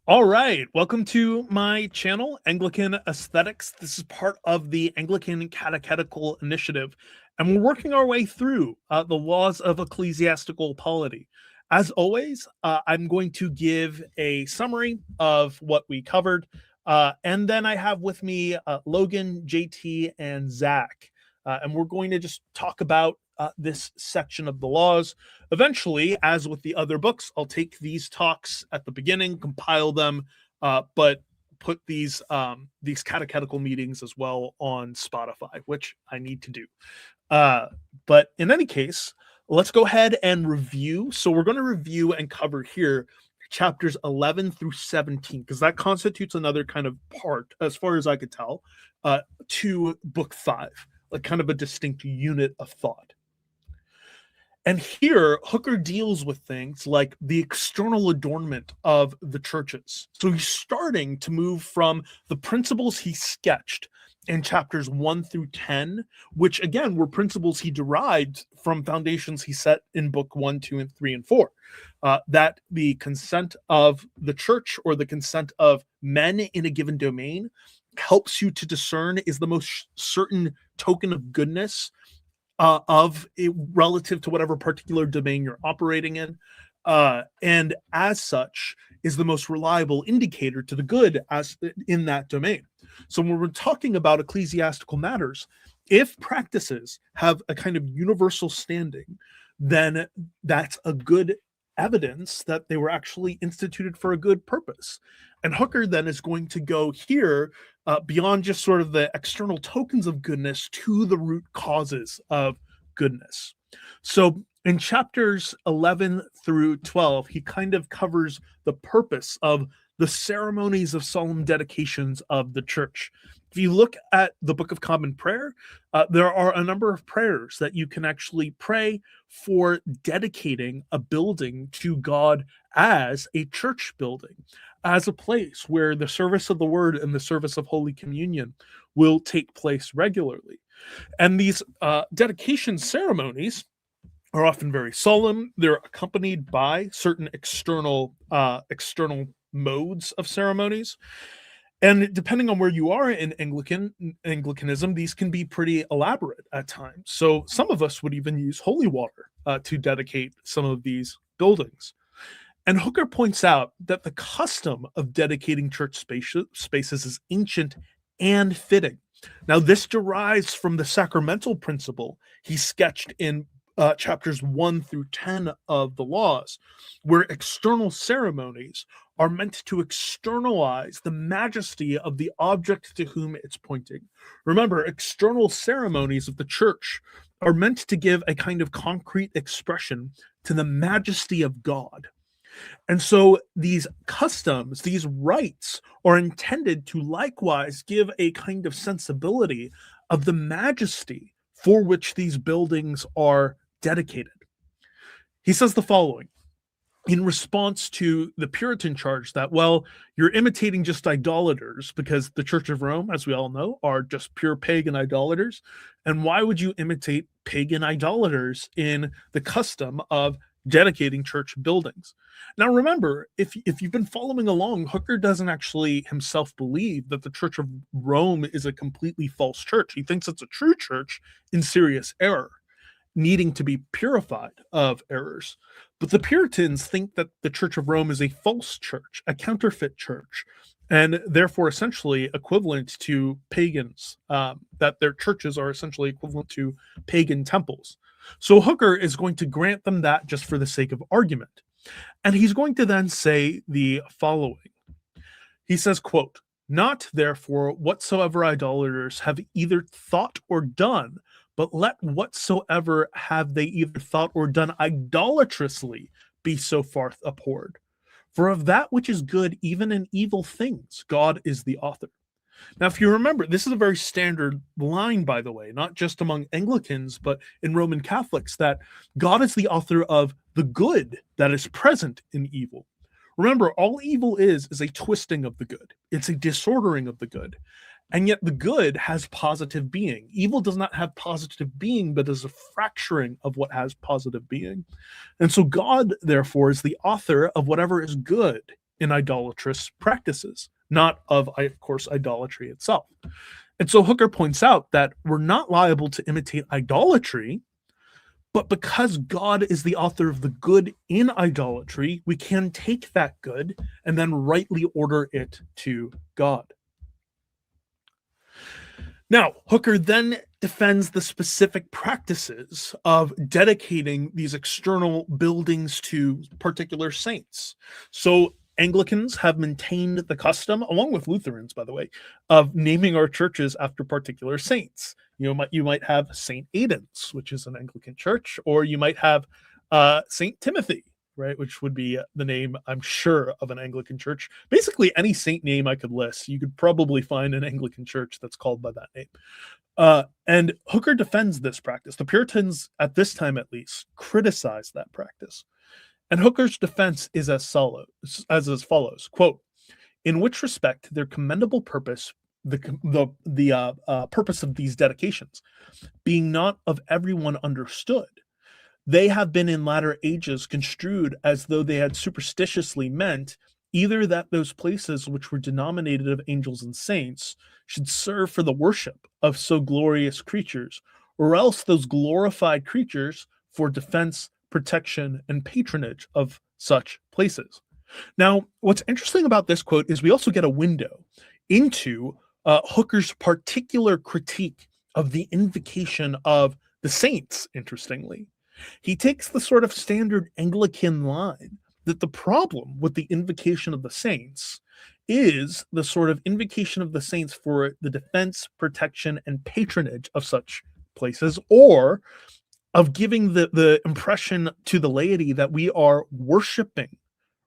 All right, welcome to my channel, Anglican Aesthetics. This is part of the Anglican Catechetical Initiative, and we're working our way through the laws of ecclesiastical polity. As always, I'm going to give a summary of what we covered, and then I have with me Logan, JT, and Zach, and we're going to just talk about this section of the laws. Eventually, as with the other books, I'll take these talks at the beginning, compile them, but put these catechetical meetings as well on Spotify, which I need to do. But in any case, let's go ahead and review. So we're going to review and cover here chapters 11 through 17, because that constitutes another kind of part, as far as I could tell, to book 5, like kind of a distinct unit of thought. And here, Hooker deals with things like the external adornment of the churches. So he's starting to move from the principles he sketched in chapters 1 through 10, which again were principles he derived from foundations he set in book 1, 2, and 3, and 4. That the consent of the church, or the consent of men in a given domain, helps you to discern is the most certain token of goodness of it relative to whatever particular domain you're operating in, and as such is the most reliable indicator to the good as in that domain. So when we're talking about ecclesiastical matters, if practices have a kind of universal standing, then that's a good evidence that they were actually instituted for a good purpose. And Hooker then is going to go here beyond just sort of the external tokens of goodness to the root causes of goodness. So in chapters 11 through 12, he kind of covers the purpose of the ceremonies of solemn dedications of the church. If you look at the Book of Common Prayer, there are a number of prayers that you can actually pray for dedicating a building to God as a church building, as a place where the service of the word and the service of Holy Communion will take place regularly. And these dedication ceremonies are often very solemn. They're accompanied by certain external modes of ceremonies. And depending on where you are in Anglicanism, these can be pretty elaborate at times. So some of us would even use holy water to dedicate some of these buildings. And Hooker points out that the custom of dedicating church spaces is ancient and fitting. Now, this derives from the sacramental principle he sketched in chapters 1 through 10 of the laws, where external ceremonies are meant to externalize the majesty of the object to whom it's pointing. Remember, external ceremonies of the church are meant to give a kind of concrete expression to the majesty of God. And so these customs, these rites, are intended to likewise give a kind of sensibility of the majesty for which these buildings are dedicated. He says the following in response to the Puritan charge that, well, you're imitating just idolaters, because the Church of Rome, as we all know, are just pure pagan idolaters. And why would you imitate pagan idolaters in the custom of dedicating church buildings? Now, remember, if you've been following along, Hooker doesn't actually himself believe that the Church of Rome is a completely false church. He thinks it's a true church in serious error, needing to be purified of errors. But the Puritans think that the Church of Rome is a false church, a counterfeit church, and therefore essentially equivalent to pagans, that their churches are essentially equivalent to pagan temples. So Hooker is going to grant them that just for the sake of argument. And he's going to then say the following. He says, quote, "Not therefore whatsoever idolaters have either thought or done, but let whatsoever have they either thought or done idolatrously be so far abhorred. For of that which is good, even in evil things, God is the author." Now, if you remember, this is a very standard line, by the way, not just among Anglicans, but in Roman Catholics, that God is the author of the good that is present in evil. Remember, all evil is a twisting of the good. It's a disordering of the good. And yet the good has positive being. Evil does not have positive being, but is a fracturing of what has positive being. And so God, therefore, is the author of whatever is good in idolatrous practices, not of course, idolatry itself. And so Hooker points out that we're not liable to imitate idolatry, but because God is the author of the good in idolatry, we can take that good and then rightly order it to God. Now, Hooker then defends the specific practices of dedicating these external buildings to particular saints. So Anglicans have maintained the custom, along with Lutherans, by the way, of naming our churches after particular saints. You might have Saint Aidan's, which is an Anglican church, or you might have Saint Timothy, right, which would be the name, I'm sure, of an Anglican church. Basically, any saint name I could list, you could probably find an Anglican church that's called by that name. And Hooker defends this practice. The Puritans, at this time at least, criticized that practice. And Hooker's defense is as follows, quote, "In which respect their commendable purpose, the purpose of these dedications, being not of everyone understood, they have been in latter ages construed as though they had superstitiously meant either that those places which were denominated of angels and saints should serve for the worship of so glorious creatures, or else those glorified creatures for defense, protection, and patronage of such places." Now, what's interesting about this quote is we also get a window into Hooker's particular critique of the invocation of the saints, interestingly. He takes the sort of standard Anglican line that the problem with the invocation of the saints is the sort of invocation of the saints for the defense, protection, and patronage of such places, or of giving the impression to the laity that we are worshiping,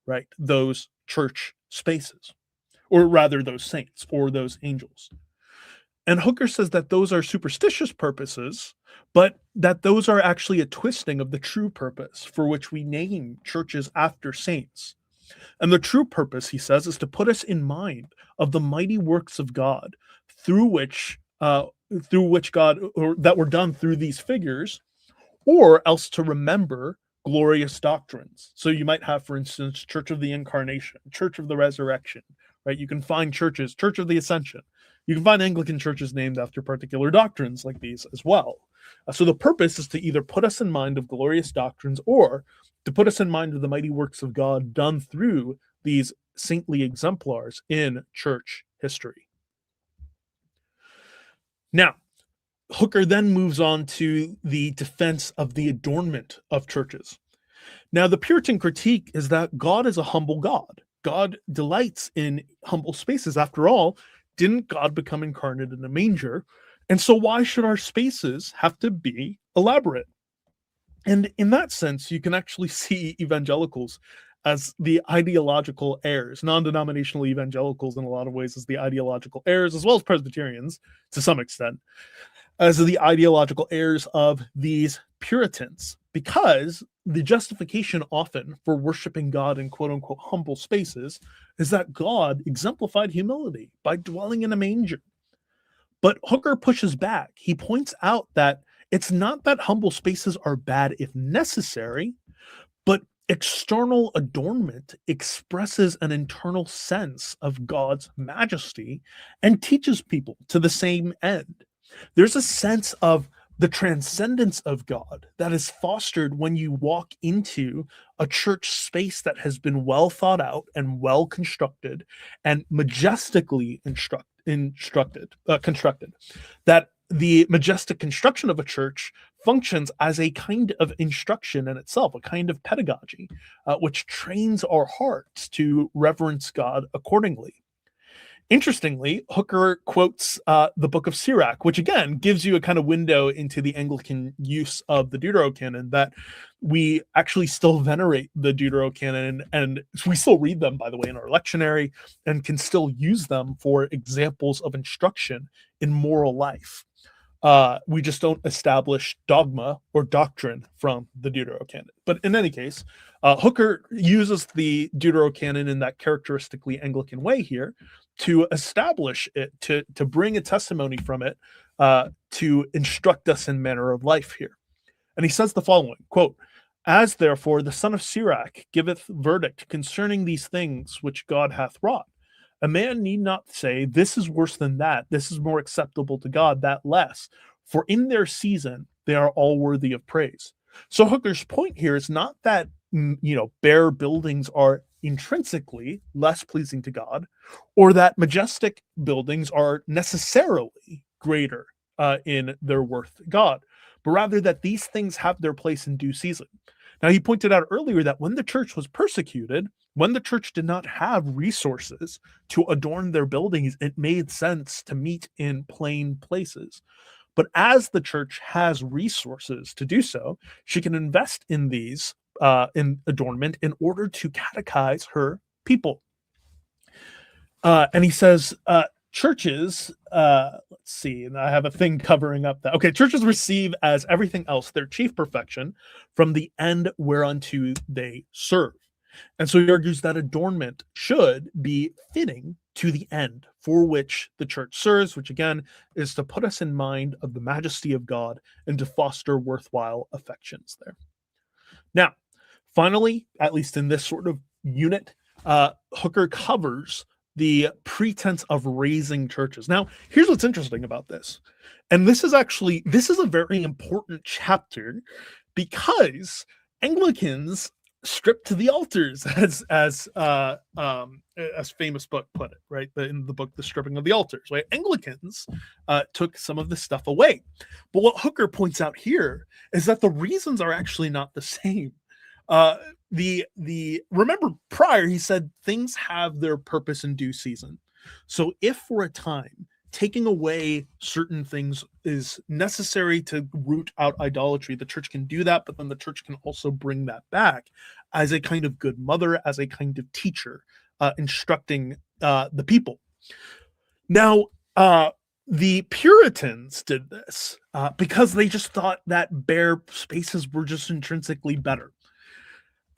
right, those church spaces, or rather those saints or those angels. And Hooker says that those are superstitious purposes, but that those are actually a twisting of the true purpose for which we name churches after saints. And the true purpose, he says, is to put us in mind of the mighty works of God through which God, or that were done through these figures, or else to remember glorious doctrines. So you might have, for instance, Church of the Incarnation, Church of the Resurrection, right? You can find churches, Church of the Ascension. You can find Anglican churches named after particular doctrines like these as well. So the purpose is to either put us in mind of glorious doctrines or to put us in mind of the mighty works of God done through these saintly exemplars in church history. Now, Hooker then moves on to the defense of the adornment of churches. Now, the Puritan critique is that God is a humble God. God delights in humble spaces. After all, didn't God become incarnate in a manger? And so why should our spaces have to be elaborate? And in that sense, you can actually see evangelicals as the ideological heirs, non-denominational evangelicals in a lot of ways as the ideological heirs, as well as Presbyterians to some extent, as the ideological heirs of these Puritans, because the justification often for worshiping God in quote-unquote humble spaces is that God exemplified humility by dwelling in a manger. But Hooker pushes back. He points out that it's not that humble spaces are bad if necessary, but external adornment expresses an internal sense of God's majesty and teaches people to the same end. There's a sense of the transcendence of God that is fostered when you walk into a church space that has been well thought out and well constructed and majestically constructed. That the majestic construction of a church functions as a kind of instruction in itself, a kind of pedagogy, which trains our hearts to reverence God accordingly. Interestingly, Hooker quotes the book of Sirach, which again gives you a kind of window into the Anglican use of the Deuterocanon, that we actually still venerate the Deuterocanon, and we still read them, by the way, in our lectionary, and can still use them for examples of instruction in moral life. We just don't establish dogma or doctrine from the Deuterocanon. But in any case, Hooker uses the Deuterocanon in that characteristically Anglican way here to establish it, to bring a testimony from it, to instruct us in manner of life here. And he says the following, quote, As therefore the son of Sirach giveth verdict concerning these things which God hath wrought, a man need not say, this is worse than that, this is more acceptable to God, that less, for in their season they are all worthy of praise. So Hooker's point here is not that bare buildings are intrinsically less pleasing to God, or that majestic buildings are necessarily greater in their worth to God, but rather that these things have their place in due season. Now, he pointed out earlier that when the church was persecuted, when the church did not have resources to adorn their buildings, it made sense to meet in plain places. But as the church has resources to do so, she can invest in these, in adornment, in order to catechize her people. And he says, churches, let's see, and I have a thing covering up that. Okay, churches receive as everything else their chief perfection from the end whereunto they serve. And so he argues that adornment should be fitting to the end for which the church serves, which again is to put us in mind of the majesty of God and to foster worthwhile affections there. Now, finally, at least in this sort of unit, Hooker covers the pretense of raising churches. Now, here's what's interesting about this. And this is a very important chapter because Anglicans stripped to the altars, as famous book put it, right? In the book, The Stripping of the Altars, right? Anglicans took some of this stuff away. But what Hooker points out here is that the reasons are actually not the same. Remember prior, he said things have their purpose in due season. So if for a time taking away certain things is necessary to root out idolatry, the church can do that, but then the church can also bring that back as a kind of good mother, as a kind of teacher, instructing the people. Now, the Puritans did this because they just thought that bare spaces were just intrinsically better.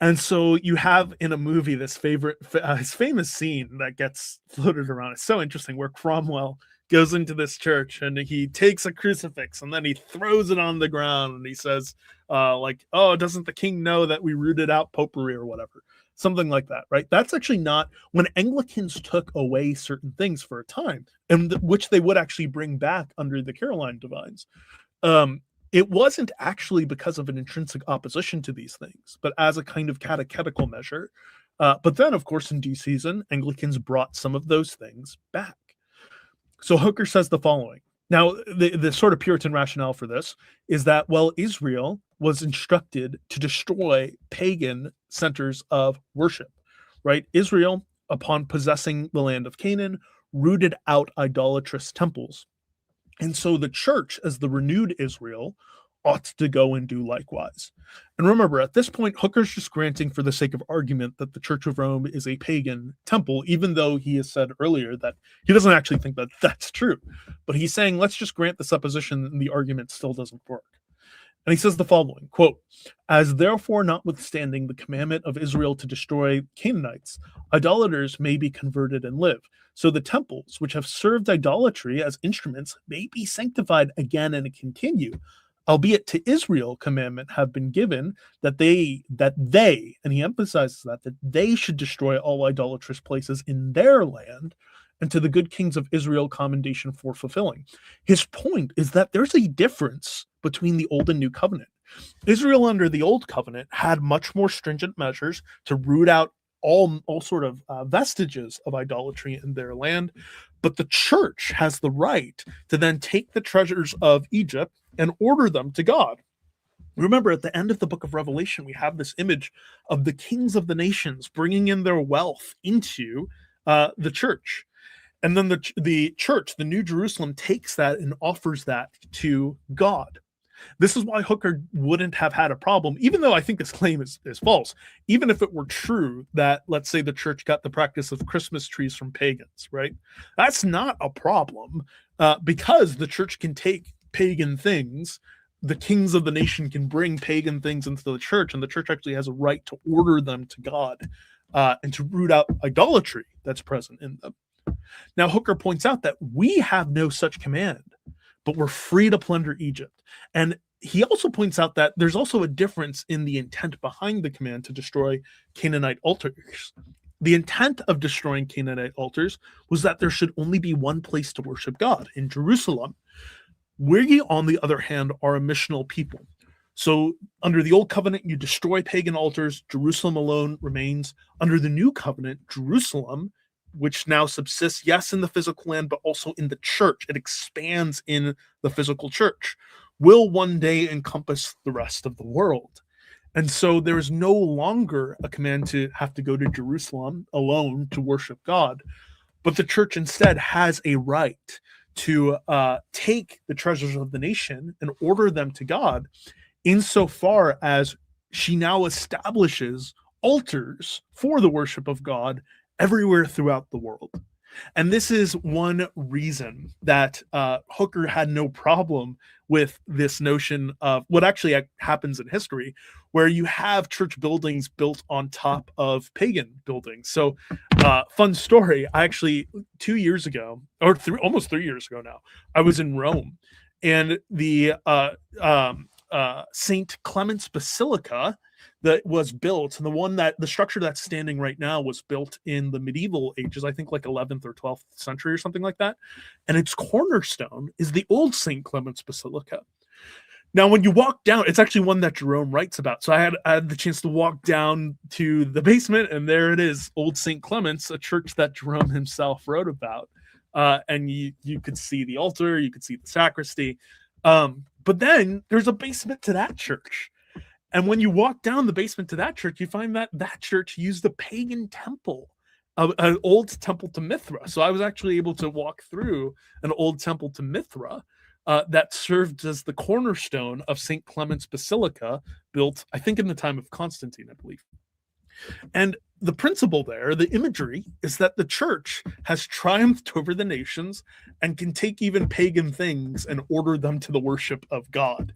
And so you have in a movie this his famous scene that gets floated around. It's so interesting, where Cromwell goes into this church and he takes a crucifix and then he throws it on the ground and he says, oh, doesn't the king know that we rooted out popery or whatever? Something like that, right? That's actually not when Anglicans took away certain things for a time, and which they would actually bring back under the Caroline divines. It wasn't actually because of an intrinsic opposition to these things, but as a kind of catechetical measure. But then, of course, in due season, Anglicans brought some of those things back. So Hooker says the following. Now, the sort of Puritan rationale for this is that, well, Israel was instructed to destroy pagan centers of worship, right? Israel, upon possessing the land of Canaan, rooted out idolatrous temples. And so the church, as the renewed Israel, ought to go and do likewise. And remember, at this point, Hooker's just granting for the sake of argument that the Church of Rome is a pagan temple, even though he has said earlier that he doesn't actually think that that's true. But he's saying, let's just grant the supposition and the argument still doesn't work. And he says the following, quote, as therefore notwithstanding the commandment of Israel to destroy Canaanites, idolaters may be converted and live. So the temples which have served idolatry as instruments may be sanctified again and continue, albeit to Israel commandment have been given that they, and he emphasizes that they should destroy all idolatrous places in their land, and to the good kings of Israel commendation for fulfilling. His point is that there's a difference between the old and new covenant. Israel under the old covenant had much more stringent measures to root out all sort of vestiges of idolatry in their land, but the church has the right to then take the treasures of Egypt and order them to God. Remember, at the end of the book of Revelation, we have this image of the kings of the nations bringing in their wealth into the church. And then the church, the New Jerusalem, takes that and offers that to God. This is why Hooker wouldn't have had a problem, even though I think this claim is false, even if it were true that, let's say, the church got the practice of Christmas trees from pagans, right? That's not a problem because the church can take pagan things. The kings of the nation can bring pagan things into the church, and the church actually has a right to order them to God and to root out idolatry that's present in them. Now, Hooker points out that we have no such command, but we're free to plunder Egypt. And he also points out that there's also a difference in the intent behind the command to destroy Canaanite altars. The intent of destroying Canaanite altars was that there should only be one place to worship God, in Jerusalem. We, on the other hand, are a missional people. So under the old covenant, you destroy pagan altars, Jerusalem alone remains. Under the new covenant, Jerusalem, which now subsists, yes, in the physical land, but also in the church, it expands in the physical church, will one day encompass the rest of the world. And so there is no longer a command to have to go to Jerusalem alone to worship God, but the church instead has a right to take the treasures of the nation and order them to God, insofar as she now establishes altars for the worship of God everywhere throughout the world. And this is one reason that Hooker had no problem with this notion of what actually happens in history, where you have church buildings built on top of pagan buildings. So fun story, I actually 2 years ago, or almost 3 years ago now, I was in Rome, and the St. Clement's Basilica that was built, and the structure that's standing right now was built in the medieval ages, I think like 11th or 12th century or something like that. And its cornerstone is the old St. Clement's Basilica. Now, when you walk down, it's actually one that Jerome writes about. So I had the chance to walk down to the basement, and there it is, old St. Clement's, a church that Jerome himself wrote about. And you could see the altar, you could see the sacristy. But then there's a basement to that church. And when you walk down the basement to that church, you find that that church used a pagan temple, an old temple to Mithra. So I was actually able to walk through an old temple to Mithra that served as the cornerstone of St. Clement's Basilica, built, I think, in the time of Constantine, I believe. And the principle there, the imagery, is that the church has triumphed over the nations and can take even pagan things and order them to the worship of God.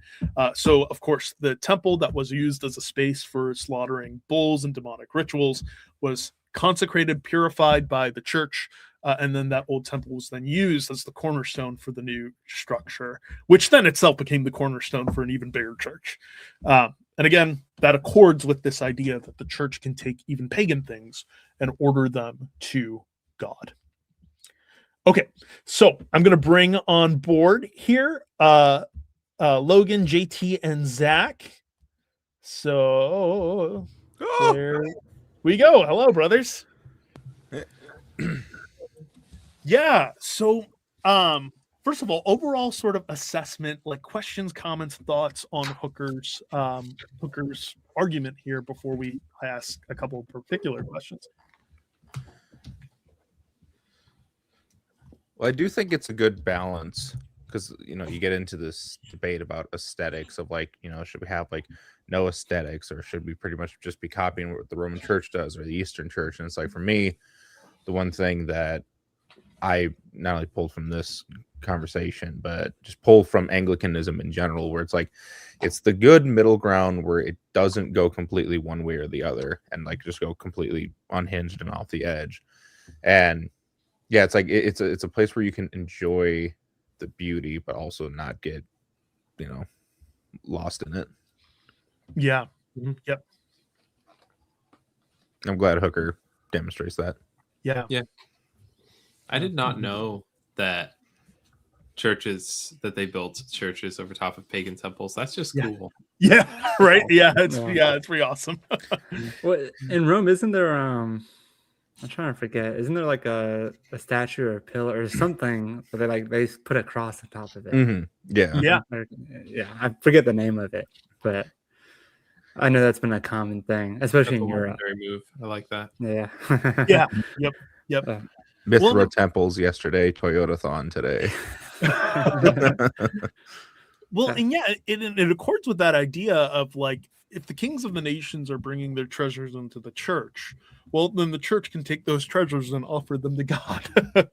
So, of course, the temple that was used as a space for slaughtering bulls and demonic rituals was consecrated, purified by the church, and then that old temple was then used as the cornerstone for the new structure, which then itself became the cornerstone for an even bigger church. And again, that accords with this idea that the church can take even pagan things and order them to God. Okay, so I'm going to bring on board here Logan, JT, and Zach. So there we go. Hello, brothers. Yeah, so first of all, overall sort of assessment, like questions, comments, thoughts on Hooker's argument here before we ask a couple of particular questions. Well, I do think it's a good balance, because you get into this debate about aesthetics of should we have no aesthetics, or should we pretty much just be copying what the Roman Church does or the Eastern Church? And it's like, for me, the one thing that I not only pulled from this conversation, but just pulled from Anglicanism in general, where it's the good middle ground where it doesn't go completely one way or the other and just go completely unhinged and off the edge. And yeah, it's a place where you can enjoy the beauty, but also not get, lost in it. Yeah. Mm-hmm. Yep. I'm glad Hooker demonstrates that. Yeah. Yeah. I did not know that they built churches over top of pagan temples. That's just cool. Yeah. Right. Yeah. It's pretty awesome. Well, in Rome, isn't there I'm trying to forget. Isn't there a statue or a pillar or something where they put a cross on top of it? Mm-hmm. Yeah. Yeah. I forget the name of it, but I know that's been a common thing, especially in Europe. Move. I like that. Yeah. Yeah. Yep. Mithra temples yesterday, Toyota-thon today. Well, and yeah, it accords with that idea of if the kings of the nations are bringing their treasures into the church, well, then the church can take those treasures and offer them to God.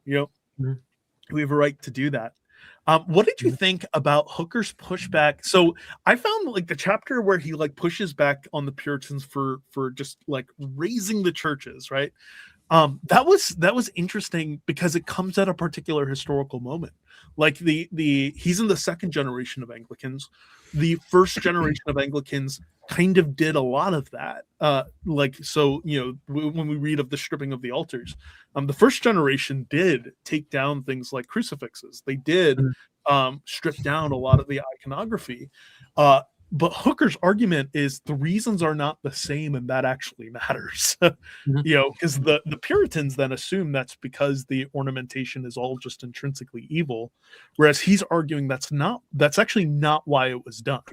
We have a right to do that. What did you think about Hooker's pushback? So I found the chapter where he pushes back on the Puritans for just raising the churches, right? That was interesting because it comes at a particular historical moment. Like he's in the second generation of Anglicans. The first generation of Anglicans kind of did a lot of that. So when we read of the stripping of the altars, the first generation did take down things like crucifixes. They did strip down a lot of the iconography. But Hooker's argument is the reasons are not the same, and that actually matters. Because the Puritans then assume that's because the ornamentation is all just intrinsically evil, whereas he's arguing that's actually not why it was done.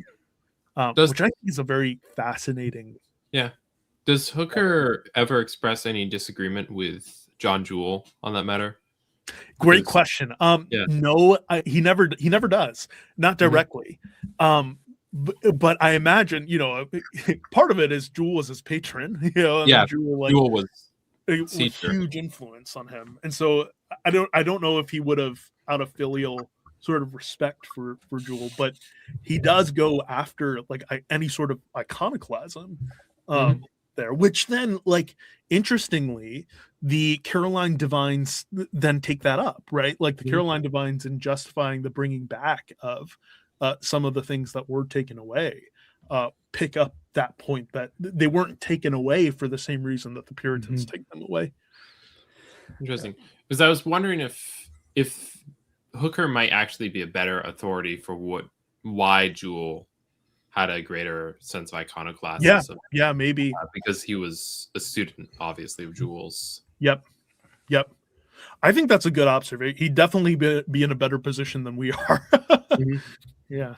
Which I think is a very fascinating. Yeah. Does Hooker ever express any disagreement with John Jewell on that matter? Great question. No, he never does, not directly. But I imagine, part of it is Jewell was his patron, and Jewell was a huge influence on him. And so I don't know if he would have, out of filial sort of respect for Jewell, but he does go after like any sort of iconoclasm there, which then, like, interestingly, the Caroline divines then take that up, right? Like the Caroline divines, in justifying the bringing back of some of the things that were taken away, pick up that point that they weren't taken away for the same reason that the Puritans take them away. Interesting, because I was wondering if Hooker might actually be a better authority for why Jewell had a greater sense of iconoclasm. Yeah, maybe because he was a student, obviously, of Jewell's. Yep. I think that's a good observation. He'd definitely be in a better position than we are. Yeah.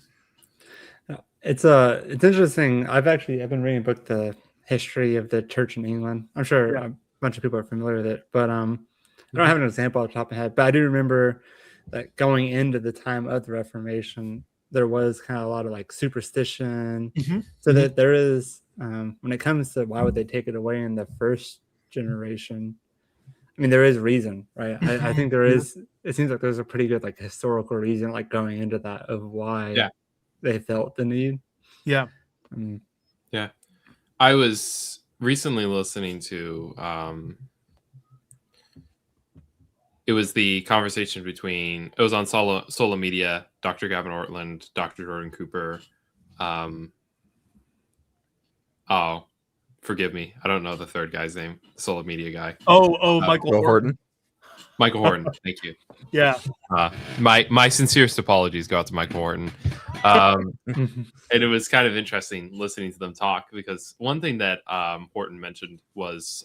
It's interesting. I've been reading a book, The History of the Church in England. I'm sure a bunch of people are familiar with it, but I don't have an example off the top of my head. But I do remember that going into the time of the Reformation, there was kind of a lot of like superstition. So that there is, when it comes to why would they take it away in the first generation, I mean, there is reason, right? I think there is. It seems like there's a pretty good like historical reason, like going into that, of why they felt the need. Yeah. I was recently listening to it was the conversation between, it was on Solemn Media, Dr. Gavin Ortland, Dr. Jordan Cooper. Forgive me, I don't know the third guy's name, the Solemn Media guy. Michael Horton. Michael Horton, thank you. Yeah. My sincerest apologies go out to Michael Horton. And it was kind of interesting listening to them talk, because one thing that Horton mentioned was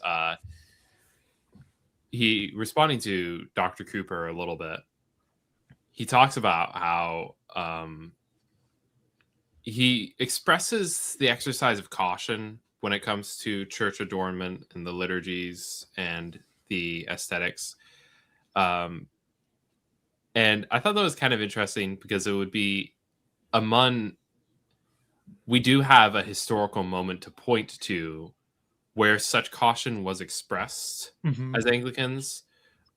he, responding to Dr. Cooper a little bit, he talks about how he expresses the exercise of caution when it comes to church adornment and the liturgies and the aesthetics. And I thought that was kind of interesting, because it would be we do have a historical moment to point to where such caution was expressed as Anglicans,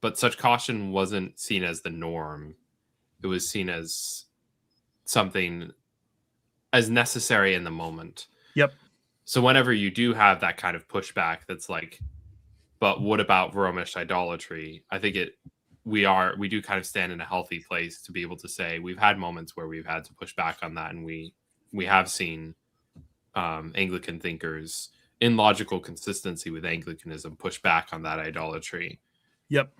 but such caution wasn't seen as the norm. It was seen as something as necessary in the moment. Yep. So whenever you do have that kind of pushback, that's like, but what about Romish idolatry? I think we do kind of stand in a healthy place to be able to say we've had moments where we've had to push back on that, and we have seen Anglican thinkers in logical consistency with Anglicanism push back on that idolatry. Yep.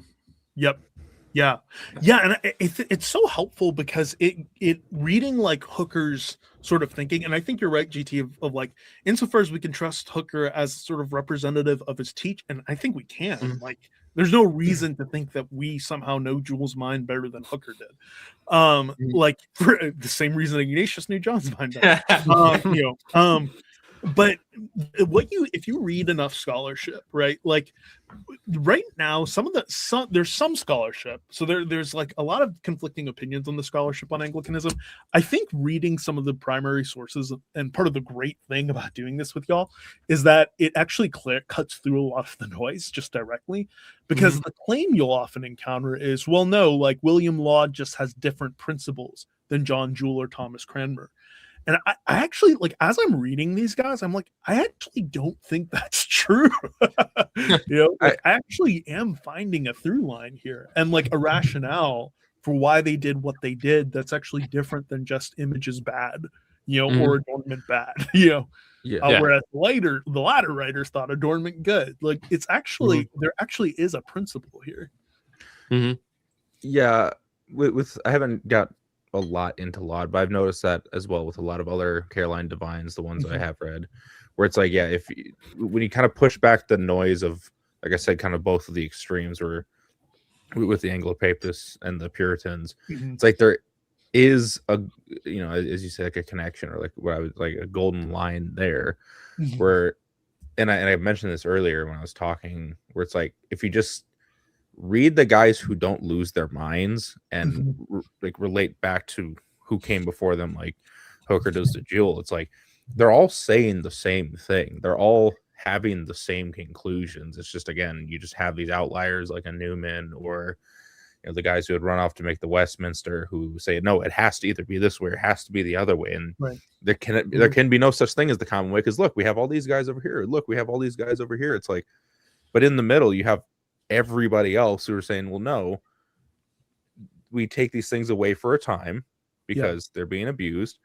Yeah, and it's so helpful, because it reading like Hooker's sort of thinking, and I think you're right, GT, of like, insofar as we can trust Hooker as sort of representative of his teach, and I think we can. Like, there's no reason to think that we somehow know Jewell's mind better than Hooker did. Like, for the same reason Ignatius knew John's mind better. But if you read enough scholarship, right? Like right now, there's some scholarship. So there's like a lot of conflicting opinions on the scholarship on Anglicanism. I think reading some of the primary sources, and part of the great thing about doing this with y'all, is that it actually cuts through a lot of the noise just directly, because the claim you'll often encounter is, well, no, like William Laud just has different principles than John Jewell or Thomas Cranmer. And I actually, like, as I'm reading these guys, I'm like, I actually don't think that's true. true. I actually am finding a through line here and like a rationale for why they did what they did that's actually different than just images bad, or adornment bad, whereas the latter writers thought adornment good. Like it's actually there actually is a principle here. Yeah, with I haven't got a lot into laud, but I've noticed that as well with a lot of other Caroline Divines, the ones I have read, where it's like, when you kind of push back the noise of, like I said, kind of both of the extremes, where with the Anglo-Papists and the Puritans, it's like there is a, as you say, like a connection, or like what I was like a golden line there, where, and I mentioned this earlier when I was talking, where it's like if you just read the guys who don't lose their minds and like relate back to who came before them, like Hooker does to Jewel, it's like they're all saying the same thing. They're all having the same conclusions. It's just, again, you just have these outliers like a Newman, or the guys who would run off to make the Westminster, who say, no, it has to either be this way or it has to be the other way. And there can be no such thing as the common way, because look, we have all these guys over here. Look, we have all these guys over here. It's like, but in the middle, you have everybody else who are saying, well, no, we take these things away for a time because they're being abused.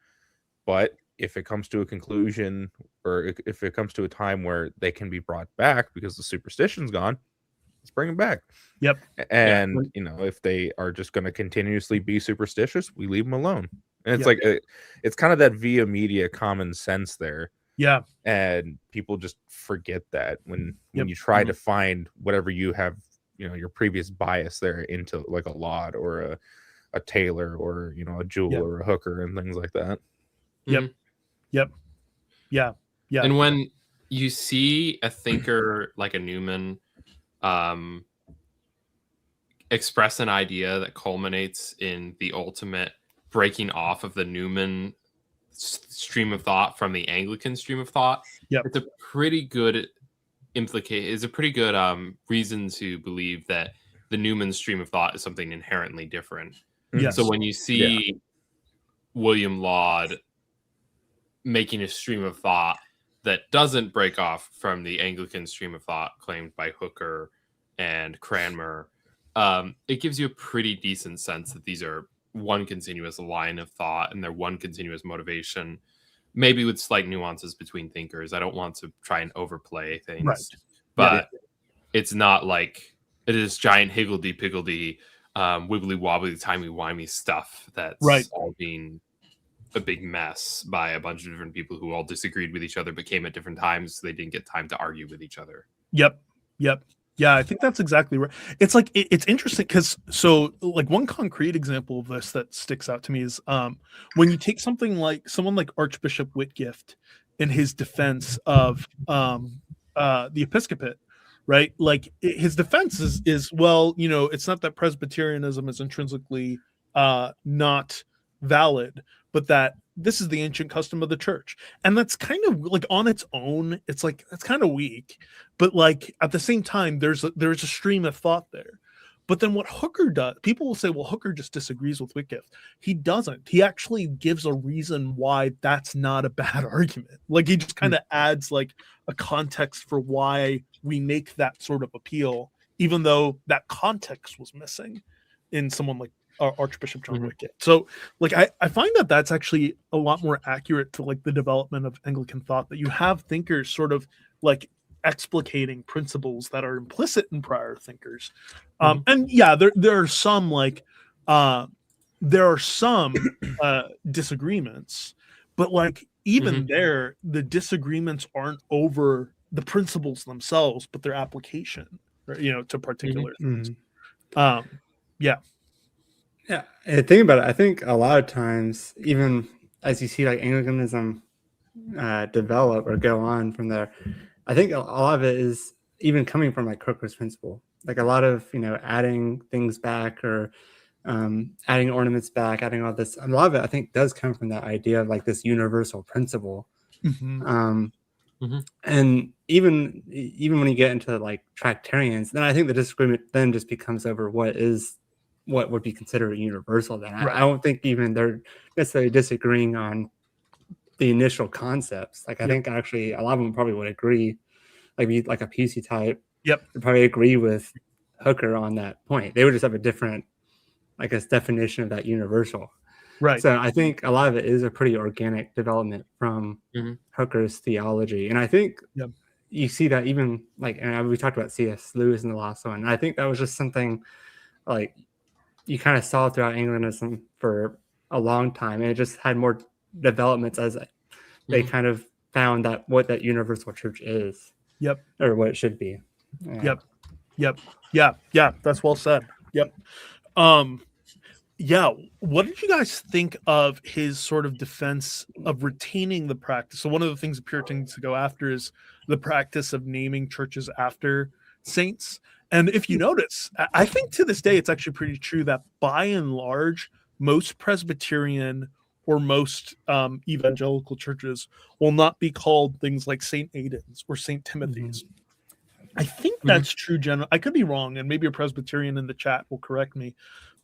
But if it comes to a conclusion, or if it comes to a time where they can be brought back because the superstition's gone, let's bring them back. And if they are just going to continuously be superstitious, we leave them alone. And it's like it's kind of that via media common sense there. And people just forget that when you try to find whatever you have, your previous bias there into like a Laud or a Taylor or a Jewel or a Hooker and things like that. And when you see a thinker like a Newman express an idea that culminates in the ultimate breaking off of the Newman stream of thought from the Anglican stream of thought, it's a pretty good reason to believe that the Newman stream of thought is something inherently different. So when you see William Laud making a stream of thought that doesn't break off from the Anglican stream of thought claimed by Hooker and Cranmer, it gives you a pretty decent sense that these are one continuous line of thought and they're one continuous motivation, maybe with slight nuances between thinkers. I don't want to try and overplay things, but it's not like it is giant higgledy-piggledy, wibbly-wobbly, timey-wimey stuff that's all being a big mess by a bunch of different people who all disagreed with each other but came at different times, so they didn't get time to argue with each other. Yeah, I think that's exactly right. It's like it's interesting because like one concrete example of this that sticks out to me is when you take someone like Archbishop Whitgift in his defense of the episcopate, right? Like his defense is well, it's not that Presbyterianism is intrinsically not valid, but that this is the ancient custom of the church. And that's kind of like on its own, it's like, that's kind of weak, but like at the same time, there's a stream of thought there. But then what Hooker does, people will say, well, Hooker just disagrees with Whitgift. He doesn't. He actually gives a reason why that's not a bad argument. Like he just kind of adds like a context for why we make that sort of appeal, even though that context was missing in someone like Archbishop John Whitgift. So like I find that that's actually a lot more accurate to like the development of Anglican thought, that you have thinkers sort of like explicating principles that are implicit in prior thinkers. And yeah, there are some like disagreements, but like even there, the disagreements aren't over the principles themselves, but their application, to particular things. Yeah, and think about it. I think a lot of times, even as you see like Anglicanism develop or go on from there, I think a lot of it is even coming from like Hooker's principle. Like a lot of adding things back or adding ornaments back, adding all this. A lot of it I think does come from that idea of like this universal principle. And even when you get into like Tractarians, then I think the disagreement then just becomes over what would be considered universal. Then I don't think even they're necessarily disagreeing on the initial concepts. Like I think actually a lot of them probably would agree be like a PC type, Yep. would probably agree with Hooker on that point. They would just have a different, I guess, definition of that universal. Right. So I think a lot of it is a pretty organic development from Hooker's theology. And I think you see that even like, and we talked about C.S. Lewis in the last one. And I think that was just something like you kind of saw throughout Anglicanism for a long time. And it just had more developments as they kind of found that what that universal church is. Yep. Or what it should be. Yeah. Yep. Yeah. That's well said. Yep. Yeah. What did you guys think of his sort of defense of retaining the practice? So one of the things the Puritans go after is the practice of naming churches after saints. And if you notice, I think to this day, it's actually pretty true that by and large, most Presbyterian or most evangelical churches will not be called things like St. Aidan's or St. Timothy's. I think that's true. I could be wrong, and maybe a Presbyterian in the chat will correct me.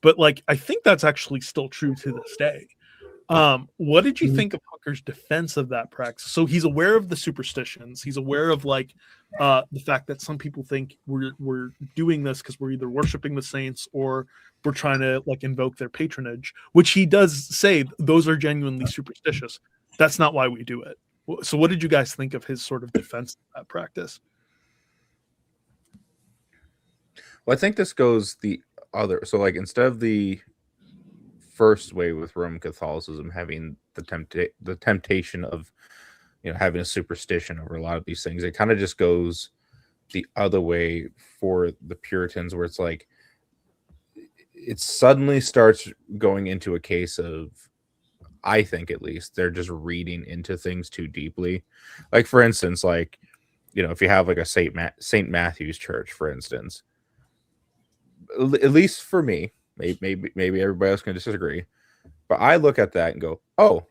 But like, I think that's actually still true to this day. What did you think of Hooker's defense of that practice? So he's aware of the superstitions. He's aware of like the fact that some people think we're doing this because we're either worshiping the saints or we're trying to like invoke their patronage, which he does say those are genuinely superstitious. That's not why we do it. So what did you guys think of his sort of defense of that practice? Well, I think this goes the other. So like instead of the first way with Roman Catholicism having the temptation of having a superstition over a lot of these things, it kind of just goes the other way for the Puritans, where it's like it suddenly starts going into a case of, I think at least, they're just reading into things too deeply. Like for instance, like if you have like a St. Matthew's church, for instance, at least for me, maybe everybody else can disagree, but I look at that and go, oh,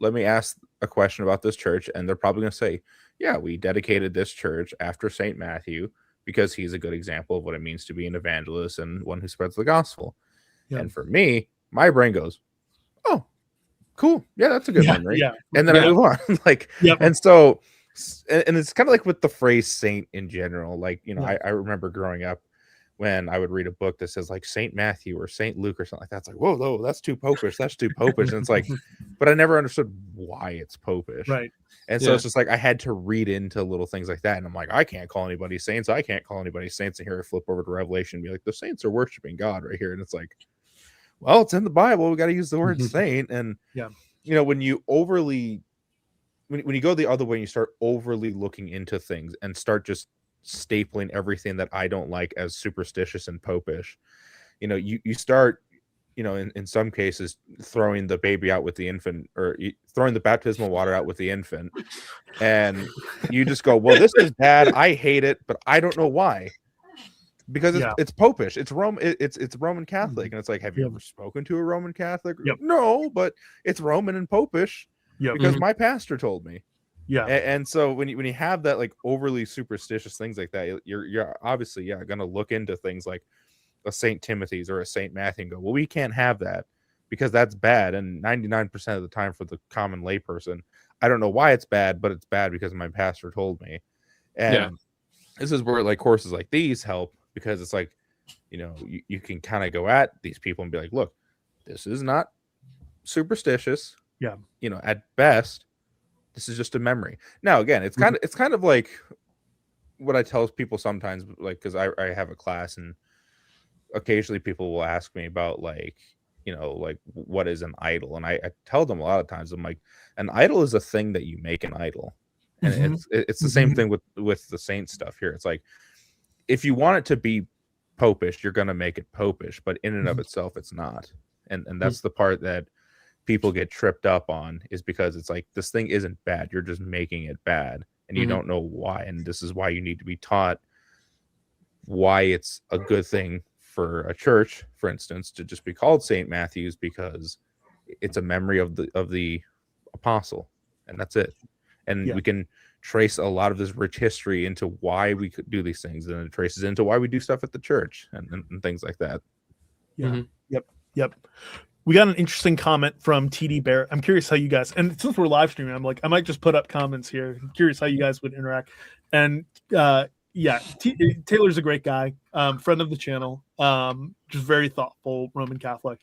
let me ask a question about this church, and they're probably going to say, yeah, we dedicated this church after St. Matthew because he's a good example of what it means to be an evangelist and one who spreads the gospel. Yeah. And for me, my brain goes, oh, cool, yeah, that's a good memory. Yeah. And then I move on. And so, and it's kind of like with the phrase saint in general. Like, I remember growing up when I would read a book that says like St. Matthew or St. Luke or something like that. It's like, whoa, that's too popish. That's too popish. And it's like, but I never understood why it's popish. Right. And so it's just like, I had to read into little things like that. And I'm like, I can't call anybody saints. I can't call anybody saints. And here I flip over to Revelation and be like, the saints are worshiping God right here. And it's like, well, it's in the Bible. We got to use the word saint. And, when you overly, when you go the other way and you start overly looking into things and start just stapling everything that I don't like as superstitious and popish, you start, in some cases throwing the baby out with the infant, or throwing the baptismal water out with the infant, and you just go, well, this is bad, I hate it, but I don't know why, because it's popish, it's Roman Catholic. And it's like, have you ever spoken to a Roman Catholic? No, but it's Roman and popish because my pastor told me. And so when you have that like overly superstitious things like that, you're obviously going to look into things like a St. Timothy's or a St. Matthew and go, well, we can't have that because that's bad. And 99% of the time for the common layperson, I don't know why it's bad, but it's bad because my pastor told me. And this is where like courses like these help, because it's like, you can kind of go at these people and be like, look, this is not superstitious. At best, this is just a memory. Now, again, it's kind of like what I tell people sometimes, like, because I have a class and occasionally people will ask me about like, like what is an idol? And I tell them a lot of times, I'm like, an idol is a thing that you make an idol. And it's the same thing with the saint stuff here. It's like, if you want it to be popish, you're going to make it popish, but in and of itself, it's not. And that's the part that people get tripped up on, is because it's like, this thing isn't bad, you're just making it bad, and you don't know why. And this is why you need to be taught why it's a good thing for a church, for instance, to just be called St. Matthew's, because it's a memory of the apostle, and that's it. And we can trace a lot of this rich history into why we could do these things, and it traces into why we do stuff at the church and things like that. Yep. We got an interesting comment from TD Barrett. I'm curious how you guys, and since we're live streaming, I'm like, I might just put up comments here. I'm curious how you guys would interact. And yeah, Taylor's a great guy, friend of the channel, just very thoughtful Roman Catholic.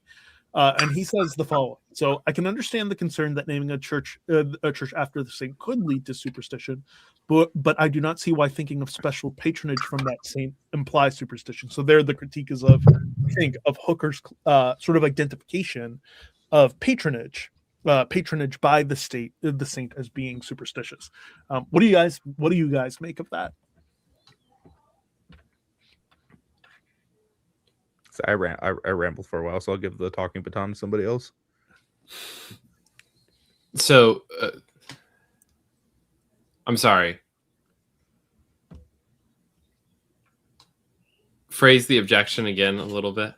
And he says the following: so I can understand the concern that naming a church after the saint could lead to superstition, but I do not see why thinking of special patronage from that saint implies superstition. So there, the critique is of, I think, of Hooker's sort of identification of patronage by the saint as being superstitious. What do you guys make of that? So I rambled for a while, so I'll give the talking baton to somebody else. So, I'm sorry. Phrase the objection again a little bit.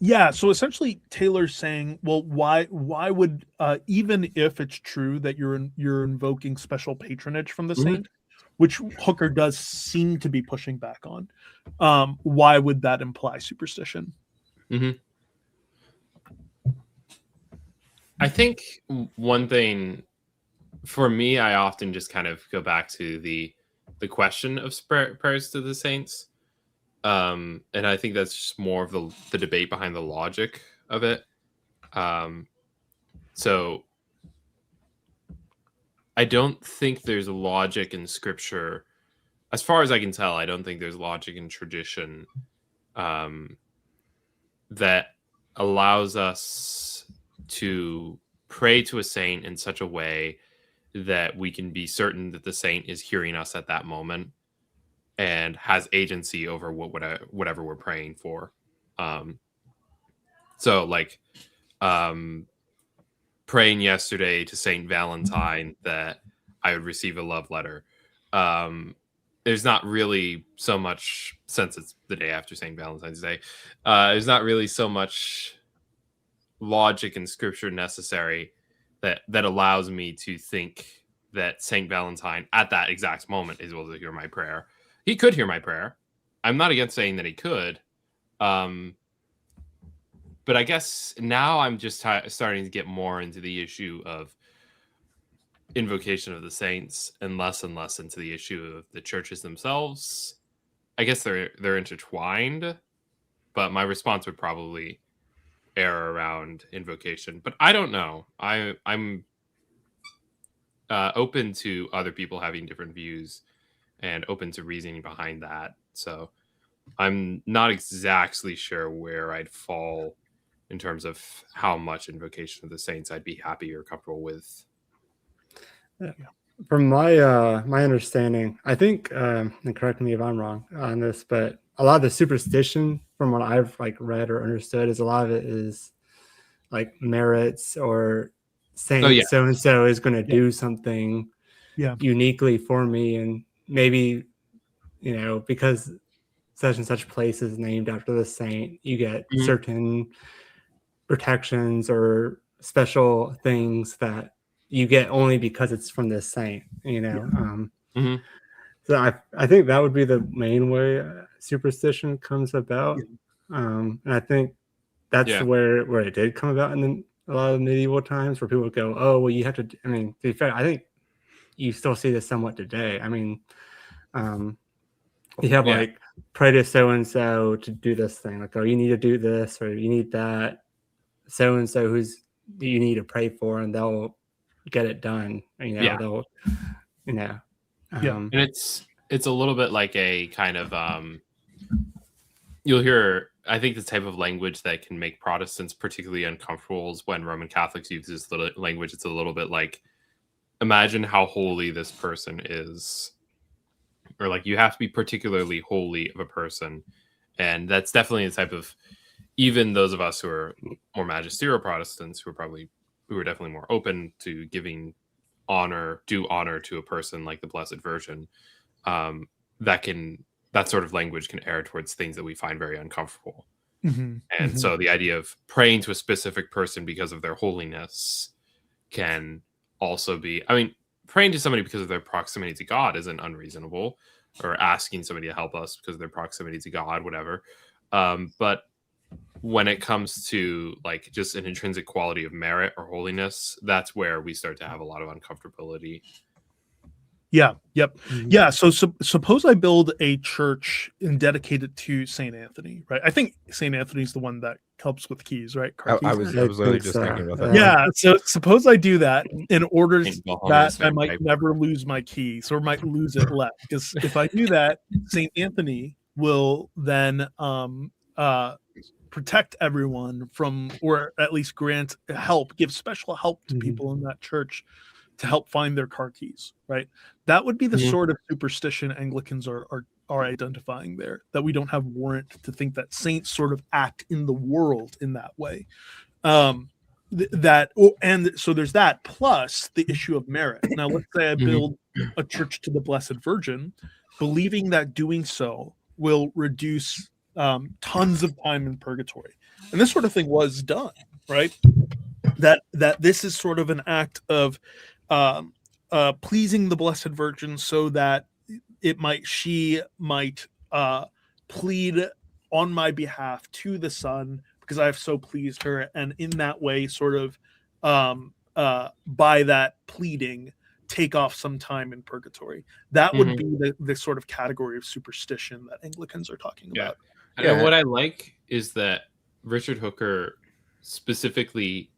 Yeah, so essentially Taylor's saying, well, why would even if it's true that you're invoking special patronage from the saint, which Hooker does seem to be pushing back on, why would that imply superstition? I think one thing for me, I often just kind of go back to the question of prayers to the saints. And I think that's just more of the debate behind the logic of it. So I don't think there's logic in scripture. As far as I can tell, I don't think there's logic in tradition that allows us to pray to a saint in such a way that we can be certain that the saint is hearing us at that moment and has agency over whatever we're praying for. So like praying yesterday to Saint Valentine that I would receive a love letter. There's not really so much, since it's the day after Saint Valentine's Day, there's not really so much logic in scripture necessary that allows me to think that Saint Valentine at that exact moment is able to hear my prayer. He could hear my prayer. I'm not against saying that he could. But I guess now I'm just starting to get more into the issue of invocation of the saints and less into the issue of the churches themselves. I guess they're intertwined, but my response would probably err around invocation. But I don't know. I'm open to other people having different views and open to reasoning behind that. So I'm not exactly sure where I'd fall in terms of how much invocation of the saints I'd be happy or comfortable with. From my my understanding, I think, and correct me if I'm wrong on this, but a lot of the superstition from what I've like read or understood is a lot of it is like merits or saying so and so is going to do something uniquely for me, and maybe because such and such place is named after the saint, you get certain protections or special things that you get only because it's from this saint, So I think that would be the main way superstition comes about. And I think that's where it did come about in a lot of the medieval times, where people would go, oh, well, you have to, I mean, to be fair, I think you still see this somewhat today. I mean, you have like pray to so-and-so to do this thing. Like, oh, you need to do this or you need that. So-and-so who's you need to pray for, and they'll get it done. They'll, and it's a little bit like a kind of, you'll hear, I think the type of language that can make Protestants particularly uncomfortable is when Roman Catholics use this language. It's a little bit like, imagine how holy this person is. Or like, you have to be particularly holy of a person. And that's definitely the type of, even those of us who are more magisterial Protestants, who are definitely more open to giving due honor to a person like the Blessed Virgin, that sort of language can err towards things that we find very uncomfortable. So the idea of praying to a specific person because of their holiness can also be, I mean, praying to somebody because of their proximity to God isn't unreasonable, or asking somebody to help us because of their proximity to God, whatever. But when it comes to like just an intrinsic quality of merit or holiness, that's where we start to have a lot of uncomfortability. Yeah. Yep. Mhm. Yeah. So, suppose I build a church and dedicate it to Saint Anthony, right? I think Saint Anthony's the one that helps with keys, right? Car I keys. was I literally think just so, thinking about that. Yeah. So suppose I do that in order Saint that Bahamas I and might Pipe. never lose my keys or might lose it less. Because if I do that, Saint Anthony will then protect everyone from, or at least grant help, give special help to Mhm. people in that church to help find their car keys, right? That would be the Mhm. sort of superstition Anglicans are identifying there, that we don't have warrant to think that saints sort of act in the world in that way. And so there's that, plus the issue of merit. Now, let's say I build a church to the Blessed Virgin, believing that doing so will reduce tons of time in purgatory. And this sort of thing was done, right? That this is sort of an act of pleasing the Blessed Virgin, so that she might plead on my behalf to the Son, because I have so pleased her, and in that way, sort of by that pleading, take off some time in purgatory. That would be the sort of category of superstition that Anglicans are talking about. And what I like is that Richard Hooker specifically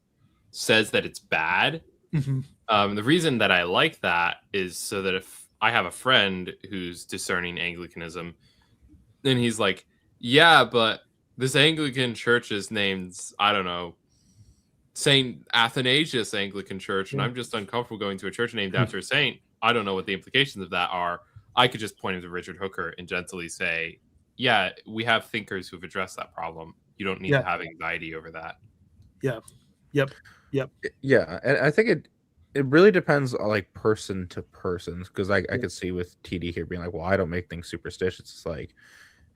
says that it's bad. The reason that I like that is so that if I have a friend who's discerning Anglicanism, then he's like, yeah, but this Anglican church is named, I don't know, St. Athanasius Anglican Church, and I'm just uncomfortable going to a church named after a saint. I don't know what the implications of that are. I could just point him to Richard Hooker and gently say, yeah, we have thinkers who've addressed that problem. You don't need to have anxiety over that. Yeah. Yep. Yeah, and I think it really depends on like person to person, because I could see with TD here being like, well, I don't make things superstitious. It's like,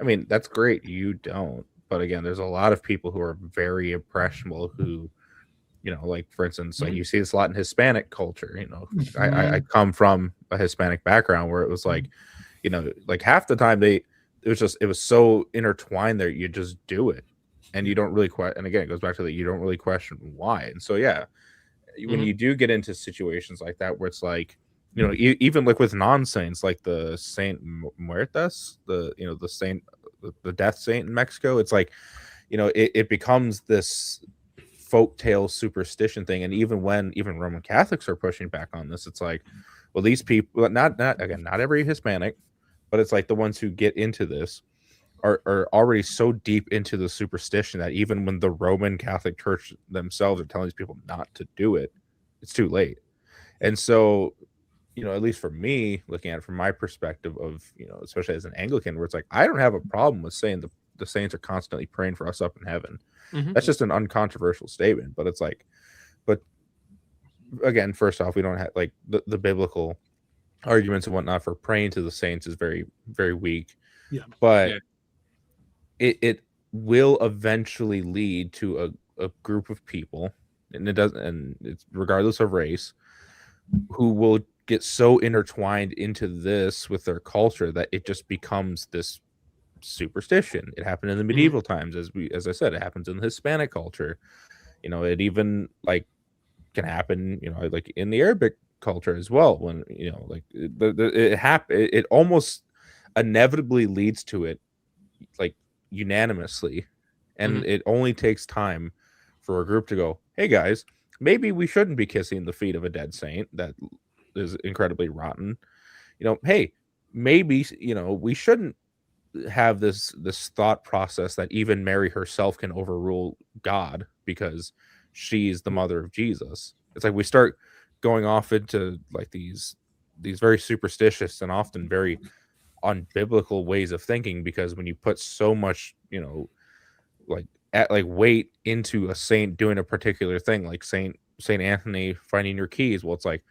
I mean, that's great, you don't, but again, there's a lot of people who are very impressionable who, you know, like for instance, like you see this a lot in Hispanic culture. You know, I come from a Hispanic background where it was like, you know, like half the time it was so intertwined there, you just do it, and you don't really question. And again, it goes back to that, you don't really question why. And so when you do get into situations like that where it's like, you know, even like with non-saints, like the Saint Muertas, the death saint in Mexico, it's like, you know, it becomes this folktale superstition thing. And even when Roman Catholics are pushing back on this, it's like, well, these people, not every Hispanic, but it's like the ones who get into this are already so deep into the superstition that even when the Roman Catholic Church themselves are telling these people not to do it, it's too late. And so, you know, at least for me, looking at it from my perspective of, you know, especially as an Anglican, where it's like, I don't have a problem with saying the saints are constantly praying for us up in heaven. That's just an uncontroversial statement. But it's like, but again, first off, we don't have like the biblical arguments and whatnot for praying to the saints is very, very weak. Yeah. But it will eventually lead to a group of people, and it's regardless of race, who will get so intertwined into this with their culture that it just becomes this superstition. It happened in the medieval times, as I said, it happens in the Hispanic culture. You know, it even like can happen, you know, like in the Arabic culture as well, when, you know, like it almost inevitably leads to it, like unanimously, and it only takes time for a group to go, hey guys, maybe we shouldn't be kissing the feet of a dead saint that is incredibly rotten. You know, hey, maybe, you know, we shouldn't have this thought process that even Mary herself can overrule God because she's the mother of Jesus. It's like we start going off into like these very superstitious and often very unbiblical ways of thinking, because when you put so much, you know, like weight into a saint doing a particular thing, like Saint Anthony finding your keys, well, it's like,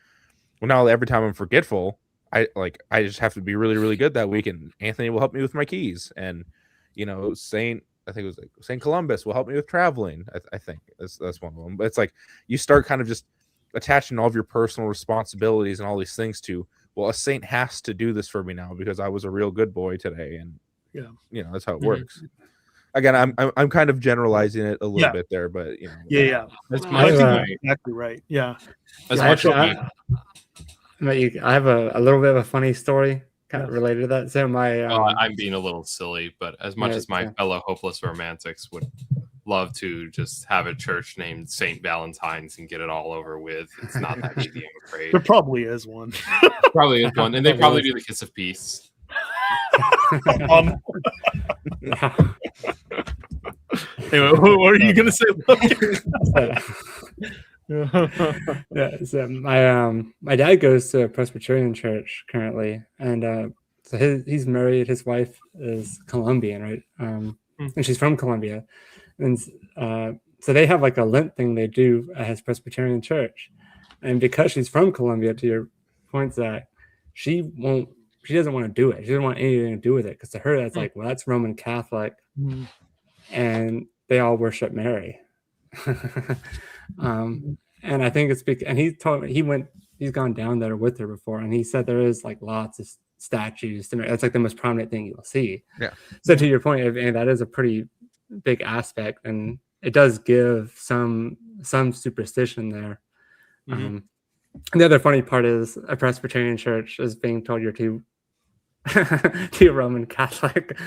well, now every time I'm forgetful, I just have to be really, really good that week, and Anthony will help me with my keys. And, you know, I think it was like Saint Columbus will help me with traveling. I think that's one of them. But it's like you start kind of just attaching all of your personal responsibilities and all these things to, well, a saint has to do this for me now because I was a real good boy today, and you know, that's how it works. Again, I'm kind of generalizing it a little bit there, but you know, that's exactly right. Yeah, as I much actually, as I have a little bit of a funny story kind of Yeah. related to that. So my I'm being a little silly, but as much Yeah, as my yeah. fellow hopeless romantics would love to just have a church named Saint Valentine's and get it all over with, it's not that easy, I'm afraid. There probably is one. Probably is one, and they probably do the kiss of peace. Anyway, what are you gonna say? Yeah, so my dad goes to a Presbyterian church currently, and so he's married. His wife is Colombian, right? And she's from Colombia, and so they have like a Lent thing they do at his Presbyterian church, and because she's from Colombia, to your point, Zach, she doesn't want to do it. She doesn't want anything to do with it because to her that's like, well, that's Roman Catholic, and they all worship Mary. And I think it's because, and he told me he's gone down there with her before, and he said there is like lots of statues. That's like the most prominent thing you'll see. Yeah. So to your point, and that is a pretty big aspect, and it does give some superstition there. And the other funny part is a Presbyterian church is being told you're too Roman Catholic,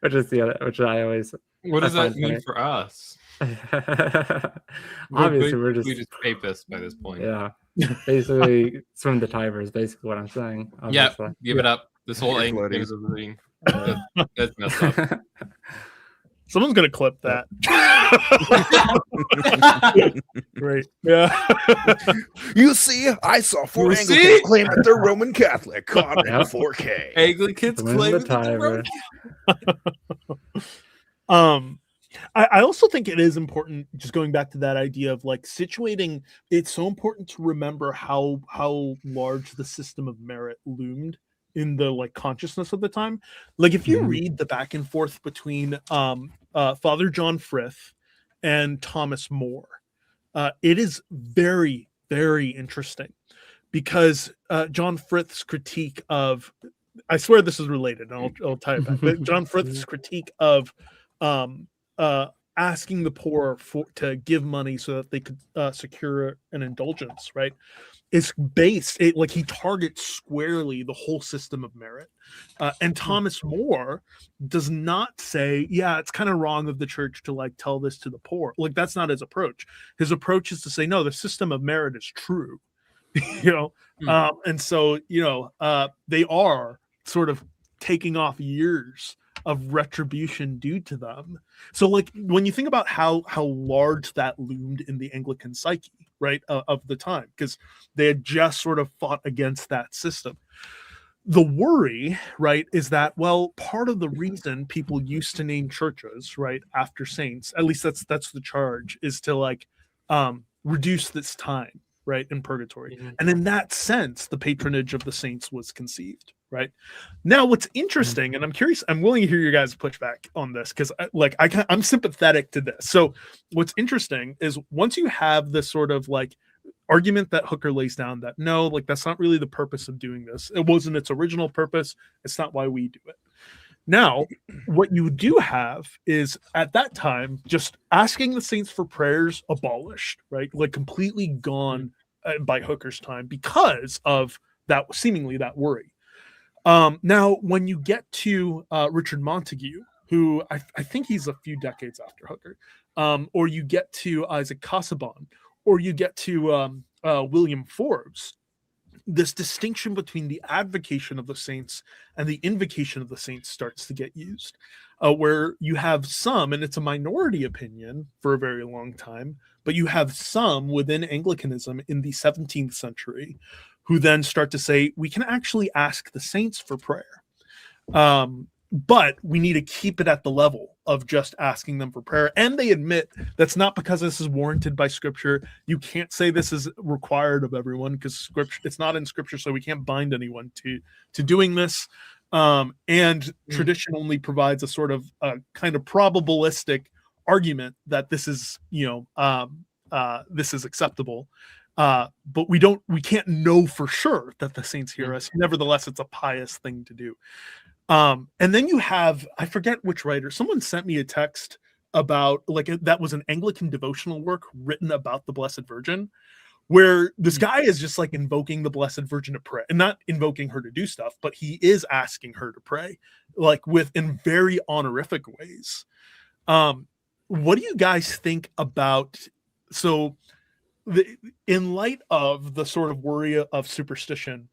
which is which I always. What does that mean for us? Obviously, we're just papists by this point. Yeah, basically swim the Tiber is basically what I'm saying. Yeah, Obviously. give it up. This whole angle is a thing. That's messed up. Someone's gonna clip that. Great. Yeah. You see, I saw 4 Anglicans claim that they're Roman Catholic. Caught in 4K. Anglicans Swim claim the that they're Tiber. I also think it is important, just going back to that idea of like situating, it's so important to remember how large the system of merit loomed in the like consciousness of the time. Like if you read the back and forth between Father John Frith and Thomas More, it is very, very interesting because John Frith's critique of, I swear this is related, and I'll tie it back, but John Frith's critique of asking the poor to give money so that they could secure an indulgence, right? Is based, like he targets squarely the whole system of merit. And Thomas More does not say, yeah, it's kind of wrong of the church to like tell this to the poor. Like that's not his approach. His approach is to say, no, the system of merit is true, and so, they are sort of taking off years of retribution due to them. So like when you think about how large that loomed in the Anglican psyche, right, of the time, because they had just sort of fought against that system. The worry, right, is that, well, part of the reason people used to name churches, right, after saints, at least that's the charge, is to like reduce this time, right, in purgatory. And in that sense, the patronage of the saints was conceived. Right now, what's interesting, and I'm curious, I'm willing to hear your guys' pushback on this because, I'm sympathetic to this. So, what's interesting is once you have this sort of like argument that Hooker lays down that no, like that's not really the purpose of doing this. It wasn't its original purpose. It's not why we do it. Now, what you do have is at that time, just asking the saints for prayers abolished, right? Like completely gone by Hooker's time because of that, seemingly that worry. Now, when you get to Richard Montague, who I think he's a few decades after Hooker, or you get to Isaac Casaubon, or you get to William Forbes, this distinction between the advocation of the saints and the invocation of the saints starts to get used, where you have some, and it's a minority opinion for a very long time, but you have some within Anglicanism in the 17th century who then start to say, we can actually ask the saints for prayer. But we need to keep it at the level of just asking them for prayer. And they admit that's not because this is warranted by scripture. You can't say this is required of everyone because scripture, it's not in scripture, so we can't bind anyone to doing this. And tradition only provides a sort of kind of probabilistic argument that this is, this is acceptable. But we can't know for sure that the saints hear us. Nevertheless, it's a pious thing to do. And then you have, I forget which writer, someone sent me a text about that was an Anglican devotional work written about the Blessed Virgin, where this guy is just like invoking the Blessed Virgin to pray, and not invoking her to do stuff, but he is asking her to pray, like in very honorific ways. What do you guys think about, so in light of the sort of worry of superstition,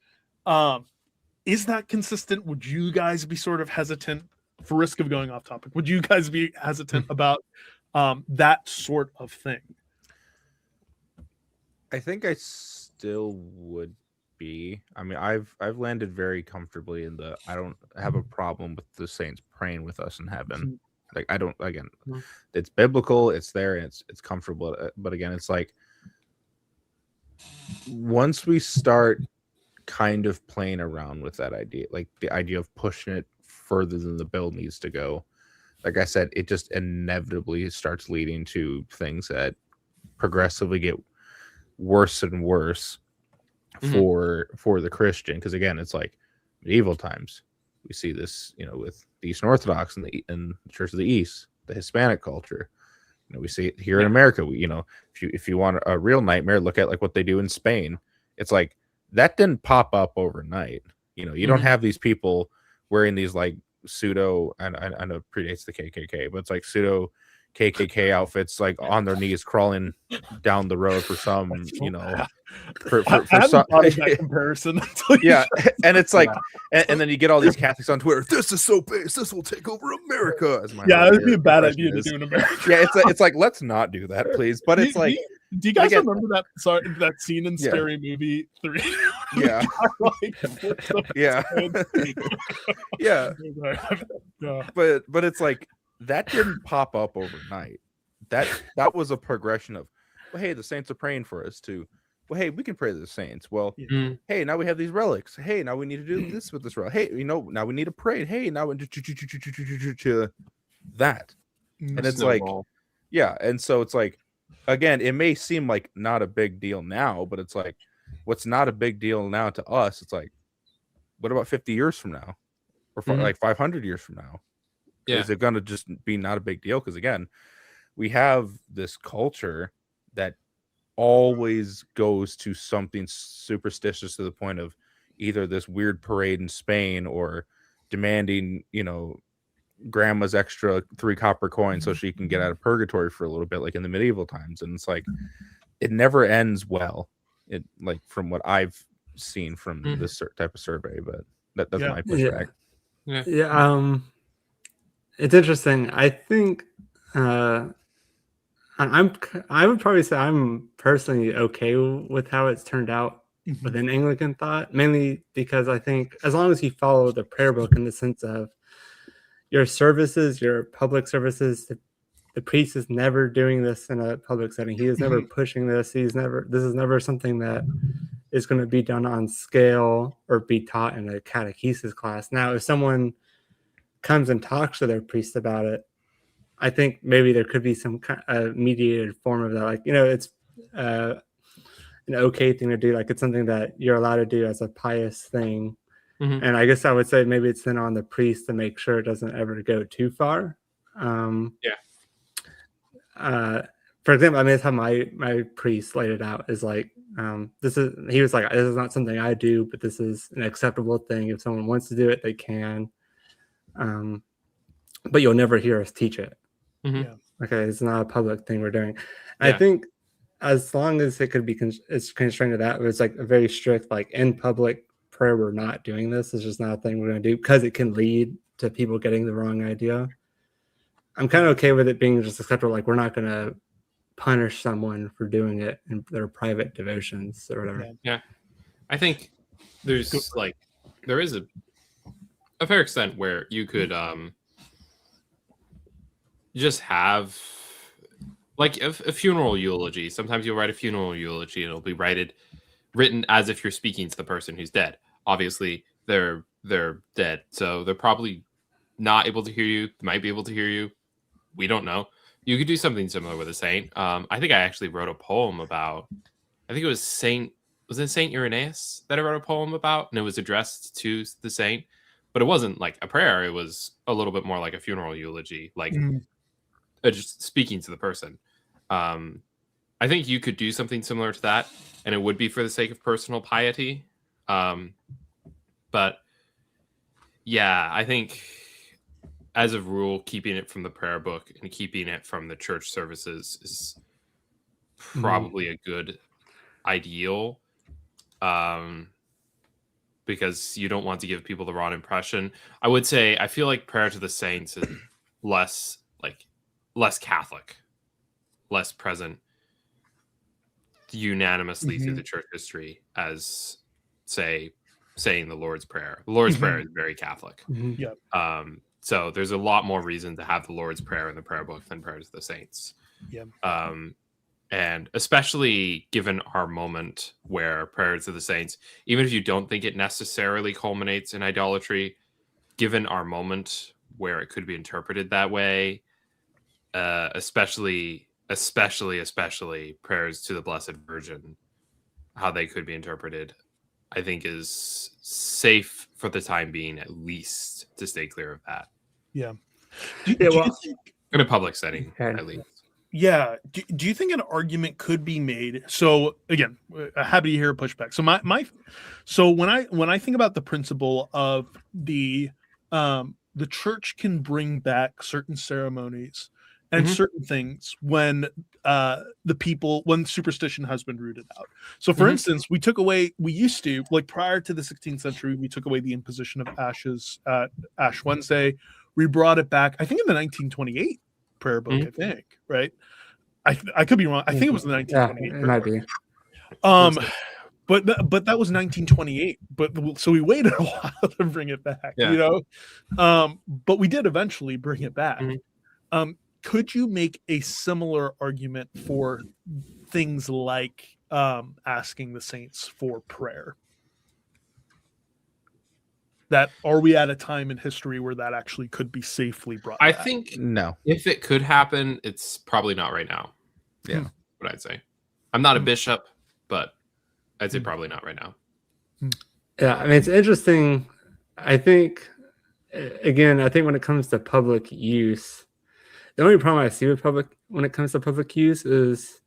is that consistent? Would you guys be sort of hesitant, for risk of going off topic, would you guys be hesitant about that sort of thing? I think I still would be. I mean, I've landed very comfortably in I don't have a problem with the saints praying with us in heaven. Like, I don't, again, it's biblical, it's there, and it's comfortable. But again, it's like, once we start kind of playing around with that idea, like the idea of pushing it further than the bill needs to go, like I said, it just inevitably starts leading to things that progressively get worse and worse for the Christian. Because again, it's like medieval times. We see this, with the Eastern Orthodox and the Church of the East, the Hispanic culture. We see it here in America. If you want a real nightmare, look at like what they do in Spain. It's like that didn't pop up overnight. You don't have these people wearing these like pseudo, and I know it predates the KKK, but it's like pseudo KKK outfits, like on their knees crawling down the road for some, for some that comparison. Yeah, and it's like, and then you get all these Catholics on Twitter. This is so base. This will take over America. It'd be a bad idea to do in America. Yeah, it's like let's not do that, please. But it's like, do you guys remember that scene in Scary Movie 3? Yeah, But it's like, that didn't pop up overnight. That was a progression of, well, hey, the saints are praying for us too. Well, hey, we can pray to the saints. Well, hey, now we have these relics. Hey, now we need to do this with this relic. Hey, now we need to pray. Hey, now to that. And it's like, and so it's like, again, it may seem like not a big deal now, but it's like, what's not a big deal now to us, it's like, what about 50 years from now? Or like 500 years from now? Is it going to just be not a big deal? Because again, we have this culture that always goes to something superstitious to the point of either this weird parade in Spain or demanding, grandma's extra 3 copper coins so she can get out of purgatory for a little bit, like in the medieval times. And it's like, it never ends well. It, like, from what I've seen from this type of survey, but that's my pushback. It's interesting. I think I would probably say I'm personally okay with how it's turned out within Anglican thought, mainly because I think as long as you follow the prayer book in the sense of your services, your public services, the priest is never doing this in a public setting. He is never pushing this. This is never something that is going to be done on scale or be taught in a catechesis class. Now, if someone comes and talks to their priest about it, I think maybe there could be some kind of mediated form of that. Like, it's an okay thing to do. Like, it's something that you're allowed to do as a pious thing. And I guess I would say maybe it's then on the priest to make sure it doesn't ever go too far. For example, I mean, that's how my priest laid it out, is like, he was like, this is not something I do, but this is an acceptable thing. If someone wants to do it, they can. But you'll never hear us teach it. Okay, it's not a public thing we're doing. I think as long as it could be it's constrained to that, it's like a very strict, like, in public prayer, we're not doing this. It's just not a thing we're going to do because it can lead to people getting the wrong idea. I'm kind of okay with it being just acceptable. Like, we're not going to punish someone for doing it in their private devotions or whatever. I think there is a fair extent where you could just have like a funeral eulogy. Sometimes you'll write a funeral eulogy and it'll be written as if you're speaking to the person who's dead. Obviously, they're dead, so they're probably not able to hear you. They might be able to hear you. We don't know. You could do something similar with a saint. I think I actually wrote a poem about, I think it was Saint Irenaeus that I wrote a poem about, and it was addressed to the saint, but it wasn't like a prayer. It was a little bit more like a funeral eulogy, like just speaking to the person. I I think you could do something similar to that, and it would be for the sake of personal piety. But yeah, I think as a rule, keeping it from the prayer book and keeping it from the church services is probably a good ideal. Because you don't want to give people the wrong impression. I would say I feel like prayer to the saints is less Catholic, less present unanimously through the church history as, say, saying the Lord's Prayer. The Lord's Prayer is very Catholic. Yeah. So there's a lot more reason to have the Lord's Prayer in the prayer book than prayer to the saints. Yeah. And especially given our moment where prayer to the saints, even if you don't think it necessarily culminates in idolatry, given our moment where it could be interpreted that way, especially prayers to the Blessed Virgin, how they could be interpreted, I think is safe for the time being, at least, to stay clear of that. Yeah. In a public setting, at least. Yeah. Do you think an argument could be made? So again, happy to hear a pushback. So when I think about the principle of the church can bring back certain ceremonies and certain things when when superstition has been rooted out. So for instance, we used to, like, prior to the 16th century, we took away the imposition of ashes at Ash Wednesday. We brought it back, I think, in the 1928 prayer book, I think, right? I could be wrong. I think it was the 1928. Yeah, it might be. But that was 1928. But so we waited a while to bring it back, you know. But we did eventually bring it back. Could you make a similar argument for things like asking the saints for prayer? That are we at a time in history where that actually could be safely brought back? I think No. If it could happen, it's probably not right now. Yeah. What I'd say. I'm not a bishop, but I'd say probably not right now. Yeah, I mean, it's interesting. I think, again, when it comes to public use, the only problem I see with when it comes to public use is,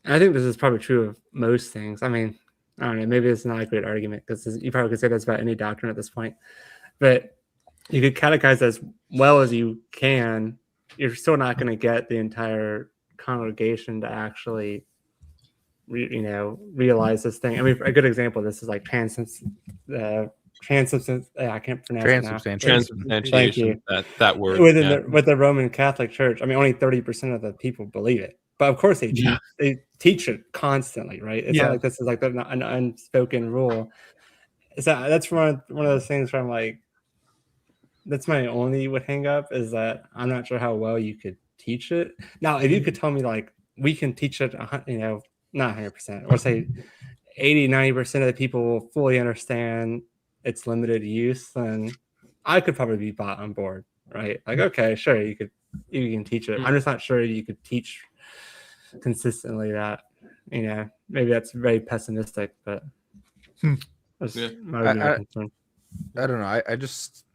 and I think this is probably true of most things. I mean, I don't know, maybe it's not a great argument because you probably could say that's about any doctrine at this point. But you could catechize as well as you can. You're still not going to get the entire congregation to actually, realize this thing. I mean, a good example of this is like I can't pronounce it now. Transubstantiation. That word. With the Roman Catholic Church, I mean, only 30% of the people believe it. But of course they teach it constantly, right? It's not like this is like an unspoken rule. So that's one of those things where I'm like, that's my only hang up, is that I'm not sure how well you could teach it. Now, if you could tell me like we can teach it, not 100%, or say 80-90% of the people will fully understand its limited use, then I could probably be bought on board, right? Like, okay, sure, you can teach it. I'm just not sure you could teach consistently that, maybe that's very pessimistic, but that's my concern. I don't know. I just,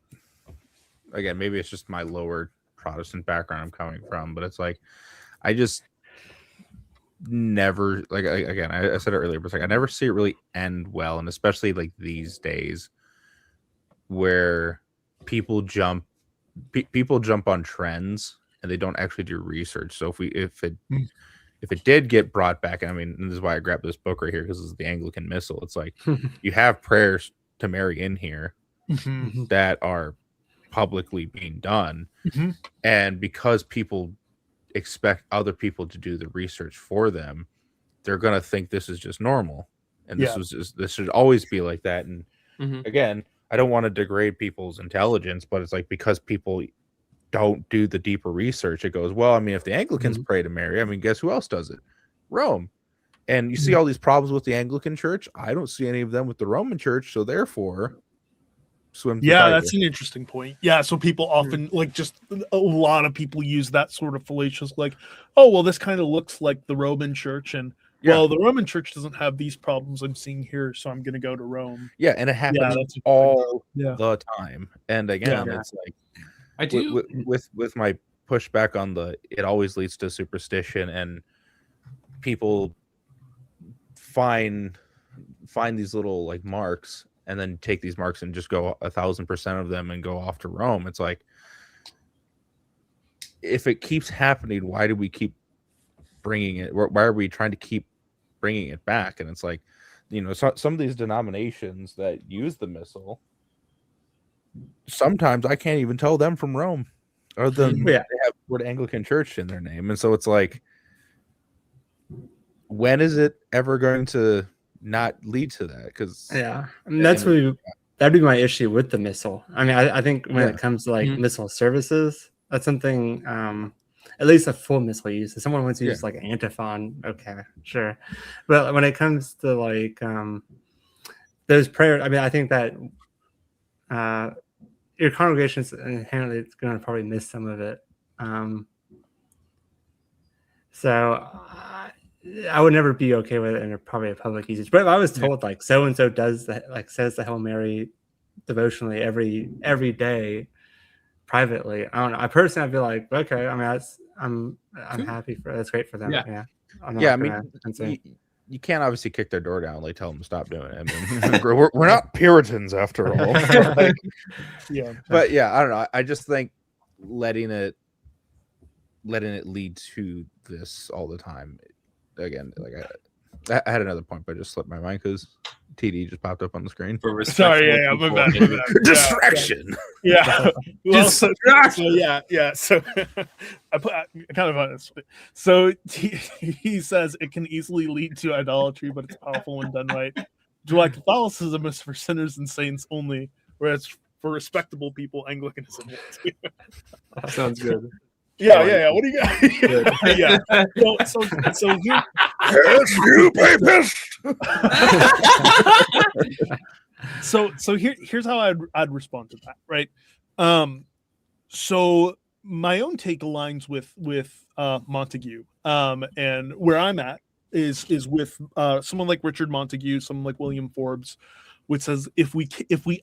again, maybe it's just my lower Protestant background I'm coming from, but it's like, I just never, like, again, I said it earlier, but it's like, I never see it really end well. And especially like these days where people jump on trends and they don't actually do research. So if it did get brought back, I mean, and this is why I grabbed this book right here, because it's the Anglican Missal. It's like you have prayers to Mary in here that are publicly being done, and because people expect other people to do the research for them, they're gonna think this is just normal, and this should always be like that. And again, I don't want to degrade people's intelligence, but it's like, because people don't do the deeper research, it goes, well, I mean, if the Anglicans pray to Mary, I mean, guess who else does it? Rome. And you see all these problems with the Anglican Church. I don't see any of them with the Roman Church, so therefore swim the tiger. That's an interesting point. Yeah, so people often, like, just a lot of people use that sort of fallacious, like, oh, well, this kind of looks like the Roman Church, and well, the Roman Church doesn't have these problems I'm seeing here, so I'm going to go to Rome. Yeah, and it happens all the time. And again, it's like, I do with my pushback on it always leads to superstition, and people find these little like marks and then take these marks and just go 1,000% of them and go off to Rome. It's like, if it keeps happening, why do we keep bringing it? Why are we trying to keep bringing it back? And it's like, some of these denominations that use the missal, sometimes I can't even tell them from Rome, other than they have the word Anglican Church in their name. And so it's like, when is it ever going to not lead to that? Because I mean, that'd be my issue with the missal. I mean, I think when it comes to like missal services, that's something, at least a full missal use. If someone wants to use like antiphon, okay, sure. But when it comes to like those prayers, I mean, I think that your congregation is inherently going to probably miss some of it. So I would never be okay with it in probably a public usage. But if I was told like so and so does that, like says the Hail Mary devotionally every day privately, I don't know. I personally, I'd be like, okay. I mean, I'm happy for that's great for them. Yeah. I mean, you can't obviously kick their door down, like tell them to stop doing it. I mean, we're not Puritans after all. Like, but I don't know. I just think letting it lead to this all the time. Again, like I had another point, but I just slipped my mind because TD just popped up on the screen. Sorry, my bad. Distraction. Yeah. Well, so I kind of honest. So he says it can easily lead to idolatry, but it's powerful when done right. July Catholicism is for sinners and saints only, whereas for respectable people, Anglicanism is. That sounds good. Yeah. What do you got? So here, you papist. so here's how I'd respond to that, right? So my own take aligns with Montague, and where I'm at is with someone like Richard Montague, someone like William Forbes, which says if we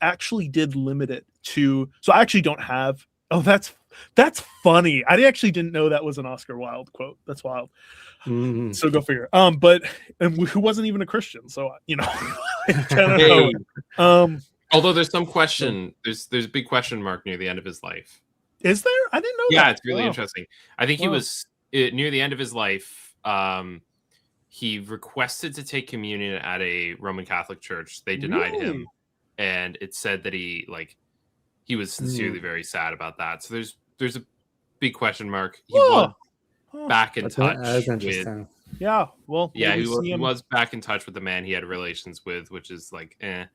actually did limit it to, so I actually don't have. Oh, that's funny. I actually didn't know that was an Oscar Wilde quote. That's wild. So go figure. But who wasn't even a Christian, so I don't know. Although there's some question, there's a big question mark near the end of his life. Is there? I didn't know. Yeah, that. It's really interesting. I think he was near the end of his life. He requested to take communion at a Roman Catholic church. They denied him, and it said that he was sincerely very sad about that. So there's a big question mark. He was back in touch. That's interesting. He was back in touch with the man he had relations with, which is like a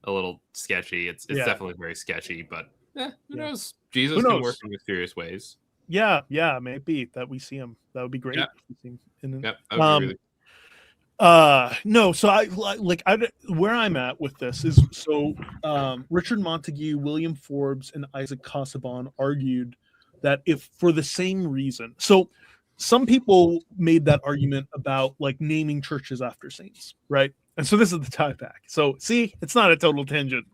little sketchy. It's definitely very sketchy, but who knows? Jesus can work in mysterious ways. Yeah, maybe that we see him. That would be great. That would be really no, so I where I'm at with this is Richard Montague, William Forbes, and Isaac Casaubon argued that if for the same reason, so some people made that argument about like naming churches after saints, right? And so this is the tie back. So see, it's not a total tangent.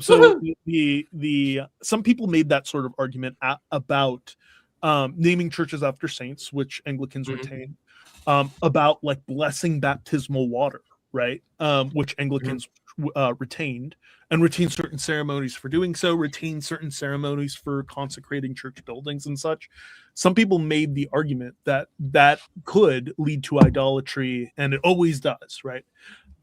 So the some people made that sort of argument about naming churches after saints, which Anglicans retain. About like blessing baptismal water, right? Which Anglicans retained, and retain certain ceremonies for doing so, retain certain ceremonies for consecrating church buildings and such. Some people made the argument that could lead to idolatry, and it always does, right?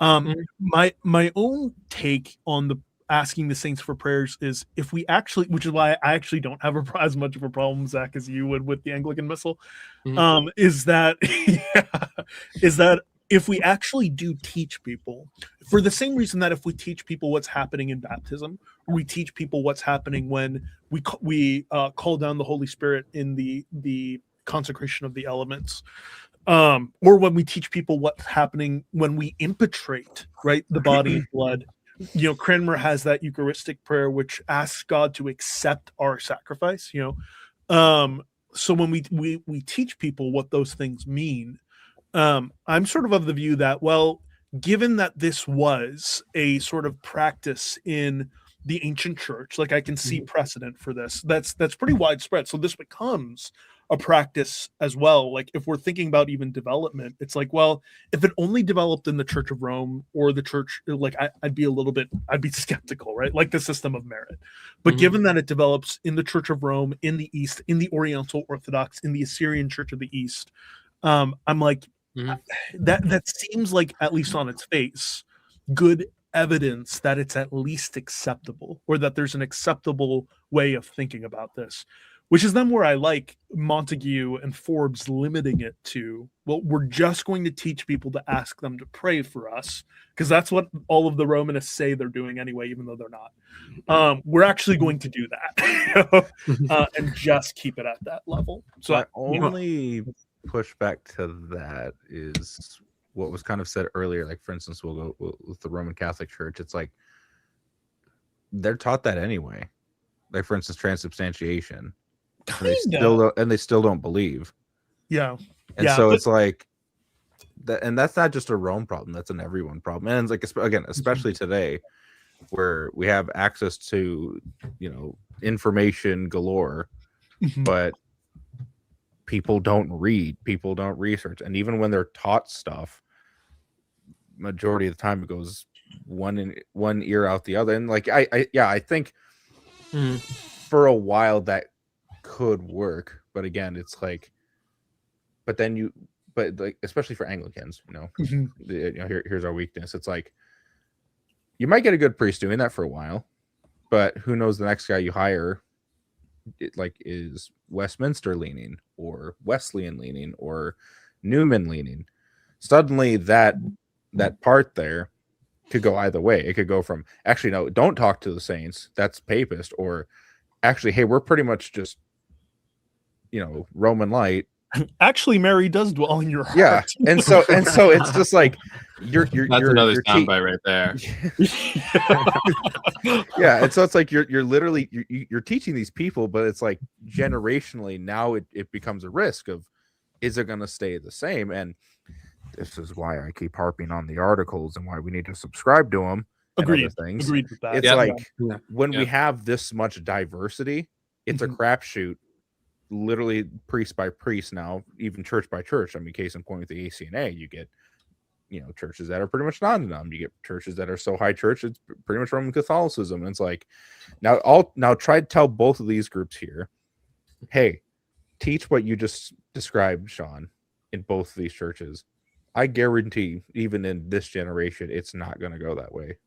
My own take on the asking the saints for prayers is if we actually, which is why I actually don't have as much of a problem, Zach, as you would with the Anglican Missal, is that if we actually do teach people, for the same reason that if we teach people what's happening in baptism, or we teach people what's happening when we call down the Holy Spirit in the consecration of the elements, or when we teach people what's happening when we impetrate, right, the body and blood. Cranmer has that Eucharistic prayer which asks God to accept our sacrifice. So when we teach people what those things mean, I'm sort of the view that, well, given that this was a sort of practice in the ancient church. Like I can see precedent for this. That's pretty widespread. So this becomes a practice as well. Like if we're thinking about even development, it's like, well, if it only developed in the Church of Rome or the church, like I'd be skeptical, right? Like the system of merit. But given that it develops in the Church of Rome, in the East, in the Oriental Orthodox, in the Assyrian Church of the East, I'm like, that seems like, at least on its face, good evidence that it's at least acceptable, or that there's an acceptable way of thinking about this, which is then where I like Montague and Forbes limiting it to, well, we're just going to teach people to ask them to pray for us, because that's what all of the Romanists say they're doing anyway, even though they're not. We're actually going to do that and just keep it at that level. So my only pushback to that is what was kind of said earlier. Like, for instance, we'll go with the Roman Catholic Church. It's like they're taught that anyway. Like, for instance, transubstantiation. And they still don't believe. Yeah. And so it's like that, and that's not just a Rome problem, that's an everyone problem. And it's like, again, especially today, where we have access to, information galore, but people don't read, people don't research. And even when they're taught stuff, majority of the time it goes one ear out the other. And like I think for a while that could work, but again, it's like, but like, especially for Anglicans, here's our weakness. It's like, you might get a good priest doing that for a while, but who knows, the next guy you hire, is Westminster leaning or Wesleyan leaning or Newman leaning. Suddenly that part there could go either way. It could go from, actually, no, don't talk to the saints, that's papist, or actually, hey, we're pretty much just Roman light. Actually, Mary does dwell in your heart. Yeah, and so it's just like that's another soundbite right there. Yeah, and so it's like you're literally you're teaching these people, but it's like generationally now it becomes a risk of, is it going to stay the same? And this is why I keep harping on the articles and why we need to subscribe to them. Agreed. Things. Agreed with that. It's when we have this much diversity, it's a crapshoot. Literally priest by priest now, even church by church. I mean, case in point with the ACNA, you get churches that are pretty much non-denom. You get churches that are so high church it's pretty much Roman Catholicism. And it's like, now try to tell both of these groups here, hey, teach what you just described, Sean, in both of these churches. I guarantee, even in this generation, it's not going to go that way.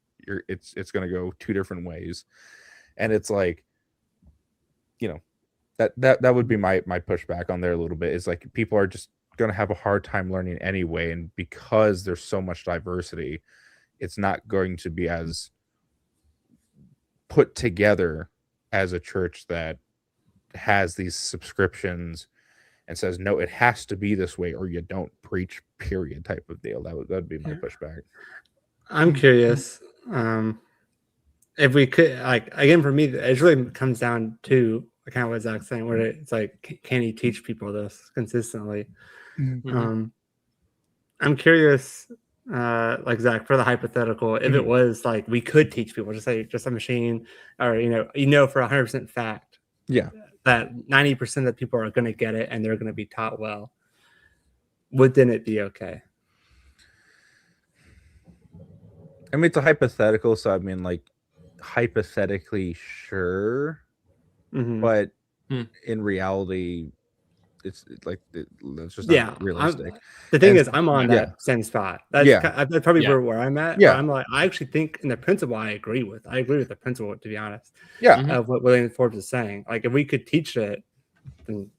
It's going to go two different ways, and it's like, that would be my pushback on there a little bit. Is like, people are just going to have a hard time learning anyway, and because there's so much diversity, it's not going to be as put together as a church that has these subscriptions and says, no, it has to be this way or you don't preach, period, type of deal. That'd be my pushback. I'm curious if we could, like, again, for me, it really comes down to kind of what Zach's saying, where it's like, can he teach people this consistently? I'm curious, like Zach, for the hypothetical, if it was like we could teach people, just a machine, or for 100% fact, that 90% of people are going to get it and they're going to be taught well, wouldn't it be okay? I mean, it's a hypothetical, so I mean, like, hypothetically, sure. But in reality, it's like that's just not realistic. The thing is, I'm on that same spot. That's probably where I'm at. I'm like, I actually think in the principle, I agree with the principle, to be honest. Of what William Forbes is saying. Like, if we could teach it, then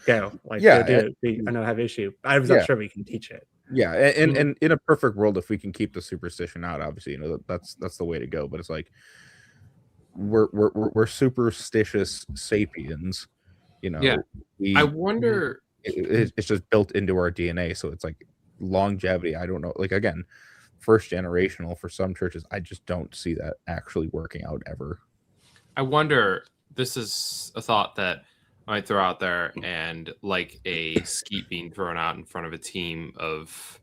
go. Like, go do it. I don't have issue. I'm not sure we can teach it. Yeah, and in a perfect world, if we can keep the superstition out, obviously, that's the way to go. But it's like, we're superstitious sapiens, I wonder, it's just built into our DNA. So it's like longevity, I don't know, like, again, first generational for some churches, I just don't see that actually working out ever. I wonder, this is a thought that I might throw out there, and like a skeet being thrown out in front of a team of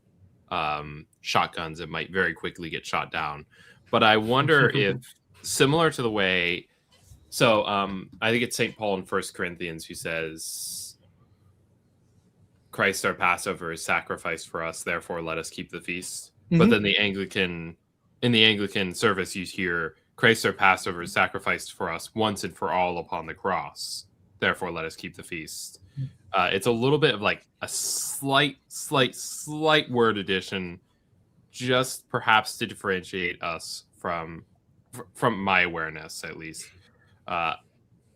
shotguns, it might very quickly get shot down. But I wonder if similar to the way. So I think it's St. Paul in 1 Corinthians who says, Christ our Passover is sacrificed for us, therefore let us keep the feast. But then in the Anglican service, you hear, Christ our Passover is sacrificed for us once and for all upon the cross, therefore let us keep the feast. It's a little bit of like a slight word addition, just perhaps to differentiate us from my awareness, at least.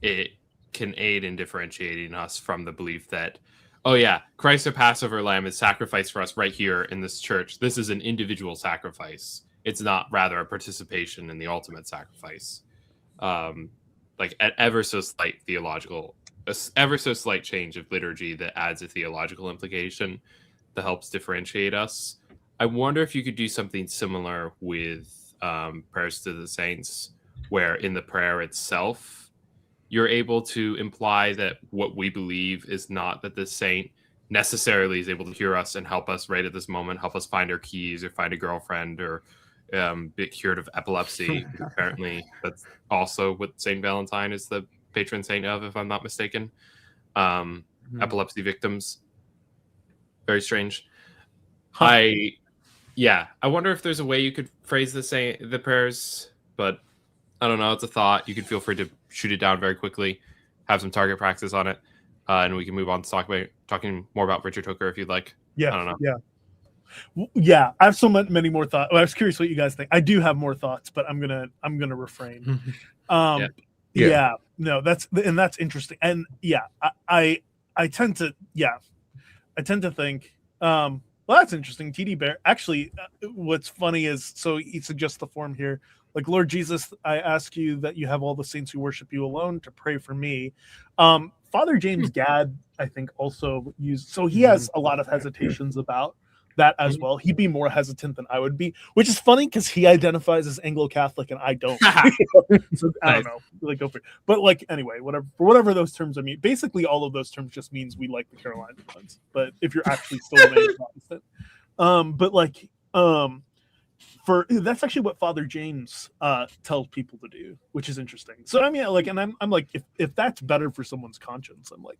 It can aid in differentiating us from the belief that, oh yeah, Christ the Passover Lamb is sacrificed for us right here in this church. This is an individual sacrifice. It's not rather a participation in the ultimate sacrifice. Like an ever so slight change of liturgy that adds a theological implication that helps differentiate us. I wonder if you could do something similar with prayers to the saints, where in the prayer itself, you're able to imply that what we believe is not that the saint necessarily is able to hear us and help us right at this moment, help us find our keys or find a girlfriend or get cured of epilepsy. Apparently, that's also what St. Valentine is the patron saint of, if I'm not mistaken. Epilepsy victims. Very strange. I wonder if there's a way you could phrase the prayers, but I don't know. It's a thought. You can feel free to shoot it down very quickly, have some target practice on it, and we can move on to talking more about Richard Hooker if you'd like. Yeah, I don't know. Yeah. I have so many more thoughts. Well, I was curious what you guys think. I do have more thoughts, but I'm gonna refrain. No, that's interesting, and I tend to think. Well, that's interesting. TD Bear. Actually, what's funny is, so he suggests the form here. Like, Lord Jesus, I ask you that you have all the saints who worship you alone to pray for me. Father James Gadd, I think, also used, so he has a lot of hesitations about that as well. He'd be more hesitant than I would be, which is funny because he identifies as Anglo-Catholic and I don't. So I don't know. Like, go for it. But like, anyway, whatever those terms, I mean, basically all of those terms just means we like the Carolina ones. But if you're actually still a Protestant, but like, that's actually what Father James tells people to do, which is interesting. So I mean, like, and I'm like, if that's better for someone's conscience, I'm like,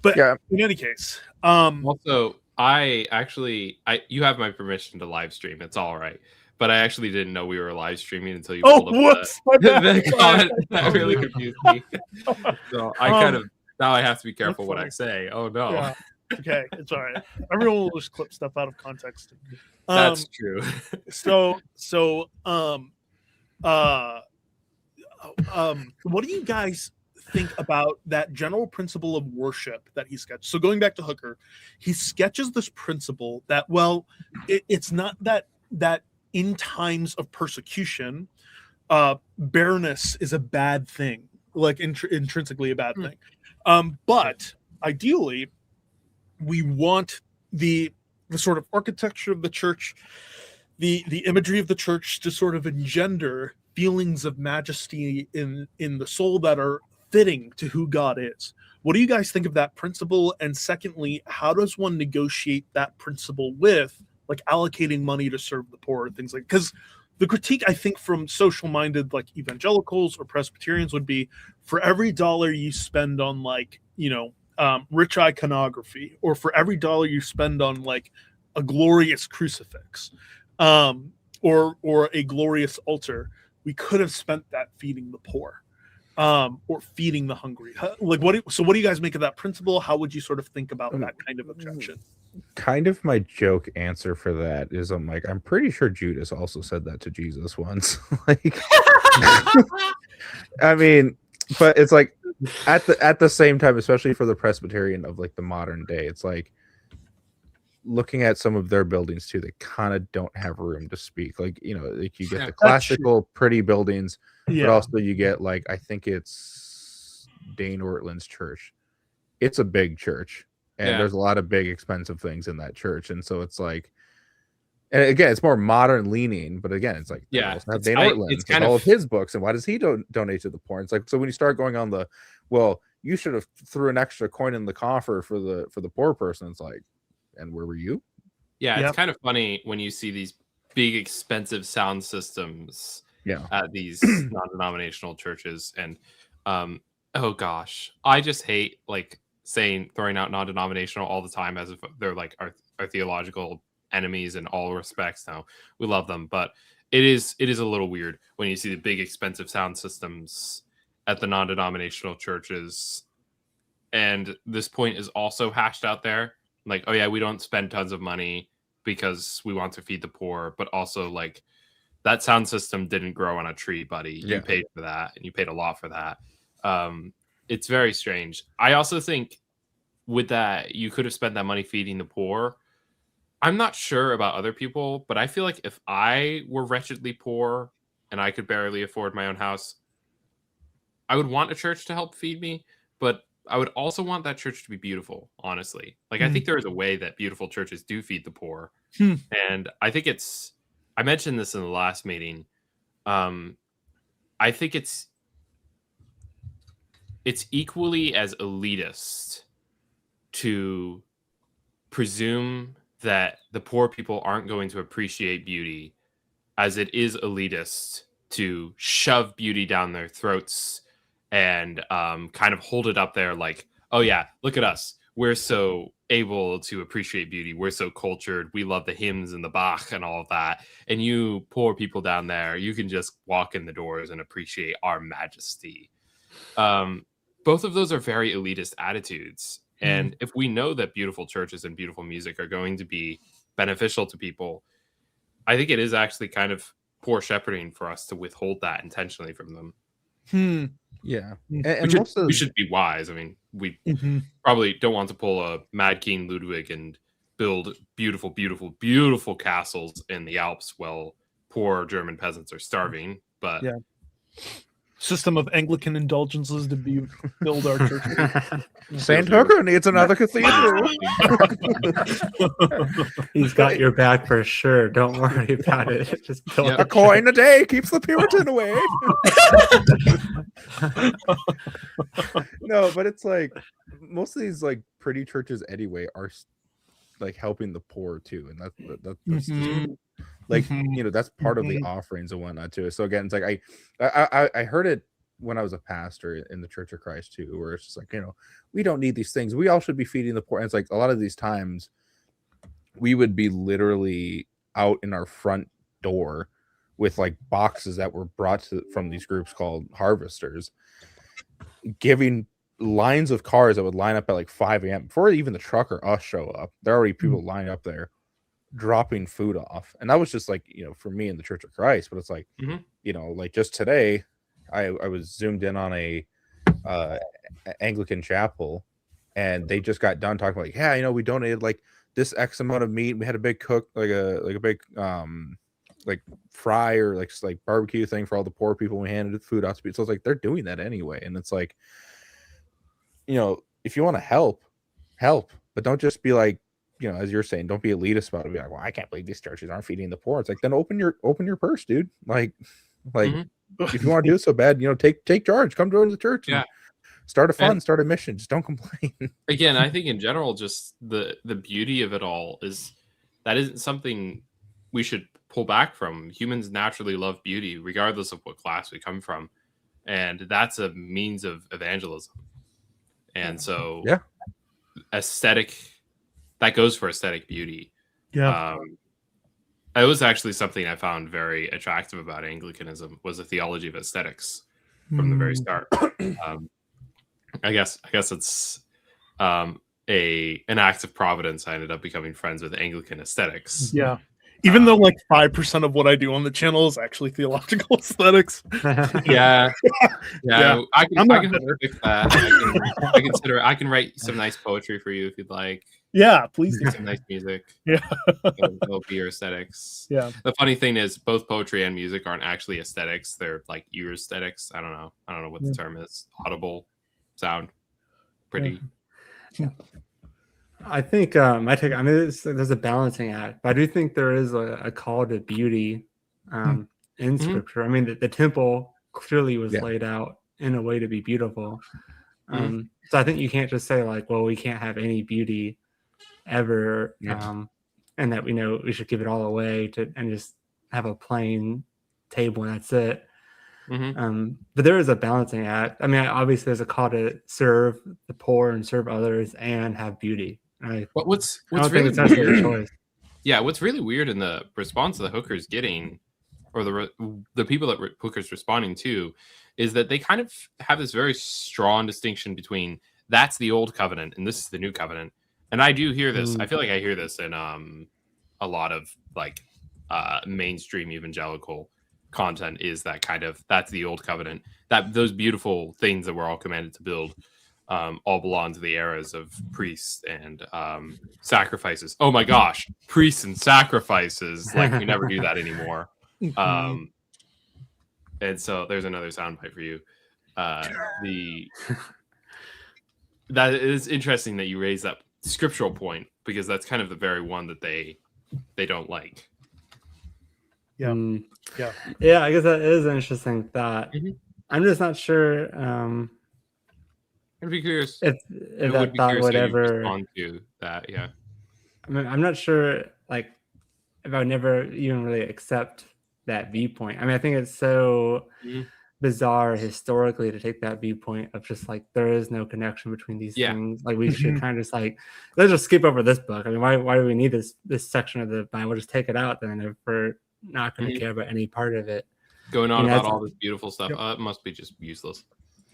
but yeah. In any case, also, you have my permission to live stream. It's all right. But I actually didn't know we were live streaming until you pulled up the comment. That really confused me. So I now I have to be careful what I say. Oh no. Yeah. Okay, it's all right. Everyone will just clip stuff out of context. That's true. So what do you guys think about that general principle of worship that he sketched? So going back to Hooker, he sketches this principle that, well, it's not that in times of persecution, bareness is a bad thing, like intrinsically a bad thing. But ideally, we want the sort of architecture of the church, the imagery of the church to sort of engender feelings of majesty in the soul that are fitting to who God is. What do you guys think of that principle? And secondly, how does one negotiate that principle with like allocating money to serve the poor and things like, because the critique I think from social minded like evangelicals or Presbyterians would be, for every dollar you spend on like, rich iconography, or for every dollar you spend on like a glorious crucifix, or a glorious altar, we could have spent that feeding the poor, or feeding the hungry. Like, what do you guys make of that principle? How would you sort of think about that kind of objection? Kind of my joke answer for that is, I'm pretty sure Judas also said that to Jesus once. Like, I mean, but it's like at the same time, especially for the Presbyterian of like the modern day, it's like looking at some of their buildings too, they kind of don't have room to speak. Like, like you get the classical pretty buildings, but also you get like, I think it's Dane Ortland's church. It's a big church, and there's a lot of big expensive things in that church, and so it's like, and again, it's more modern leaning, but again, it's like, Dane Ortland, it's kind of all of his books, and why does he donate to the poor? And it's like, so when you start going on the, well, you should have threw an extra coin in the coffer for the poor person, it's like, and where were you? Yeah, it's kind of funny when you see these big expensive sound systems Yeah. at these non-denominational churches. And oh gosh, I just hate like throwing out non-denominational all the time as if they're like our theological enemies in all respects. No, we love them, but it is a little weird when you see the big expensive sound systems at the non-denominational churches. And this point is also hashed out there, like, oh yeah, we don't spend tons of money because we want to feed the poor, but also like that sound system didn't grow on a tree, buddy. You paid for that, and you paid a lot for that. It's very strange. I also think with that, you could have spent that money feeding the poor. I'm not sure about other people, but I feel like if I were wretchedly poor and I could barely afford my own house, I would want a church to help feed me, but I would also want that church to be beautiful, honestly. Like, I think there is a way that beautiful churches do feed the poor. And I think I mentioned this in the last meeting. I think it's equally as elitist to presume that the poor people aren't going to appreciate beauty as it is elitist to shove beauty down their throats and kind of hold it up there like, oh yeah, look at us. We're so able to appreciate beauty. We're so cultured. We love the hymns and the Bach and all of that. And you poor people down there, you can just walk in the doors and appreciate our majesty. Both of those are very elitist attitudes. And if we know that beautiful churches and beautiful music are going to be beneficial to people, I think it is actually kind of poor shepherding for us to withhold that intentionally from them. Yeah. We should be wise. I mean, we probably don't want to pull a Mad King Ludwig and build beautiful, beautiful, beautiful castles in the Alps while poor German peasants are starving. But system of Anglican indulgences to build our church. Saint Hooker needs another cathedral. He's got your back for sure. Don't worry about it. Just build a coin a day keeps the Puritan away. No, but it's like most of these like pretty churches anyway are like helping the poor too, and that's like you know, that's part of the offerings and whatnot too. So again, it's like I heard it when I was a pastor in the Church of Christ too, where it's just like, you know, we don't need these things. We all should be feeding the poor. And it's like a lot of these times we would be literally out in our front door with like boxes that were brought from these groups called harvesters, giving lines of cars that would line up at like 5 a.m. before even the truck or us show up. There are already people lined up there dropping food off. And that was just like, you know, for me in the Church of Christ. But it's like, you know, like just today I was zoomed in on a Anglican chapel, and they just got done talking about like, yeah, you know, we donated like this X amount of meat. We had a big cook, like a big like fry or like barbecue thing for all the poor people. We handed food out to people. So it's like they're doing that anyway. And it's like, you know, if you want to help, but don't just be like, you know, as you're saying, don't be elitist about it. Be like, well, I can't believe these churches aren't feeding the poor. It's like, then open your purse, dude. Like if you want to do it so bad, you know, take charge, come join the church. Yeah. Start a fund, start a mission. Just don't complain. Again, I think in general, just the beauty of it all is that isn't something we should pull back from. Humans naturally love beauty, regardless of what class we come from. And that's a means of evangelism. And so aesthetic, that goes for aesthetic beauty. Yeah. It was actually something I found very attractive about Anglicanism was the theology of aesthetics from the very start. I guess it's an act of providence. I ended up becoming friends with Anglican aesthetics. Yeah. Even though like 5% of what I do on the channel is actually theological aesthetics. Yeah. I can fix that. I can write some nice poetry for you if you'd like. Yeah, please do some nice music. Yeah. It'll be your aesthetics. Yeah. The funny thing is both poetry and music aren't actually aesthetics. They're like ear aesthetics. I don't know what the term is. Audible sound. Pretty. Yeah. I think my take, I mean, there's a balancing act, but I do think there is a call to beauty in Scripture. I mean, the temple clearly was laid out in a way to be beautiful. So I think you can't just say like, well, we can't have any beauty ever, and that we know we should give it all away and just have a plain table and that's it. Mhm. But there is a balancing act. I mean, obviously, there's a call to serve the poor and serve others and have beauty. But what's I don't really think it's necessarily a weird, choice. yeah, what's really weird in the response that Hooker's getting, or the people that Hooker's responding to, is that they kind of have this very strong distinction between that's the old covenant and this is the new covenant. And I do hear this. I feel like I hear this in a lot of like mainstream evangelical content, is that kind of that's the old covenant, that those beautiful things that we're all commanded to build all belong to the eras of priests and sacrifices. Oh my gosh, priests and sacrifices, like we never do that anymore. And so there's another soundbite for you. That is interesting that you raise that scriptural point, because that's kind of the very one that they don't like. Yeah. I guess that is an interesting thought. I'm just not sure I'd be curious if that thought would ever respond to that. Yeah, I mean, I'm not sure like if I would never even really accept that viewpoint. I mean, I think it's so bizarre historically to take that viewpoint of just like there is no connection between these things. Like we should kind of just like, let's just skip over this book. I mean, why do we need this section of the Bible? Just take it out then if we're not going to care about any part of it. Going on about all this beautiful stuff. It must be just useless.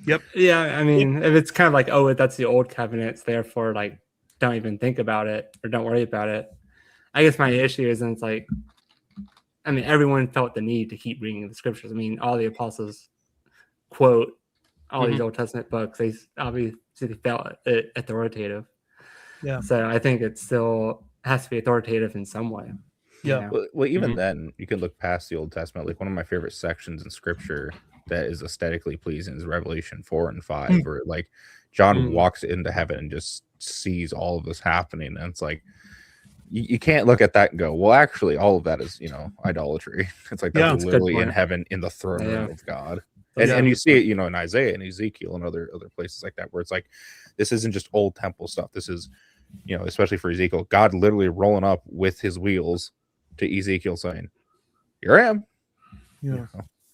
Yep. Yeah, I mean, if it's kind of like, oh, that's the old covenants, therefore, like, don't even think about it or don't worry about it. I guess my issue is, it's like, I mean, everyone felt the need to keep reading the scriptures. I mean, all the apostles quote all these Old Testament books. They obviously felt it authoritative. Yeah. So I think it still has to be authoritative in some way. Yeah. Well, even then, you can look past the Old Testament. Like one of my favorite sections in Scripture that is aesthetically pleasing is Revelation 4 and 5, where like John walks into heaven and just sees all of this happening, and it's like you can't look at that and go, well, actually, all of that is idolatry. It's like that's literally in heaven in the throne room of God, and you see it in Isaiah and Ezekiel and other places like that, where it's like this isn't just old temple stuff. This is especially for Ezekiel, God literally rolling up with his wheels to Ezekiel saying, "Here I am."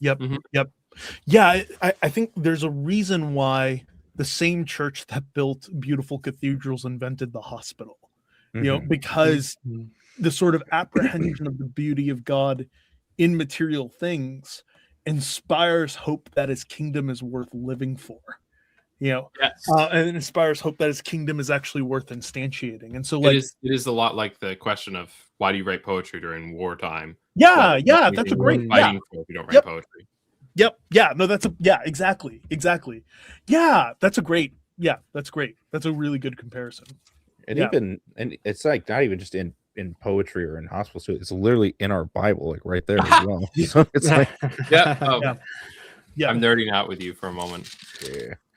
Yep. Yeah, I think there's a reason why the same church that built beautiful cathedrals invented the hospital. Because the sort of apprehension of the beauty of God in material things inspires hope that his kingdom is worth living for. And it inspires hope that his kingdom is actually worth instantiating. And so, like, it is a lot like the question of why do you write poetry during wartime? That's a great. Fighting for if you don't write poetry. Yep. Yeah. No, exactly. Yeah. That's great. That's a really good comparison. And and it's like not even just in poetry or in hospitals too. It's literally in our Bible, like right there as well. So it's like, I'm nerding out with you for a moment.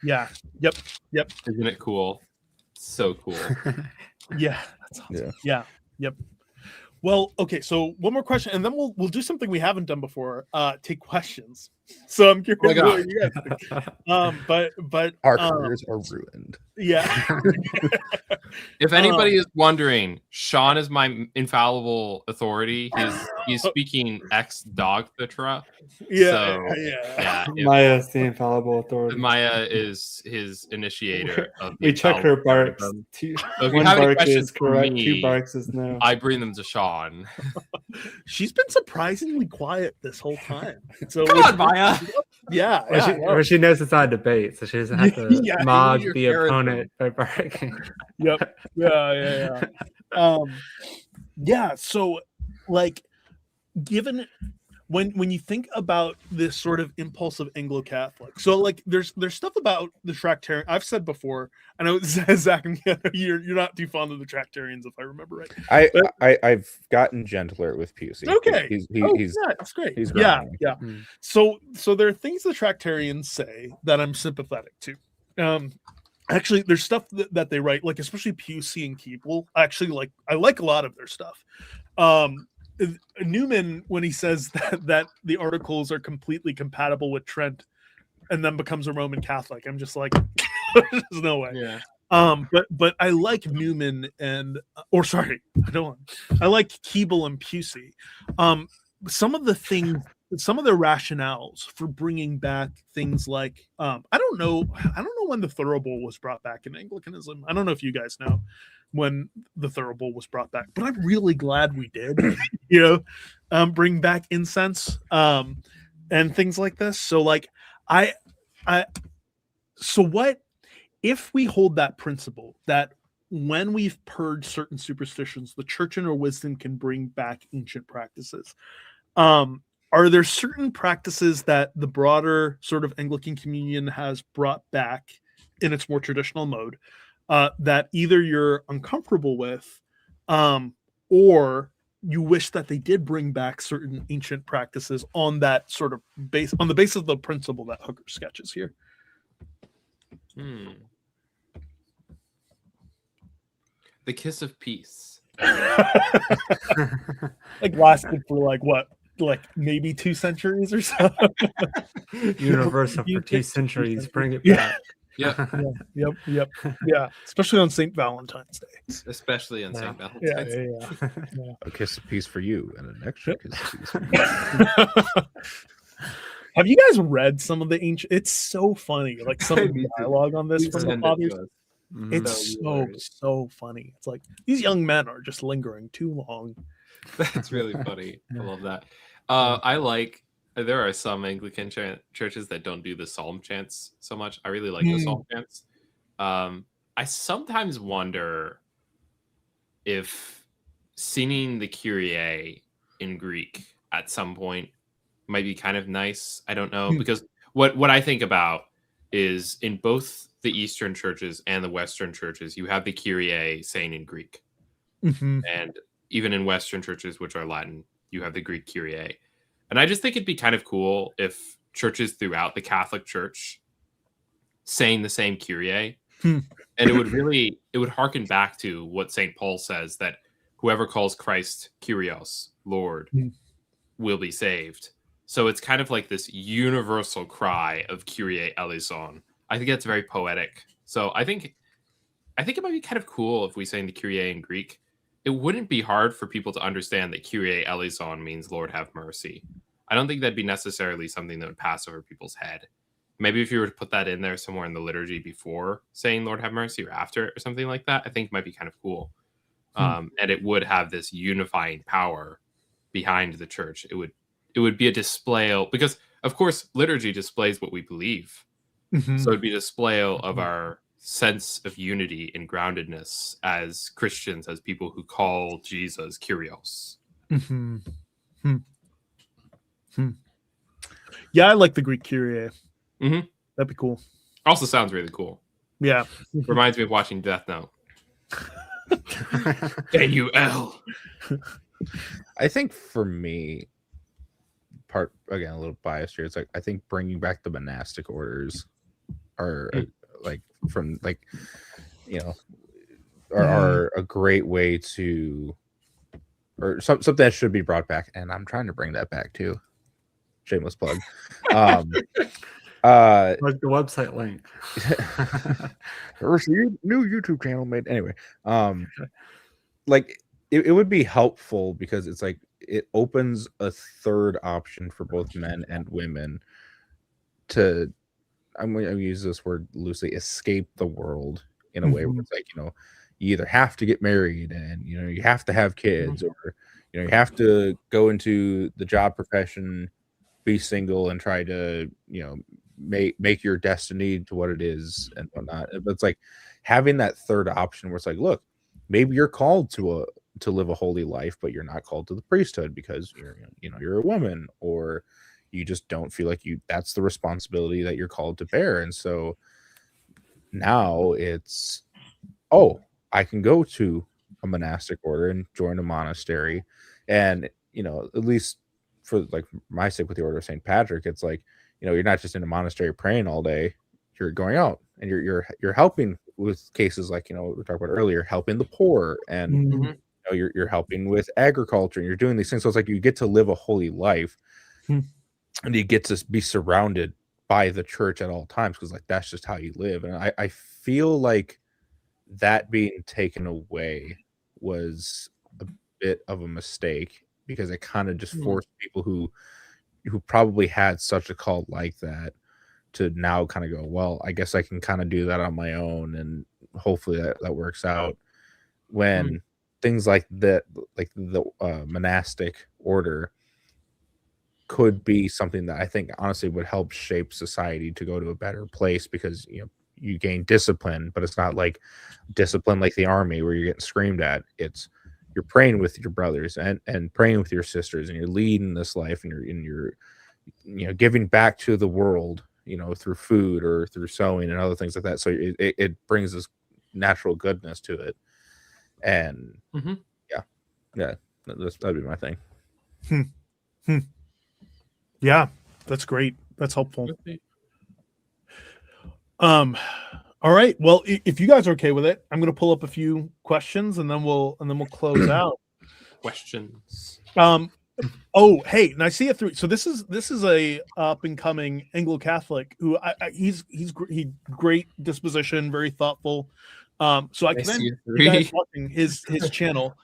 Yeah. Yep. Isn't it cool? So cool. Yeah. That's awesome. Yeah. Yep. Well, okay. So one more question, and then we'll do something we haven't done before. Take questions. So I'm curious what you guys think. But our careers are ruined. Yeah. If anybody is wondering, Sean is my infallible authority. He's speaking ex dogthatra. Maya is the infallible authority. Maya is his initiator. We check her barks. One bark is correct. 2 barks is no. I bring them to Sean. She's been surprisingly quiet this whole time. So come on, Maya. Well, she knows it's not a debate, so she doesn't have to mock the opponent by barking. Yep. Yeah. So, like, given when you think about this sort of impulse of Anglo-Catholic, so like there's stuff about the Tractarian. I've said before, I know Zach, you're not too fond of the Tractarians, if I remember right. I've gotten gentler with Pusey. Okay, he's that's great. He's So there are things the Tractarians say that I'm sympathetic to. Actually, there's stuff that they write, like especially Pusey and Keeble. Actually, I like a lot of their stuff. Newman, when he says that the articles are completely compatible with Trent and then becomes a Roman Catholic, I'm just like, there's no way. Yeah. But I like Newman I like Keeble and Pusey. Some of the things some of their rationales for bringing back things like I don't know when the thurible was brought back in Anglicanism. I don't know if you guys know when the thurible was brought back, but I'm really glad we did. Bring back incense and things like this. So like so what if we hold that principle that when we've purged certain superstitions, the church in her wisdom can bring back ancient practices? Are there certain practices that the broader sort of Anglican communion has brought back in its more traditional mode that either you're uncomfortable with or you wish that they did bring back certain ancient practices on that sort of base, on the basis of the principle that Hooker sketches here? The kiss of peace. Like lasted for like what? Like maybe 2 centuries or so. Universal for 2 centuries. Bring it Yeah. back. Yep. Yep. Yeah. Especially on St. Valentine's Day. Especially on Yeah. St. Valentine's. Yeah. A kiss of peace for you and an extra kiss of peace for me. Have you guys read some of the ancient? It's so funny. Like some of Me the too. dialogue on this Please from the send it fathers. to us. Mhm. It's hilarious. so funny. It's like these young men are just lingering too long. That's really funny. I love that. I like. There are some Anglican churches that don't do the Solemn chants so much. I really like the Solemn chants. I sometimes wonder if singing the Kyrie in Greek at some point might be kind of nice. I don't know, because what I think about is in both the Eastern churches and the Western churches, you have the Kyrie saying in Greek. Mm-hmm. And even in Western churches, which are Latin, you have the Greek Kyrie. And I just think it'd be kind of cool if churches throughout the Catholic Church saying the same Kyrie. And it would harken back to what St. Paul says, that whoever calls Christ Kyrios, Lord, will be saved. So it's kind of like this universal cry of Kyrie eleison. I think that's very poetic. So I think it might be kind of cool if we sang the Kyrie in Greek. It wouldn't be hard for people to understand that Kyrie eleison means Lord have mercy. I don't think that'd be necessarily something that would pass over people's head. Maybe if you were to put that in there somewhere in the liturgy before saying Lord have mercy or after or something like that, I think it might be kind of cool. And it would have this unifying power behind the church. It would be a display because of course liturgy displays what we believe. So it'd be a display of our sense of unity and groundedness as Christians, as people who call Jesus Kyrios. Yeah, I like the Greek Kyrie. Mm-hmm. That'd be cool. Also sounds really cool. Yeah. Reminds me of watching Death Note. N-U-L. I think for me, again, a little biased here. It's like I think bringing back the monastic orders are like from like are a great way to, or something that should be brought back, and I'm trying to bring that back too. Shameless plug. Like the website link. There's a new YouTube channel made anyway. Like it would be helpful because it's like it opens a third option for both men and women to, I'm going to use this word loosely, escape the world in a way where it's like, you either have to get married and, you have to have kids, or, you have to go into the job profession, be single and try to, make your destiny to what it is and whatnot. But it's like having that third option where it's like, look, maybe you're called to live a holy life, but you're not called to the priesthood because you're a woman, or you just don't feel like that's the responsibility that you're called to bear. And so now it's, I can go to a monastic order and join a monastery. And, at least for like my sake with the Order of St. Patrick, it's like, you're not just in a monastery praying all day, you're going out and you're helping with cases like, what we talked about earlier, helping the poor, and you're helping with agriculture, and you're doing these things. So it's like you get to live a holy life, and you get to be surrounded by the church at all times, because like that's just how you live. And I feel like that being taken away was a bit of a mistake, because it kind of just forced people who who probably had such a cult like that to now kind of go, well, I guess I can kind of do that on my own, and hopefully that works out. When things like that, like the monastic order, could be something that I think honestly would help shape society to go to a better place, because you gain discipline, but it's not like discipline like the army where you're getting screamed at. It's you're praying with your brothers and praying with your sisters, and you're leading this life, and you're giving back to the world, through food or through sewing and other things like that. So it brings this natural goodness to it. And that'd be my thing. Yeah, that's great. That's helpful. All right. Well, if you guys are okay with it, I'm going to pull up a few questions, and then we'll close out. Questions. Oh, hey, and I see it through. So this is a up and coming Anglo-Catholic who he's great disposition, very thoughtful. So I commend you guys watching his channel.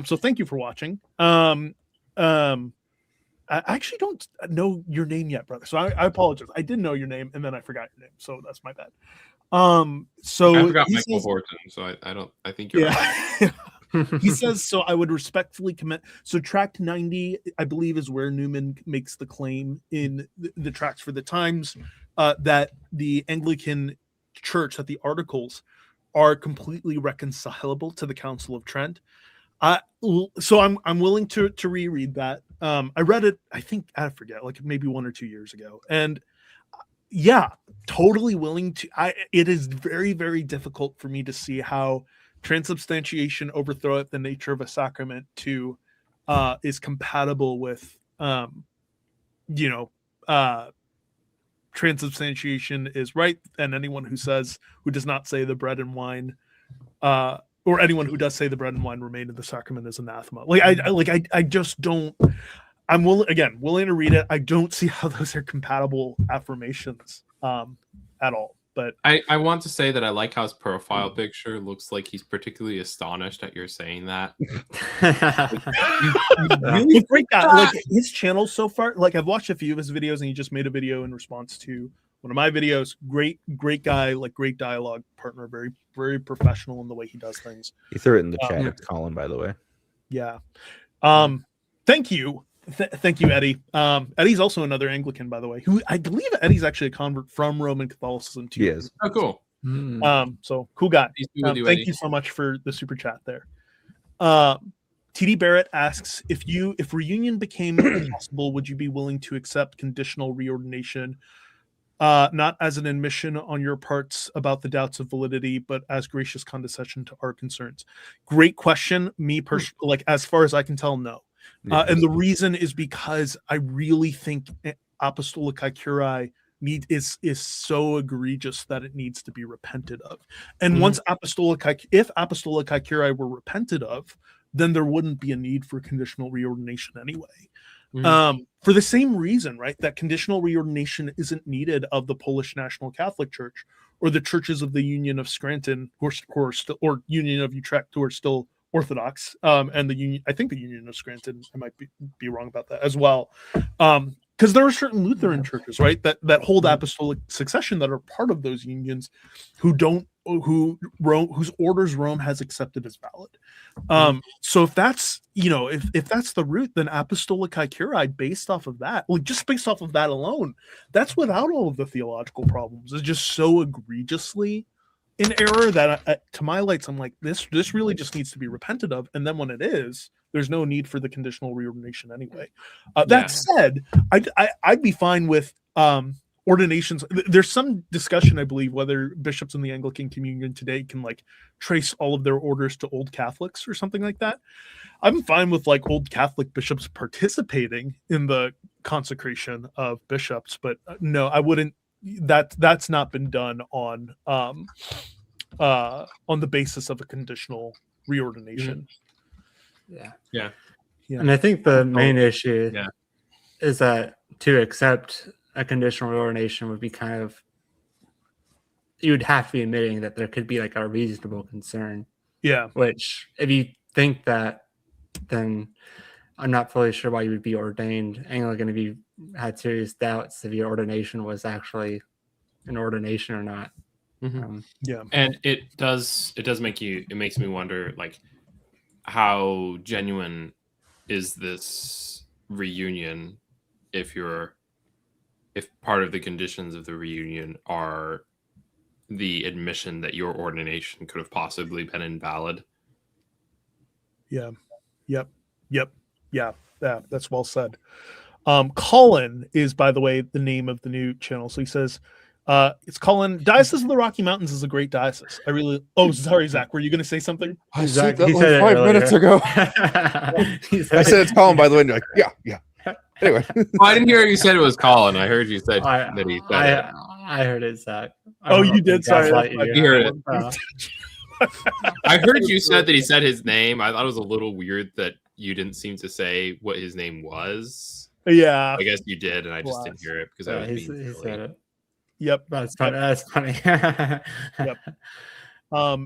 So thank you for watching. I actually don't know your name yet, brother. So I apologize. I did know your name, and then I forgot your name. So that's my bad. So I forgot Michael Horton. So I think you're right. He says, so I would respectfully commend. So tract 90, I believe, is where Newman makes the claim in the tracts for the Times that the Anglican Church, that the articles are completely reconcilable to the Council of Trent. So I'm willing to reread that. I read it, I think, I forget, like maybe 1 or 2 years ago, and yeah, totally willing to. It is very, very difficult for me to see how transubstantiation, overthroweth the nature of a sacrament, is compatible with transubstantiation is right, and anyone who does not say the bread and wine or anyone who does say the bread and wine remain in the sacrament is anathema. I just don't. I'm willing to read it. I don't see how those are compatible affirmations at all. But I want to say that I like how his profile picture looks like he's particularly astonished at your saying that. Really great guy. Like his channel so far, like I've watched a few of his videos, and he just made a video in response to one of my videos. Great guy, like great dialogue partner, very, very professional in the way he does things. He threw it in the chat. It's Colin, by the way. Yeah. Thank you. Thank you, Eddie. Eddie's also another Anglican, by the way, who I believe Eddie's actually a convert from Roman Catholicism too. He is. Oh, cool. So cool guy. Thank you so much for the super chat there. TD Barrett asks, if reunion became impossible, would you be willing to accept conditional reordination, not as an admission on your parts about the doubts of validity, but as gracious condescension to our concerns? Great question. Me personally, like as far as I can tell, no. And the reason is because I really think apostolic curiae is so egregious that it needs to be repented of. And once if apostolic curiae were repented of, then there wouldn't be a need for conditional reordination anyway. For the same reason, right, that conditional reordination isn't needed of the Polish National Catholic Church or the churches of the Union of Scranton or Union of Utrecht, who are still Orthodox, and the Union, I think the Union of Scranton, I might be wrong about that as well, because there are certain Lutheran churches, right, that hold apostolic succession that are part of those unions, whose orders Rome has accepted as valid. So if that's if that's the root, then apostolic curiae based off of that, like just based off of that alone, that's without all of the theological problems. It's just so egregiously in error that to my lights, I'm like, this really just needs to be repented of. And then when it is, there's no need for the conditional reordination anyway. That said, I'd be fine with ordinations. There's some discussion, I believe, whether bishops in the Anglican Communion today can like trace all of their orders to Old Catholics or something like that. I'm fine with like Old Catholic bishops participating in the consecration of bishops, but no, I wouldn't. That's not been done on the basis of a conditional reordination. Yeah. And I think the main issue is that to accept a conditional reordination would be kind of, you would have to be admitting that there could be like a reasonable concern. Yeah. Which if you think that, then I'm not fully sure why you would be ordained Anglican if you had serious doubts if your ordination was actually an ordination or not. Yeah. And it makes me wonder, like, how genuine is this reunion if part of the conditions of the reunion are the admission that your ordination could have possibly been invalid. Yeah. Yep. Yeah, that's well said. Colin is, by the way, the name of the new channel. So he says, it's Colin. Diocese of the Rocky Mountains is a great diocese. Oh, sorry, Zach. Were you going to say something? I Zach, said that he like said it 5 earlier. minutes ago. I I said it's Colin, by the way. And you're like, yeah. Anyway. I didn't hear you said it was Colin. I heard you said that he said it. I heard it, Zach. Oh, you did? Sorry. You heard it. I heard you said that he said his name. I thought it was a little weird that you didn't seem to say what his name was. Yeah. I guess you did, and I just didn't hear it because I was being he silly. said it. Yep. That's funny. That's funny. Yep.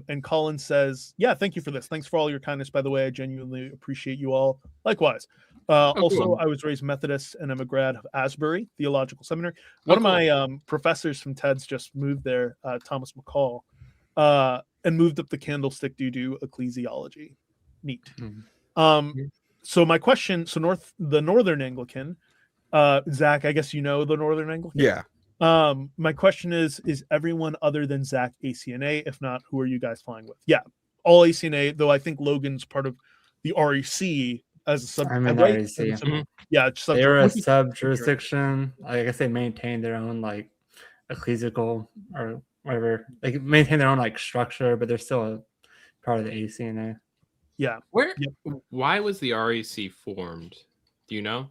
And Colin says, yeah, thank you for this. Thanks for all your kindness, by the way. I genuinely appreciate you all. Likewise. Also, cool. I was raised Methodist and I'm a grad of Asbury Theological Seminary. One of my professors from TEDS just moved there, Thomas McCall, and moved up the candlestick due to ecclesiology. Neat. So my question, the Northern Anglican, Zach, I guess you know the Northern Anglican? Yeah. My question is everyone other than Zach ACNA? If not, who are you guys flying with? Yeah, all ACNA, though I think Logan's part of the REC as a sub. I'm in right? REC. Mhm. Yeah, it's They were a sub jurisdiction. I guess they maintain their own like ecclesiastical or whatever. They maintain their own like structure, but they're still a part of the ACNA. Yeah. Why was the REC formed? Do you know?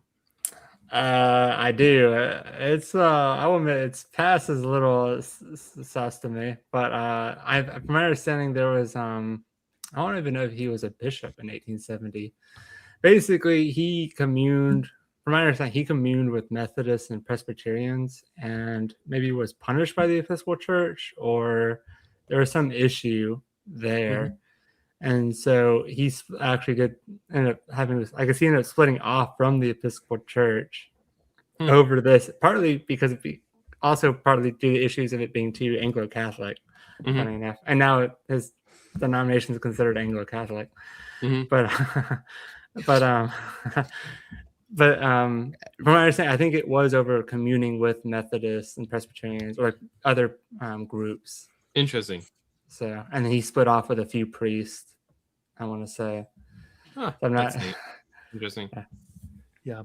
I do. It's I will admit its past is a little sus to me, but from my understanding, there was I don't even know if he was a bishop in 1870. Basically, he communed. From my understanding, he communed with Methodists and Presbyterians, and maybe was punished by the Episcopal Church, or there was some issue there. And so he's actually ended up having this. I guess he ended up splitting off from the Episcopal Church over this, partly because also partly due to issues of it being too Anglo-Catholic. Funny enough, and now his denomination is considered Anglo-Catholic. But from my understanding, I think it was over communing with Methodists and Presbyterians or other groups. Interesting. So, and he split off with a few priests, I want to say. Huh, I'm not. that's neat. Interesting. Yeah.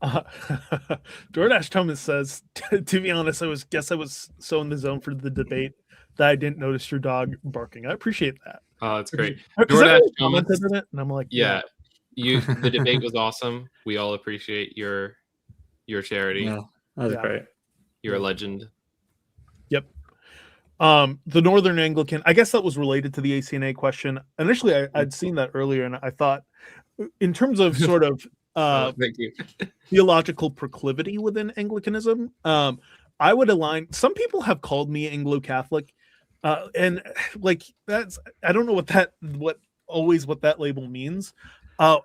DoorDash Thomas says, to be honest, I was so in the zone for the debate that I didn't notice your dog barking. I appreciate that. Oh, that's great. DoorDash DoorDash commented in it, and I'm like, yeah. The debate was awesome. We all appreciate your charity. Yeah, that was great. You're a legend. Yep. The Northern Anglican, I guess that was related to the ACNA question. Initially, I'd seen that earlier, and I thought, in terms of sort of thank you. theological proclivity within Anglicanism, I would align. Some people have called me Anglo-Catholic, and like that's, I don't know what that label means.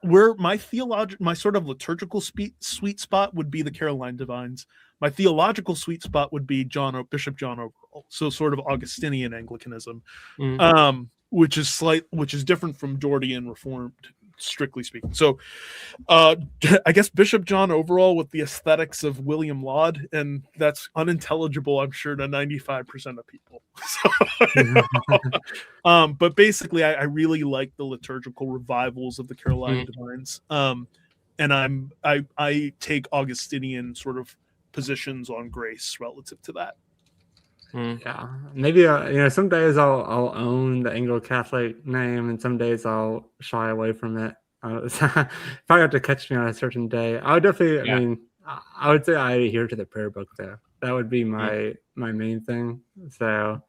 Where my sort of liturgical sweet spot would be the Caroline Divines. My theological sweet spot would be Bishop John Overall. So sort of Augustinian Anglicanism, which is different from Dortian Reformed, strictly speaking. So I guess Bishop John Overall with the aesthetics of William Laud, and that's unintelligible, I'm sure, to 95% of people. But basically, I really like the liturgical revivals of the Caroline Divines. And I take Augustinian sort of positions on grace relative to that. Yeah, maybe some days I'll own the Anglo-Catholic name, and some days I'll shy away from it. Probably have to catch me on a certain day. I would definitely. Yeah. I mean, I would say I adhere to the prayer book though. That would be my main thing. So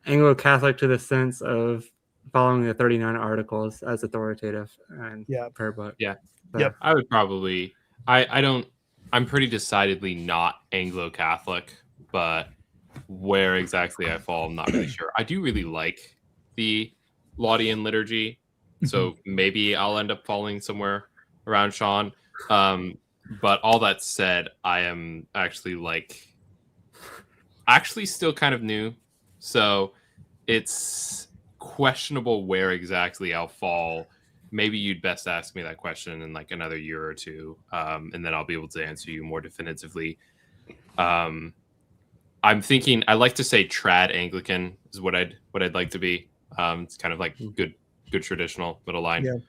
Anglo-Catholic to the sense of following the 39 articles as authoritative and prayer book. Yeah. So, Yep. I would probably. I'm pretty decidedly not Anglo-Catholic, but where exactly I fall, I'm not really sure. I do really like the Laudian liturgy, so maybe I'll end up falling somewhere around Sean. But all that said, I am actually still kind of new, so it's questionable where exactly I'll fall. Maybe you'd best ask me that question in like another year or two, and then I'll be able to answer you more definitively. I'm thinking I like to say trad Anglican is what I'd like to be. It's kind of like good traditional middle line,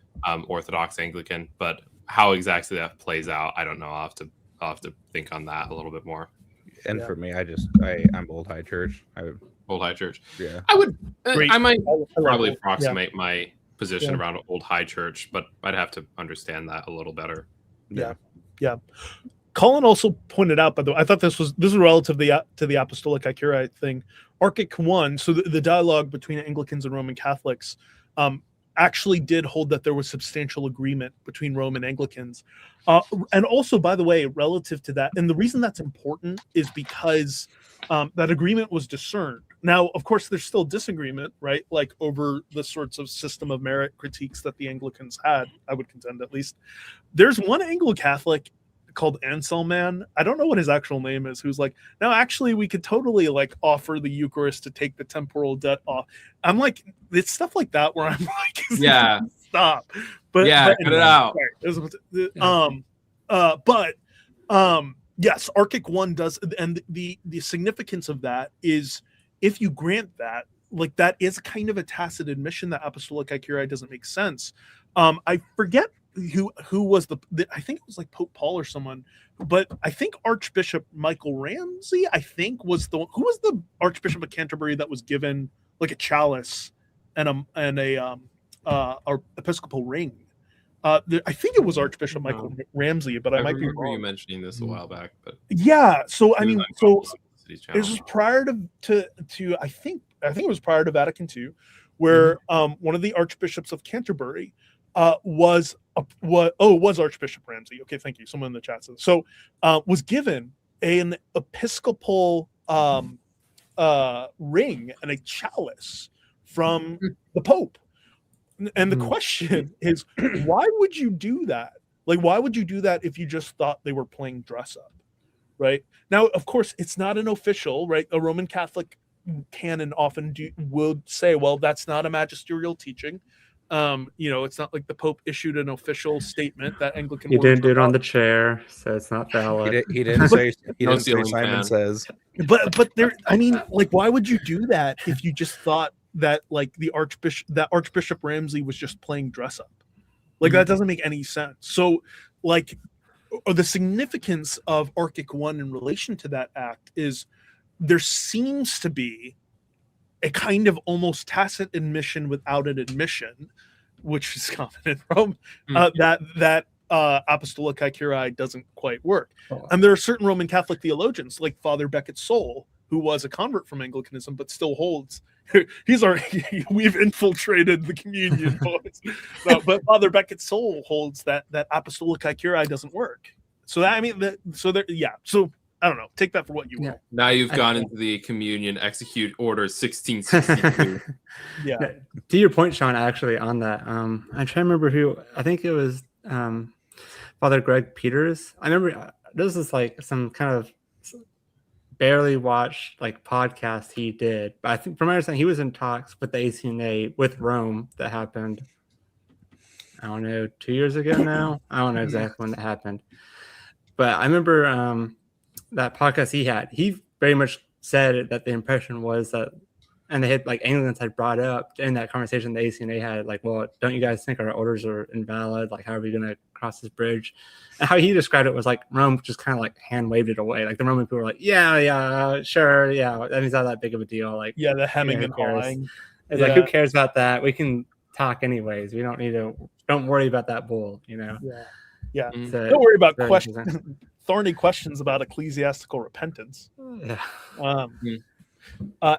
Orthodox Anglican. But how exactly that plays out, I don't know. I'll have to think on that a little bit more. And for me, I'm Old High Church. Old High Church. Yeah, I would. Great. I might I probably love it. approximate my position around Old High Church, but I'd have to understand that a little better. Yeah. Colin also pointed out, by the way, I thought this was relative to the Apostolic I thing. Archic 1, so the dialogue between Anglicans and Roman Catholics, actually did hold that there was substantial agreement between Roman Anglicans. And also, by the way, relative to that, and the reason that's important is because that agreement was discerned. Now, of course, there's still disagreement, right? Like over the sorts of system of merit critiques that the Anglicans had, I would contend at least. There's one Anglo-Catholic called Anselm, I don't know what his actual name is, who's like, no, actually we could totally like offer the Eucharist to take the temporal debt off. I'm like, it's stuff like that where I'm like, yeah, stop. But cut it out. Yes, Archic 1 does, and the significance of that is if you grant that, like that is kind of a tacit admission that Apostolic I doesn't make sense. I forget who was I think it was like Pope Paul or someone, but I think Archbishop Michael Ramsey, I think who was the Archbishop of Canterbury that was given like a chalice and a Episcopal ring. I think it was Archbishop Michael Ramsey, but I might be wrong. You mentioning this a while back, but yeah. So I mean, so this was prior to I think it was prior to Vatican II, where one of the archbishops of Canterbury was Archbishop Ramsey. Okay, thank you. Someone in the chat says so. Was given an Episcopal ring and a chalice from the Pope. And the question is, why would you do that? Like, why would you do that if you just thought they were playing dress up? Right? Now, of course, it's not an official, right? A Roman Catholic canon often would say, well, that's not a magisterial teaching. It's not like the Pope issued an official statement that Anglican. He didn't do it on the chair, so it's not valid. He didn't say Simon says. But there, I mean, like, why would you do that if you just thought that like Archbishop Ramsey was just playing dress up? Like that doesn't make any sense. So like the significance of Archic 1 in relation to that act is there seems to be a kind of almost tacit admission without an admission, which is common in Rome, that Apostolic I doesn't quite work. And there are certain Roman Catholic theologians like Father Becket Soule, who was a convert from Anglicanism but still holds we've infiltrated the communion boys. But Father Becket Soule holds that Apostolic I doesn't work. So that, I mean, so I don't know, take that for what you will. Now you've gone into the communion execute order 1662. Yeah. To your point, Sean, actually on that, I'm trying to remember who. I think it was Father Greg Peters. I remember this is like some kind of barely watched like podcast he did, but I think from my understanding he was in talks with the ACNA with Rome that happened, I don't know, 2 years ago now. I don't know exactly when that happened, but I remember that podcast he very much said that the impression was that, and they had like Anglicans had brought up in that conversation the ACNA had, like, well, don't you guys think our orders are invalid? Like, how are we going to cross this bridge? And how he described it was like Rome just kind of like hand waved it away. Like the Roman people were like, yeah, sure, yeah, that means not that big of a deal. Like, yeah, the hemming and hawing. It's like, who cares about that? We can talk anyways. We don't need to. Don't worry about that bull. Yeah. So, don't worry about thorny questions about ecclesiastical repentance. Yeah.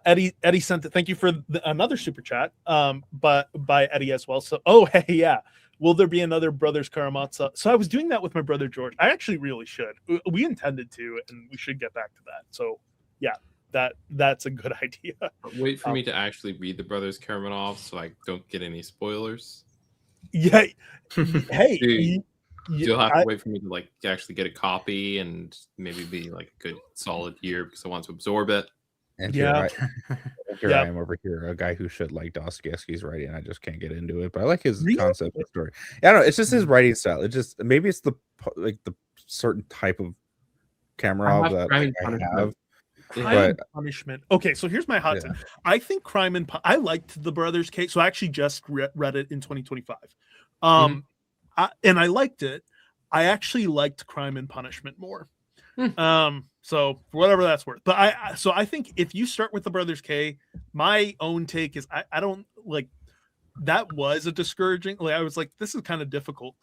Eddie sent it. Thank you for another super chat. But by Eddie as well. So, hey, yeah. Will there be another Brothers Karamazov? So I was doing that with my brother George. I actually really should. We intended to, and we should get back to that. So, yeah, that's a good idea. Wait for me to actually read the Brothers Karamazov so I don't get any spoilers. Yeah. Hey, You'll have to wait for me to like actually get a copy and maybe be like a good solid year because I want to absorb it. And Yeah. here I am over here, a guy who should like Dostoevsky's writing. I just can't get into it, but I like his concept of story. Yeah, I don't know. It's just his writing style. It just maybe it's the certain type of camera that I have. Crime and Punishment. Okay, so here's my hot take. I think I liked the Brothers' Case, so I actually just read it in 2025. And I liked it. I actually liked Crime and Punishment more. So whatever that's worth. But I think if you start with the Brothers K, my own take is I don't like that was a discouraging. Like I was like, this is kind of difficult.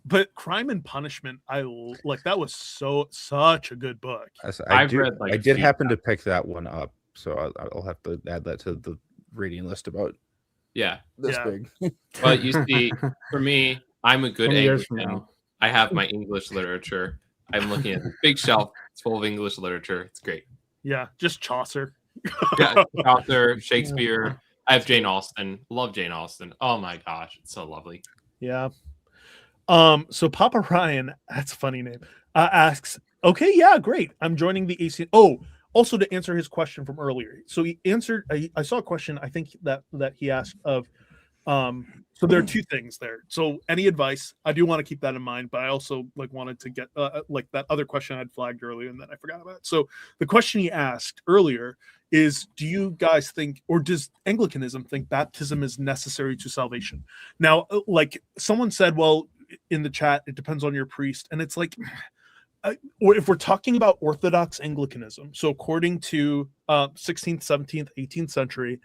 But Crime and Punishment, I like that was such a good book. I did happen to pick that one up, so I'll have to add that to the reading list about. This big. But you see, for me, I'm a good Anglican. I have my English literature. I'm looking at a big shelf. It's full of English literature. It's great. Yeah, just Chaucer. Chaucer, Shakespeare. I have Jane Austen. Love Jane Austen. Oh my gosh, it's so lovely. Yeah. So Papa Ryan, that's a funny name, asks, okay, yeah, great. I'm joining the AC. Oh, also to answer his question from earlier. So he answered, I saw a question, I think that he asked of, so there are two things there. So any advice, I do want to keep that in mind, but I also like wanted to get like that other question I had flagged earlier and then I forgot about it. So the question he asked earlier is, do you guys think, or does Anglicanism think baptism is necessary to salvation? Now, like someone said, well, in the chat, it depends on your priest. And it's like, or if we're talking about Orthodox Anglicanism, so according to 16th, 17th, 18th century,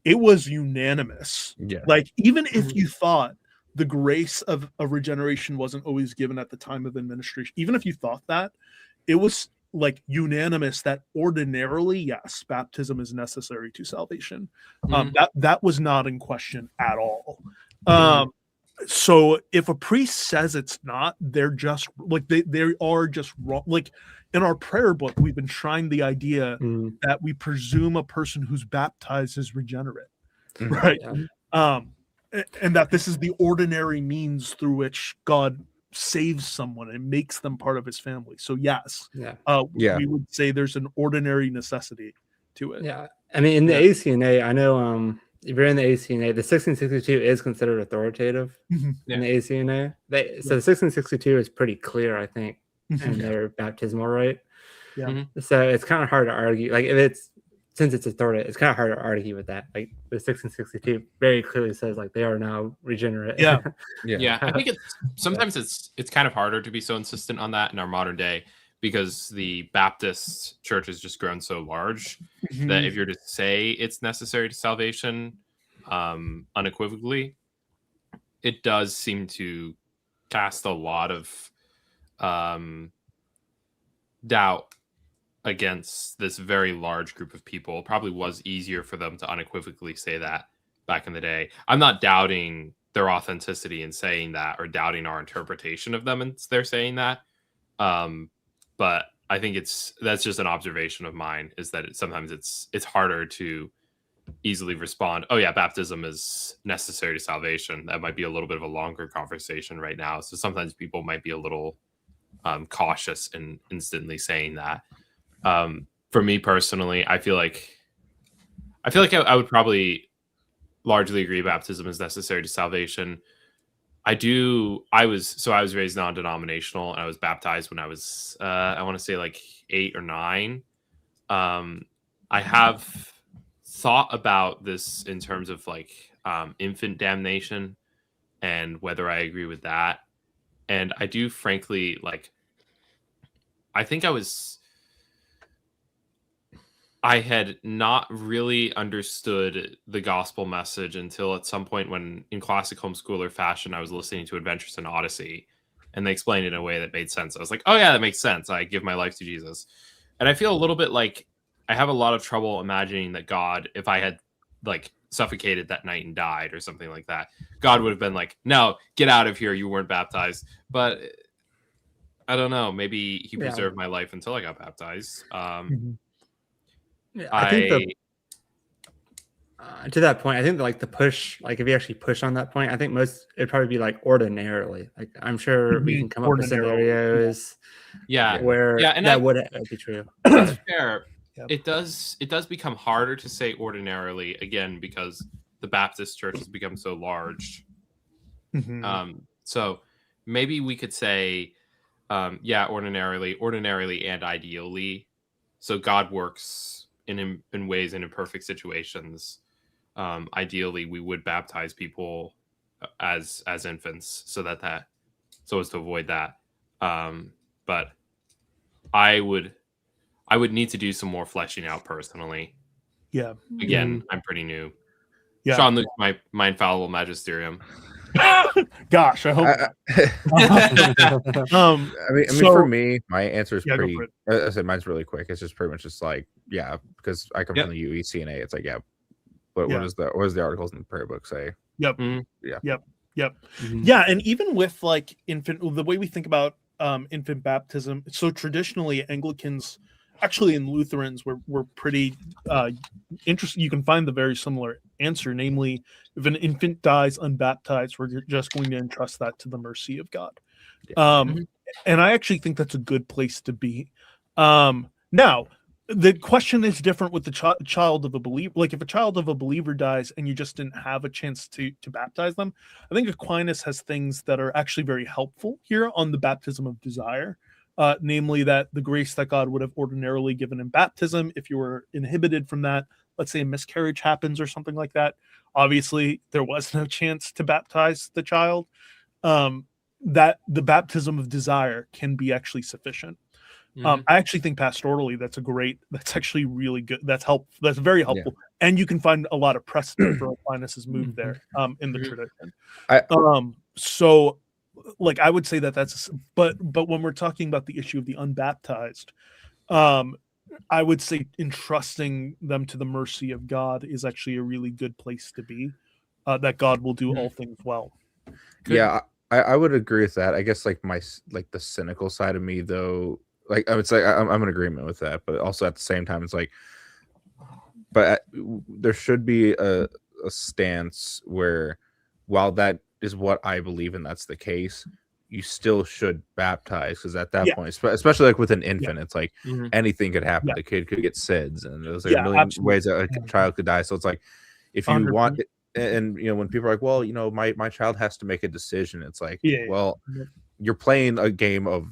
it was unanimous. Yeah. Like, even if you thought the grace of regeneration wasn't always given at the time of administration, even if you thought that, it was like unanimous that ordinarily, yes, baptism is necessary to salvation. That was not in question at all. So if a priest says it's not, they're just like they are just wrong. Like in our prayer book, we've enshrined the idea that we presume a person who's baptized is regenerate, right? And that this is the ordinary means through which God saves someone and makes them part of his family. So yes, we would say there's an ordinary necessity to it. Yeah, I mean in the ACNA, I know if you're in the ACNA, the 1662 is considered authoritative in the ACNA. So the 1662 is pretty clear, I think, in their baptismal rite. Yeah. So it's kind of hard to argue. Like since it's authoritative, it's kind of hard to argue with that. Like the 1662 very clearly says like they are now regenerate. Yeah. I think sometimes it's kind of harder to be so insistent on that in our modern day because the Baptist church has just grown so large that if you're to say it's necessary to salvation unequivocally, it does seem to cast a lot of doubt against this very large group of people. It probably was easier for them to unequivocally say that back in the day. I'm not doubting their authenticity in saying that or doubting our interpretation of them and they're saying that. But I think that's just an observation of mine is that sometimes it's harder to easily respond. Oh yeah, baptism is necessary to salvation. That might be a little bit of a longer conversation right now. So sometimes people might be a little cautious in instantly saying that. For me personally, I feel like I would probably largely agree baptism is necessary to salvation. I was raised non-denominational and I was baptized when I was I want to say like 8 or 9. I have thought about this in terms of like infant damnation and whether I agree with that. And I do frankly like I had not really understood the gospel message until at some point when in classic homeschooler fashion, I was listening to Adventures in Odyssey and they explained it in a way that made sense. I was like, oh yeah, that makes sense. I give my life to Jesus. And I feel a little bit like I have a lot of trouble imagining that God, if I had like suffocated that night and died or something like that, God would have been like, no, get out of here. You weren't baptized. But I don't know. Maybe he preserved my life until I got baptized. I think To that point, I think like the push, like if you actually push on that point, I think it'd probably be like ordinarily. Like I'm sure we can come up with Ordinarily, scenarios Yeah. where Yeah, and that would be true. that's fair. Yep. It does become harder to say ordinarily again because the Baptist church has become so large. Mhm. So maybe we could say, ordinarily and ideally. So God works in ways and in perfect situations. Ideally, we would baptize people as infants, so as to avoid that. But I would need to do some more fleshing out personally. Yeah. Again, I'm pretty new. Yeah. Sean Luke's my infallible magisterium. Gosh, I hope. I mean, So- for me, my answer is Yeah, go pretty. for it. I said mine's really quick. It's just pretty much just like, yeah, because I come Yep. from the UECNA. It's like, yeah, what Yeah. does the articles in the prayer book say? Yep. Mhm. Yep. Mhm. Yeah, and even with like the way we think about infant baptism, so traditionally Anglicans, actually in Lutherans, we're pretty interested. You can find the very similar answer, namely, if an infant dies unbaptized, we're just going to entrust that to the mercy of God. And I actually think that's a good place to be. Now, the question is different with the child of a believer. Like if a child of a believer dies and you just didn't have a chance to baptize them, I think Aquinas has things that are actually very helpful here on the baptism of desire. Namely that the grace that God would have ordinarily given in baptism, if you were inhibited from that, let's say a miscarriage happens or something like that, obviously there was no chance to baptize the child, that the baptism of desire can be actually sufficient. I actually think pastorally that's actually really good. That's very helpful. And you can find a lot of precedent for Aquinas' move there in the tradition. So like I would say that's but when we're talking about the issue of the unbaptized, I would say entrusting them to the mercy of God is actually a really good place to be, that God will do all things well. Yeah, I would agree with that. I guess like the cynical side of me though, like I would say I'm in agreement with that, but also at the same time it's like, but there should be a stance where, while that is what I believe and that's the case, you still should baptize, because at that point, especially like with an infant, it's like anything could happen. The kid could get SIDS, and there's like a million ways that a child could die. So it's like, if you 100%. Want, and when people are like, well, my child has to make a decision, it's like, well, you're playing a game of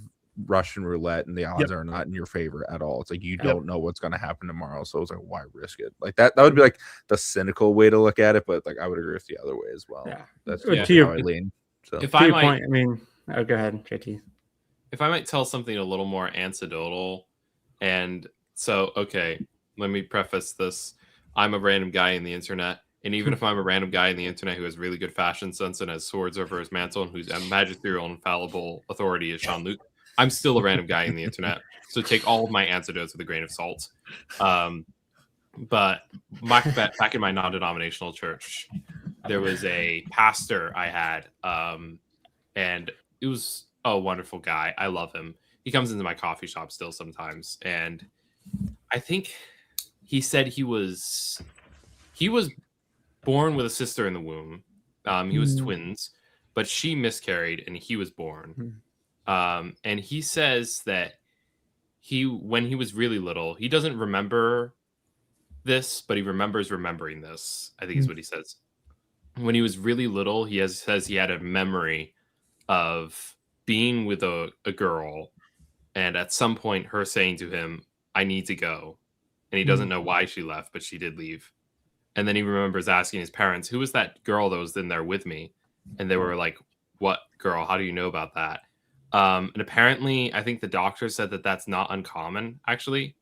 Russian roulette, and the odds are not in your favor at all. It's like you don't know what's going to happen tomorrow, so it's like, why risk it? Like that would be like the cynical way to look at it, but like I would agree with the other way as well. That's how I lean. So if to I your might, point, I mean, go ahead, JT. If I might tell something a little more anecdotal, and so okay, let me preface this: I'm a random guy in the internet. And even if I'm a random guy in the internet who has really good fashion sense and has swords over his mantle and whose magisterial infallible authority is Sean Luke, I'm still a random guy in the internet. So take all of my anecdotes with a grain of salt. But back in my non-denominational church, there was a pastor I had, and it was a wonderful guy. I love him. He comes into my coffee shop still sometimes. And I think he said he was born with a sister in the womb. He was twins, but she miscarried and he was born. And he says that when he was really little, he doesn't remember this, but he remembers remembering this, I think is what he says. When he was really little, says he had a memory of being with a girl, and at some point her saying to him, I need to go. And he doesn't know why she left, but she did leave. And then he remembers asking his parents, who was that girl that was in there with me? And they were like, what girl? How do you know about that? And apparently, I think the doctor said that that's not uncommon, actually,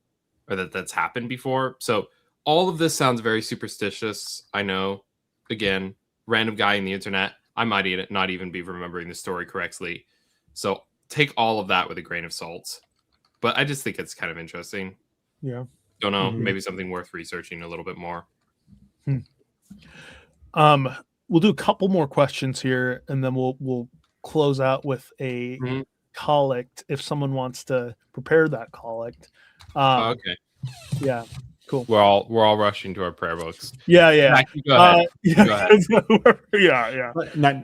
or that's happened before. So all of this sounds very superstitious. I know, again, random guy in the internet. I might not even be remembering the story correctly. So take all of that with a grain of salt. But I just think it's kind of interesting. Yeah. Don't know. Maybe something worth researching a little bit more. We'll do a couple more questions here, and then we'll close out with a collect if someone wants to prepare that collect. Okay. Yeah. Cool. We're all rushing to our prayer books. Yeah. Zach, you go ahead. Yeah. Go ahead. Yeah.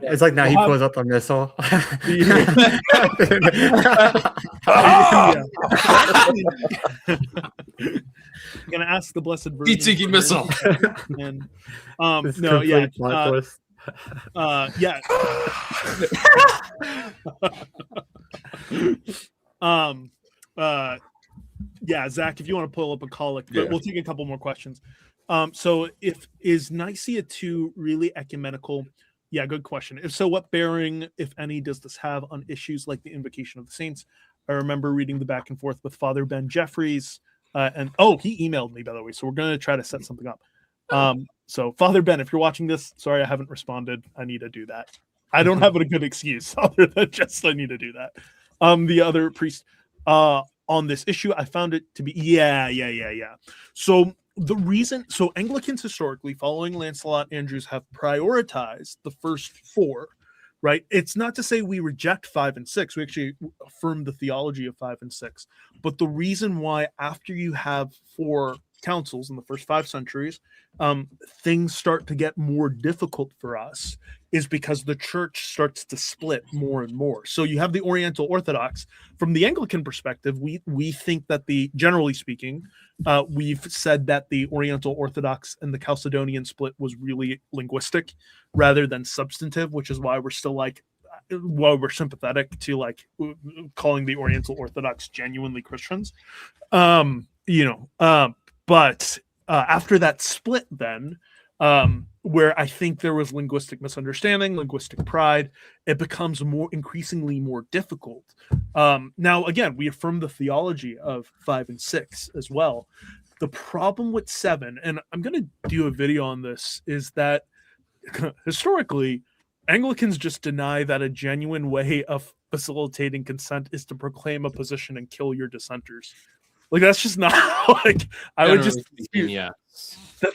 It's like now he We'll pulls out the missile. I'm gonna ask the Blessed Virgin. Heat-seeking missile. And This no, yeah, complete plot twist. yeah. Yeah, Zach, if you want to pull up a colic, but Yeah. we'll take a couple more questions. So is Nicaea 2 really ecumenical? Yeah, good question. If so, what bearing, if any, does this have on issues like the invocation of the saints? I remember reading the back and forth with Father Ben Jeffries, and he emailed me, by the way, so we're going to try to set something up. So Father Ben, if you're watching this, sorry I haven't responded. I need to do that. I don't have a good excuse other than just I need to do that. The other priest on this issue, I found it to be yeah. So the reason, so Anglicans historically, following Lancelot Andrews, have prioritized the first four, right? It's not to say we reject 5 and 6. We actually affirm the theology of 5 and 6. But the reason why, after you have 4 councils in the first 5 centuries, things start to get more difficult for us is because the church starts to split more and more. So you have the Oriental Orthodox. From the Anglican perspective, we think that generally speaking, we've said that the Oriental Orthodox and the Chalcedonian split was really linguistic rather than substantive, which is why we're still we're sympathetic to calling the Oriental Orthodox genuinely Christians. But after that split, then, where I think there was linguistic misunderstanding, linguistic pride, it becomes increasingly more difficult. Now, again, we affirm the theology of 5 and 6 as well. The problem with 7, and I'm going to do a video on this, is that historically, Anglicans just deny that a genuine way of facilitating consent is to proclaim a position and kill your dissenters. That's just not I would just yeah.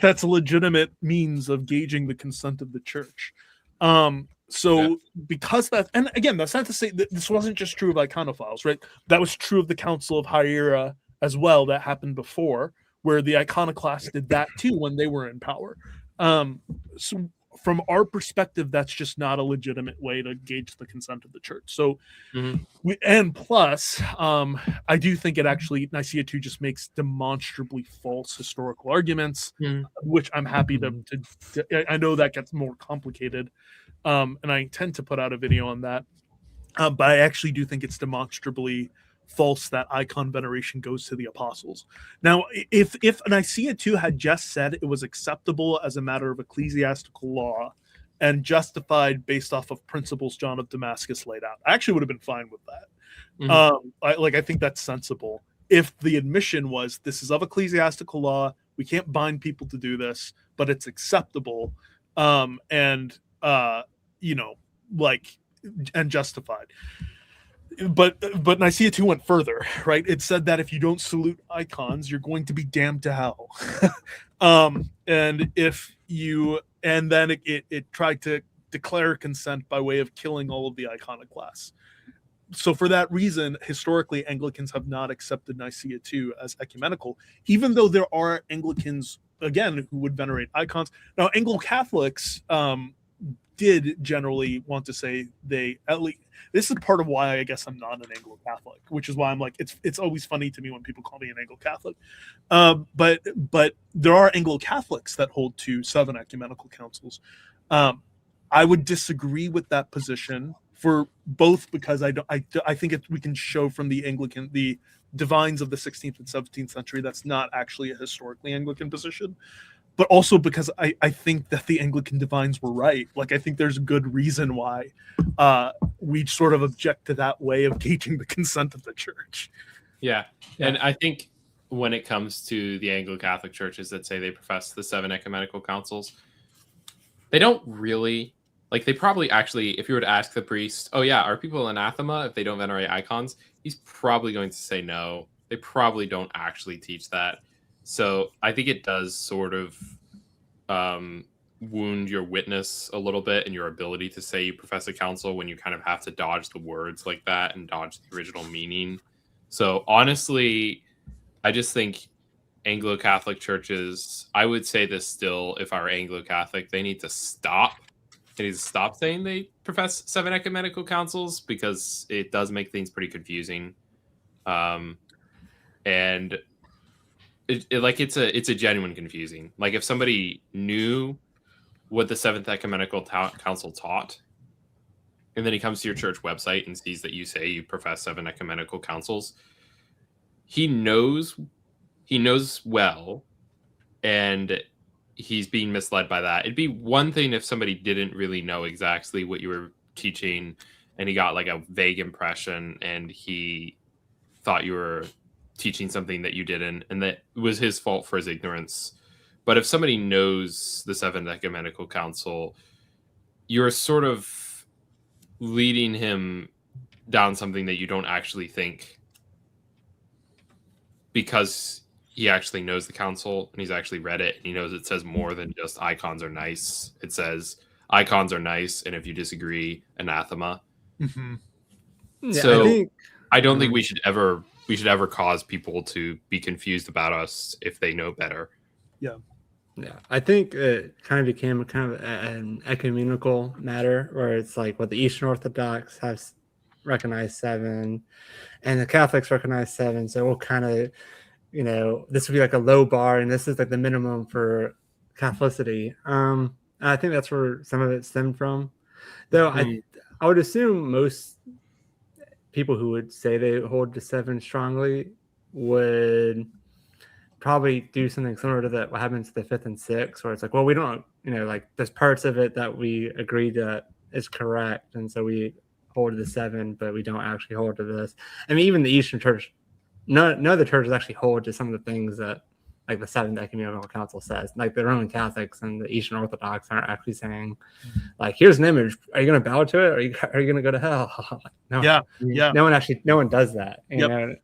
That's a legitimate means of gauging the consent of the church. Because that, and again, that's not to say that this wasn't just true of iconophiles, right? That was true of the Council of Hiera as well. That happened before, where the iconoclasts did that too when they were in power. So from our perspective, that's just not a legitimate way to gauge the consent of the church. So, I do think it actually, Nicaea 2 just makes demonstrably false historical arguments, which I'm happy to I know that gets more complicated, and I intend to put out a video on that, but I actually do think it's demonstrably false that icon veneration goes to the apostles. Now, if Nicaea 2 had just said it was acceptable as a matter of ecclesiastical law and justified based off of principles John of Damascus laid out, I actually would have been fine with that. I think that's sensible. If the admission was this is of ecclesiastical law, we can't bind people to do this, but it's acceptable, and justified. But Nicaea 2 went further, right? It said that if you don't salute icons, you're going to be damned to hell. And then it tried to declare consent by way of killing all of the iconoclasts. So for that reason, historically, Anglicans have not accepted Nicaea 2 as ecumenical, even though there are Anglicans, again, who would venerate icons. Now, Anglo-Catholics did generally want to say they, at least, this is part of why I guess I'm not an Anglo-Catholic, which is why I'm like, it's always funny to me when people call me an Anglo-Catholic. But there are Anglo-Catholics that hold to 7 ecumenical councils. I would disagree with that position for both because I think we can show from the divines of the 16th and 17th century that's not actually a historically Anglican position. But also because I think that the Anglican divines were right. I think there's good reason why we sort of object to that way of gauging the consent of the church. Yeah. And I think when it comes to the Anglo-Catholic churches that say they profess the 7 ecumenical councils, they don't really, they probably actually, if you were to ask the priest, are people anathema if they don't venerate icons? He's probably going to say no. They probably don't actually teach that. So I think it does sort of wound your witness a little bit and your ability to say you profess a council when you kind of have to dodge the words like that and dodge the original meaning. So honestly, I just think Anglo-Catholic churches, I would say this still, if I were Anglo-Catholic, they need to stop. They need to stop saying they profess 7 ecumenical councils, because it does make things pretty confusing. And it's a genuine confusing. Like, if somebody knew what the 7th ecumenical council taught, and then he comes to your church website and sees that you say you profess 7 ecumenical councils, he knows well, and he's being misled by that. It'd be one thing if somebody didn't really know exactly what you were teaching, and he got like a vague impression, and he thought you were teaching something that you didn't, and that was his fault for his ignorance. But if somebody knows the 7th ecumenical council, you're sort of leading him down something that you don't actually think, because he actually knows the council and he's actually read it, and he knows it says more than just icons are nice. It says icons are nice, and if you disagree, anathema. Mm-hmm. So I don't think we should ever cause people to be confused about us if they know better. Yeah. I think it kind of became an ecumenical matter, where it's like what the Eastern Orthodox have recognized 7, and the Catholics recognize 7. So we'll kind of, this would be like a low bar, and this is like the minimum for Catholicity. I think that's where some of it stemmed from. Though I would assume most people who would say they hold to 7 strongly would probably do something similar to that what happens to the 5th and 6th, where it's like, well, we don't, like there's parts of it that we agree that is correct, and so we hold to the 7, but we don't actually hold to this. I mean, even the Eastern Church, none of the churches actually hold to some of the things that like the 7th Ecumenical Council says. Like the Roman Catholics and the Eastern Orthodox aren't actually saying, like, here's an image. Are you going to bow to it? Or are you going to go to hell? No. Yeah. No one does that. You know?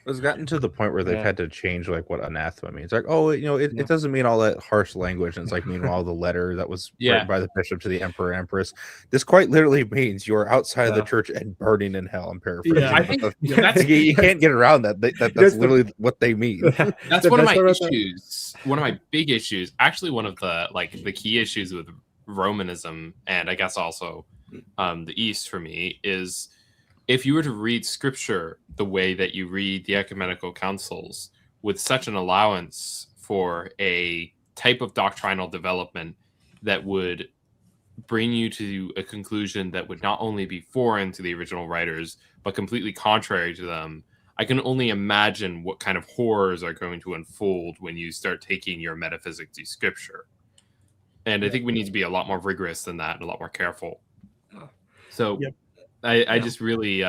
It's gotten to the point where they've had to change like what anathema means. Like, oh, it doesn't mean all that harsh language. And it's like, meanwhile, the letter that was written by the bishop to the emperor and empress, this quite literally means you're outside of the church and burning in hell. I'm paraphrasing. I think that's, you can't get around that. That's literally what they mean. That's one of my issues. One of my big issues. Actually, one of the key issues with Romanism, and I guess also the East for me, is if you were to read scripture the way that you read the ecumenical councils, with such an allowance for a type of doctrinal development that would bring you to a conclusion that would not only be foreign to the original writers, but completely contrary to them, I can only imagine what kind of horrors are going to unfold when you start taking your metaphysics to scripture. And I think we need to be a lot more rigorous than that and a lot more careful. So I just really,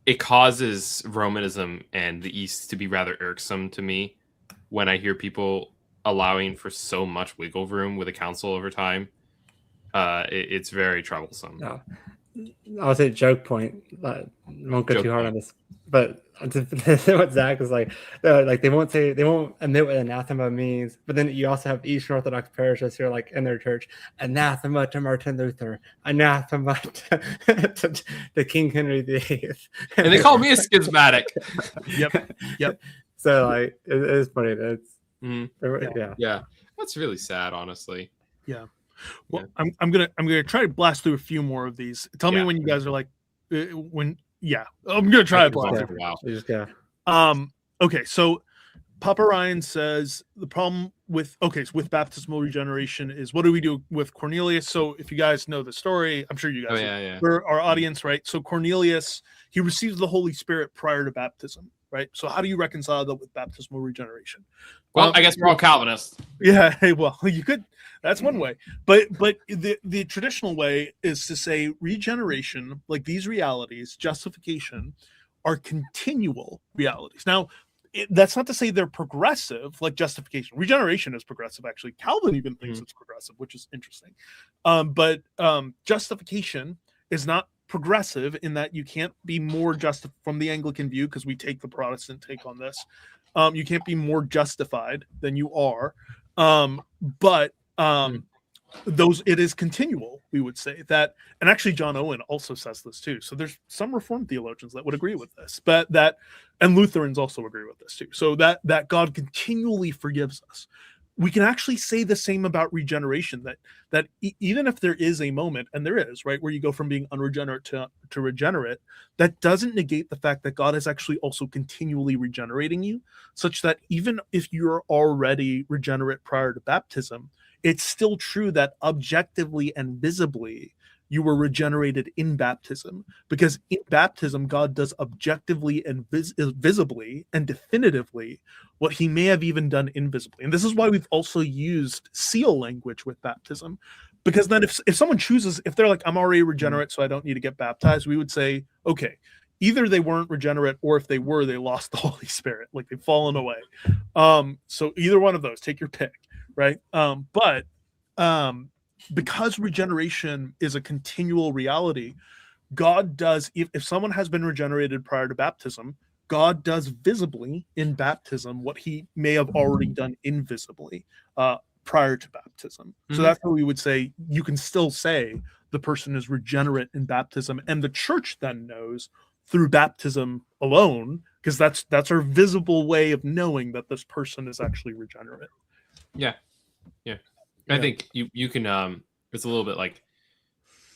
it causes Romanism and the East to be rather irksome to me when I hear people allowing for so much wiggle room with a council over time. It's very troublesome. I'll say joke point. Won't go too hard on this, but what Zach is like they won't admit what anathema means, but then you also have Eastern Orthodox parishes who are like in their church, anathema to Martin Luther, anathema to King Henry VIII, and they call me a schismatic. Yep. So like it is funny. That's really sad, honestly. Yeah. Well, I'm gonna try to blast through a few more of these. Tell me when you guys are like, I'm gonna try to blast through. Okay, so Papa Ryan says the problem with baptismal regeneration is, what do we do with Cornelius? So if you guys know the story, I'm sure you guys for our audience, right? So Cornelius, he receives the Holy Spirit prior to baptism, right? So how do you reconcile that with baptismal regeneration? Well, I guess we're all Calvinists. Yeah, well, you could. That's one way, but the traditional way is to say regeneration, like these realities, justification, are continual realities. Now, that's not to say they're progressive, like justification. Regeneration is progressive, actually. Calvin even thinks it's progressive, which is interesting. But justification is not progressive in that you can't be more just from the Anglican view, because we take the Protestant take on this. You can't be more justified than you are. But it is continual, we would say that. And actually John Owen also says this too. So there's some Reformed theologians that would agree with this, but and Lutherans also agree with this too. So that God continually forgives us. We can actually say the same about regeneration, that even if there is a moment, and there is, right, where you go from being unregenerate to regenerate, that doesn't negate the fact that God is actually also continually regenerating you, such that even if you're already regenerate prior to baptism, it's still true that objectively and visibly you were regenerated in baptism, because in baptism God does objectively and visibly and definitively what he may have even done invisibly. And this is why we've also used seal language with baptism, because then if someone chooses, if they're like, I'm already regenerate so I don't need to get baptized, we would say, okay, either they weren't regenerate, or if they were, they lost the Holy Spirit, like they've fallen away. So either one of those, take your pick, right? But because regeneration is a continual reality, God does, if someone has been regenerated prior to baptism, God does visibly in baptism what he may have already done invisibly prior to baptism. So that's why we would say you can still say the person is regenerate in baptism, and the church then knows through baptism alone, because that's our visible way of knowing that this person is actually regenerate. Yeah. I think you can it's a little bit like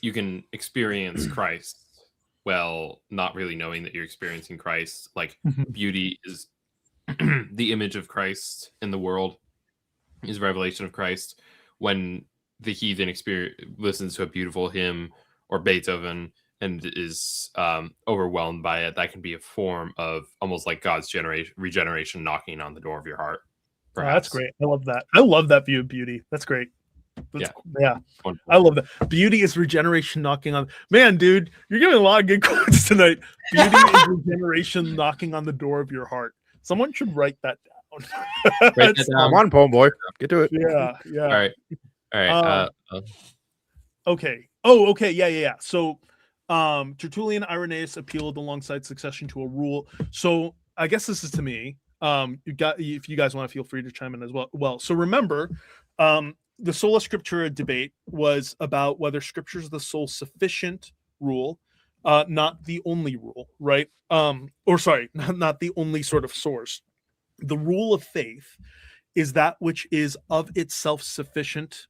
you can experience Christ while not really knowing that you're experiencing Christ. Like beauty is the image of Christ in the world, is revelation of Christ. When the heathen listens to a beautiful hymn or Beethoven and is overwhelmed by it, that can be a form of almost like God's regeneration knocking on the door of your heart. Oh, that's great. I love that. I love that view of beauty. That's great. Yeah. Wonderful. I love that. Beauty is regeneration knocking on. Man, dude, you're giving a lot of good quotes tonight. Beauty is regeneration knocking on the door of your heart. Someone should write that down. Write that down. Come on, poem boy, get to it. Yeah. All right. Okay. Oh, okay. Yeah. So, Tertullian, Irenaeus appealed alongside succession to a rule. So, I guess this is to me. If you guys want to, feel free to chime in as well. So remember, the sola scriptura debate was about whether scripture is the sole sufficient rule, not the only rule, right? Or sorry, not the only sort of source. The rule of faith is that which is of itself sufficient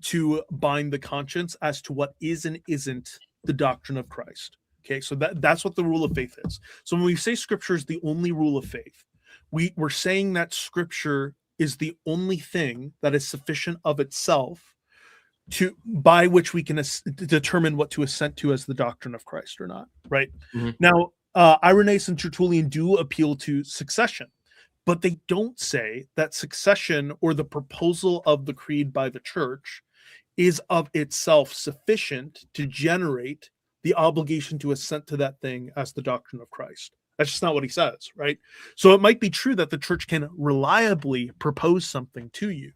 to bind the conscience as to what is and isn't the doctrine of Christ. Okay, so that's what the rule of faith is. So when we say scripture is the only rule of faith, we're saying that scripture is the only thing that is sufficient of itself by which we can determine what to assent to as the doctrine of Christ or not, right? Now, Irenaeus and Tertullian do appeal to succession, but they don't say that succession or the proposal of the creed by the church is of itself sufficient to generate the obligation to assent to that thing as the doctrine of Christ. That's just not what he says, right? So it might be true that the church can reliably propose something to you,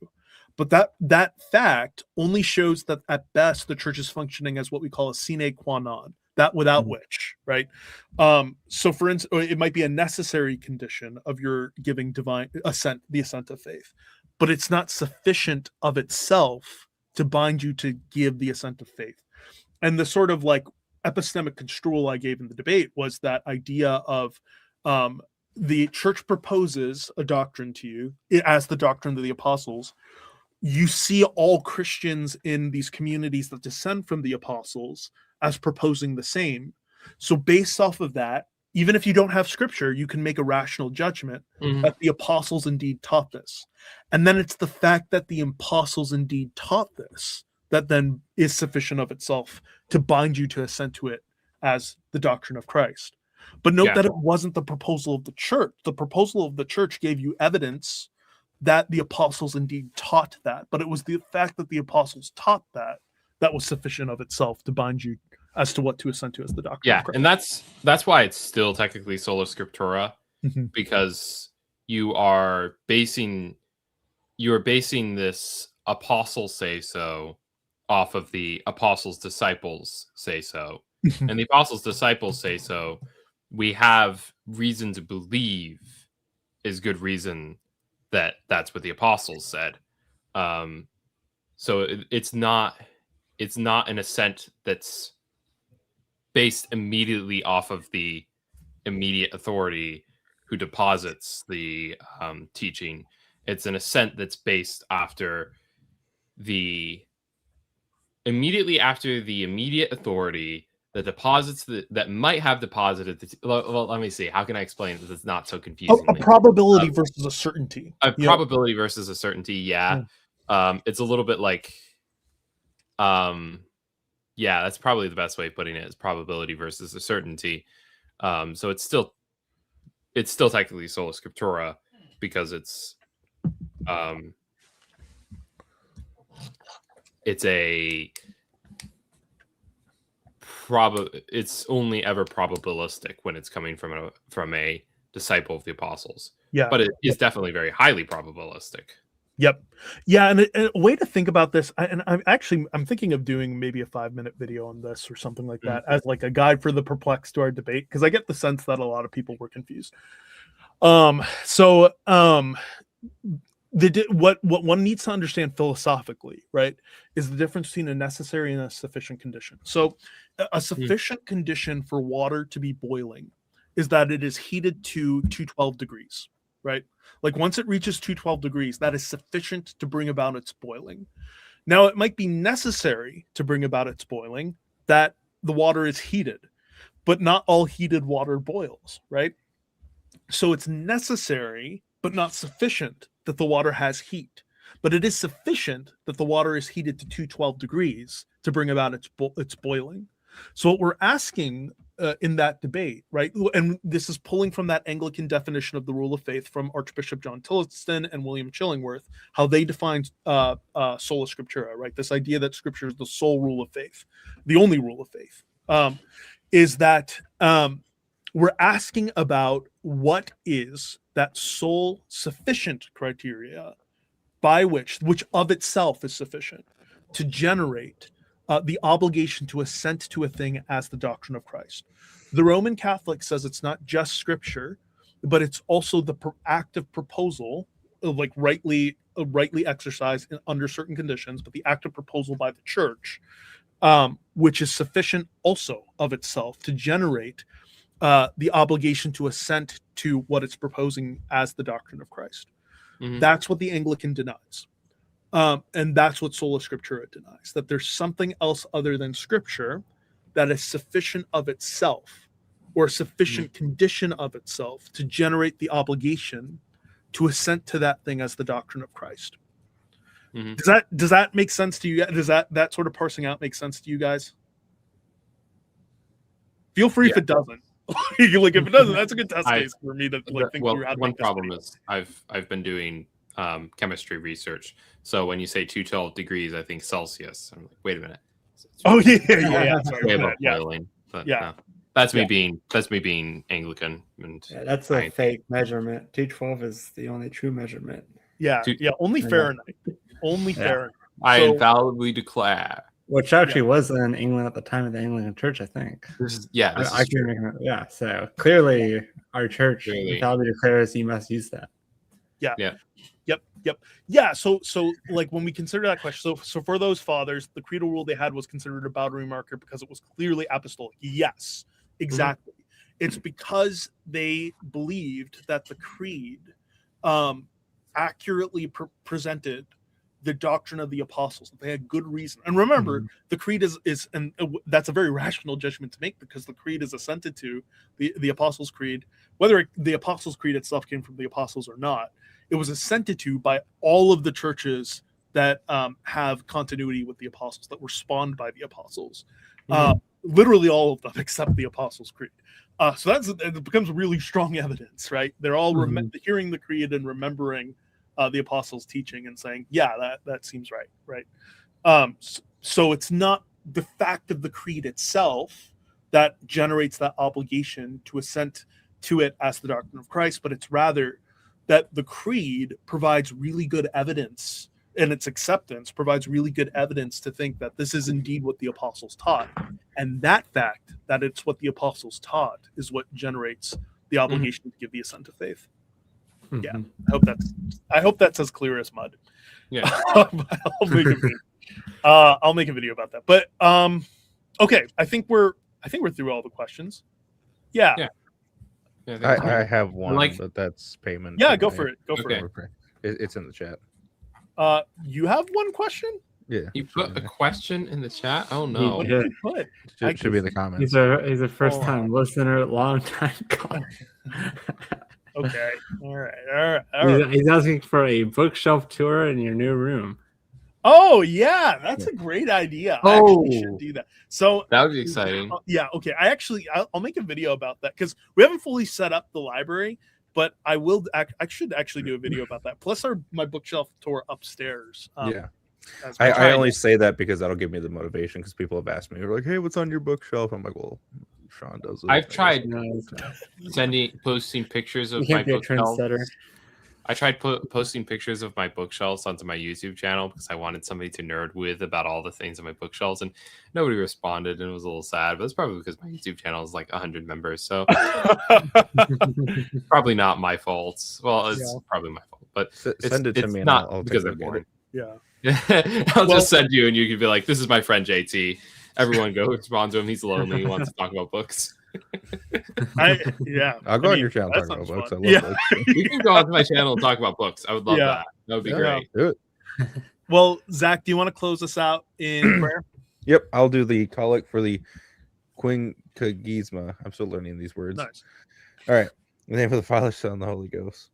but that fact only shows that at best the church is functioning as what we call a sine qua non, that without which, right? So for instance, it might be a necessary condition of your giving divine assent, the assent of faith, but it's not sufficient of itself to bind you to give the assent of faith. And the sort of like epistemic construal I gave in the debate was that idea of the church proposes a doctrine to you as the doctrine of the apostles. You see all Christians in these communities that descend from the apostles as proposing the same. So based off of that, even if you don't have scripture, you can make a rational judgment that the apostles indeed taught this. And then it's the fact that the apostles indeed taught this that then is sufficient of itself to bind you to assent to it as the doctrine of Christ. But note that it wasn't the proposal of the church. The proposal of the church gave you evidence that the apostles indeed taught that, but it was the fact that the apostles taught that was sufficient of itself to bind you as to what to assent to as the doctrine of Christ. And that's why it's still technically sola scriptura, because you are basing this apostle say so off of the apostles' disciples say so. And the apostles' disciples say so. We have reason to believe is good reason that that's what the apostles said. So it's not an assent that's based immediately off of the immediate authority who deposits the teaching. It's an assent that's based immediately after the immediate authority that deposits that might have deposited. Well, let me see. How can I explain this? It's not so confusing. A probability versus a certainty. A probability versus a certainty. Yeah. It's a little bit like, yeah, that's probably the best way of putting it, is probability versus a certainty. So it's still technically sola scriptura, because it's it's only ever probabilistic when it's coming from a disciple of the apostles. Yeah, but it is definitely very highly probabilistic. Yep. Yeah, and a way to think about this, I'm thinking of doing maybe a 5-minute video on this or something like that, as like a guide for the perplexed to our debate, because I get the sense that a lot of people were confused. What one needs to understand philosophically, right, is the difference between a necessary and a sufficient condition. So a sufficient condition for water to be boiling is that it is heated to 212 degrees, right? Like once it reaches 212 degrees, that is sufficient to bring about its boiling. Now, it might be necessary to bring about its boiling that the water is heated, but not all heated water boils, right? So it's necessary, but not sufficient that the water has heat. But it is sufficient that the water is heated to 212 degrees to bring about its boiling. So what we're asking in that debate, right, and this is pulling from that Anglican definition of the rule of faith from Archbishop John Tillotson and William Chillingworth, how they define sola scriptura, right? This idea that Scripture is the sole rule of faith, the only rule of faith, is that we're asking about what is that sole sufficient criteria by which of itself is sufficient to generate the obligation to assent to a thing as the doctrine of Christ. The Roman Catholic says it's not just Scripture, but it's also the active proposal, like rightly exercised under certain conditions, but the active proposal by the Church, which is sufficient also of itself to generate the obligation to assent to what it's proposing as the doctrine of Christ. Mm-hmm. That's what the Anglican denies. And that's what sola scriptura denies, that there's something else other than Scripture that is sufficient of itself, or a sufficient condition of itself to generate the obligation to assent to that thing as the doctrine of Christ. Mm-hmm. Does that make sense to you? Does that sort of parsing out make sense to you guys? Feel free if it doesn't. Like if it doesn't, that's a good test case for me to think through how to one problem is I've been doing chemistry research. So when you say 212 degrees, I think Celsius. I'm like, wait a minute. Sorry. Boiling. But, no. That's me being Anglican, and that's a fake measurement. 212 is the only true measurement. Only Fahrenheit. Only Fahrenheit. I infallibly declare. Which actually was in England at the time of the Anglican Church, I think. So clearly our church infallibly declares you must use that. Yep. So like when we consider that question, so for those fathers, the creedal rule they had was considered a boundary marker because it was clearly apostolic. Yes, exactly. Mm-hmm. It's because they believed that the creed accurately presented the doctrine of the apostles. They had good reason. And remember, the creed is and that's a very rational judgment to make, because the creed is assented to, the Apostles' Creed, whether the Apostles' Creed itself came from the apostles or not. It was assented to by all of the churches that have continuity with the apostles, that were spawned by the apostles. Literally all of them except the Apostles' Creed. So it becomes really strong evidence, right? They're all hearing the creed and remembering the apostles' teaching and saying, that seems right? So it's not the fact of the creed itself that generates that obligation to assent to it as the doctrine of Christ, but it's rather that the creed provides really good evidence, and its acceptance provides really good evidence to think that this is indeed what the apostles taught. And that fact that it's what the apostles taught is what generates the obligation to give the assent of faith. Yeah, I hope that's as clear as mud. Yeah, I'll make it I'll make a video about that. But okay, I think we're through all the questions. Yeah. Yeah. Yeah, I have one, like- but that's payment. Yeah, for go my- for it. Go for Okay. it. It's in the chat. You have one question? Yeah. You put a question in the chat? Oh He no. What did. did you put? Should be in the He's comments. a first time listener, long time caller. Okay. All right. He's asking for a bookshelf tour in your new room. Oh yeah, that's a great idea. I actually should Oh. do that. So That would be exciting. yeah, okay. I'll make a video about that because we haven't fully set up the library, but I should actually do a video about that. Plus my bookshelf tour upstairs. Yeah. as I well. only say that because that'll give me the motivation because people have asked me, they're like, hey, what's on your bookshelf? I'm like, well, Sean does it. I've tried You posting pictures of my can't be a bookshelves. trendsetter. I tried posting pictures of my bookshelves onto my YouTube channel because I wanted somebody to nerd with about all the things on my bookshelves, and nobody responded, and it was a little sad. But it's probably because my YouTube channel is like 100 members, so probably not my fault. Well, it's probably my fault, but Send it to it's me and not I'll because take I'm a look at boring. Yeah. I'll just send you, and you can be like, "This is my friend JT." Everyone go respond to him. He's lonely. He wants to talk about books. Yeah. I'll go I on mean, your channel that talking about sounds books. I fun. love Yeah. books. You can go onto my channel and talk about books. I would love Yeah. that. That would be Yeah. great. Do it. Well, Zach, do you want to close us out in prayer? Yep, I'll do the collect for the quinquagisma. I'm still learning these words. Nice. All right. In the name of the Father, Son, and the Holy Ghost.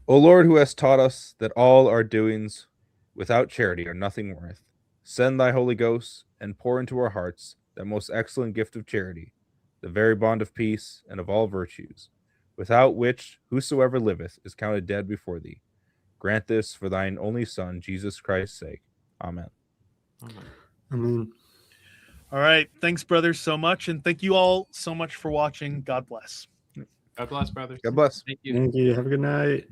O Lord, who hast taught us that all our doings without charity are nothing worth, send thy Holy Ghost and pour into our hearts that most excellent gift of charity, the very bond of peace and of all virtues, without which whosoever liveth is counted dead before thee. Grant this for thine only Son, Jesus Christ's sake. Amen. I mean, All right. Thanks, brothers, so much. And thank you all so much for watching. God bless. God bless, brothers. God bless. Thank you. thank you. Have a good night.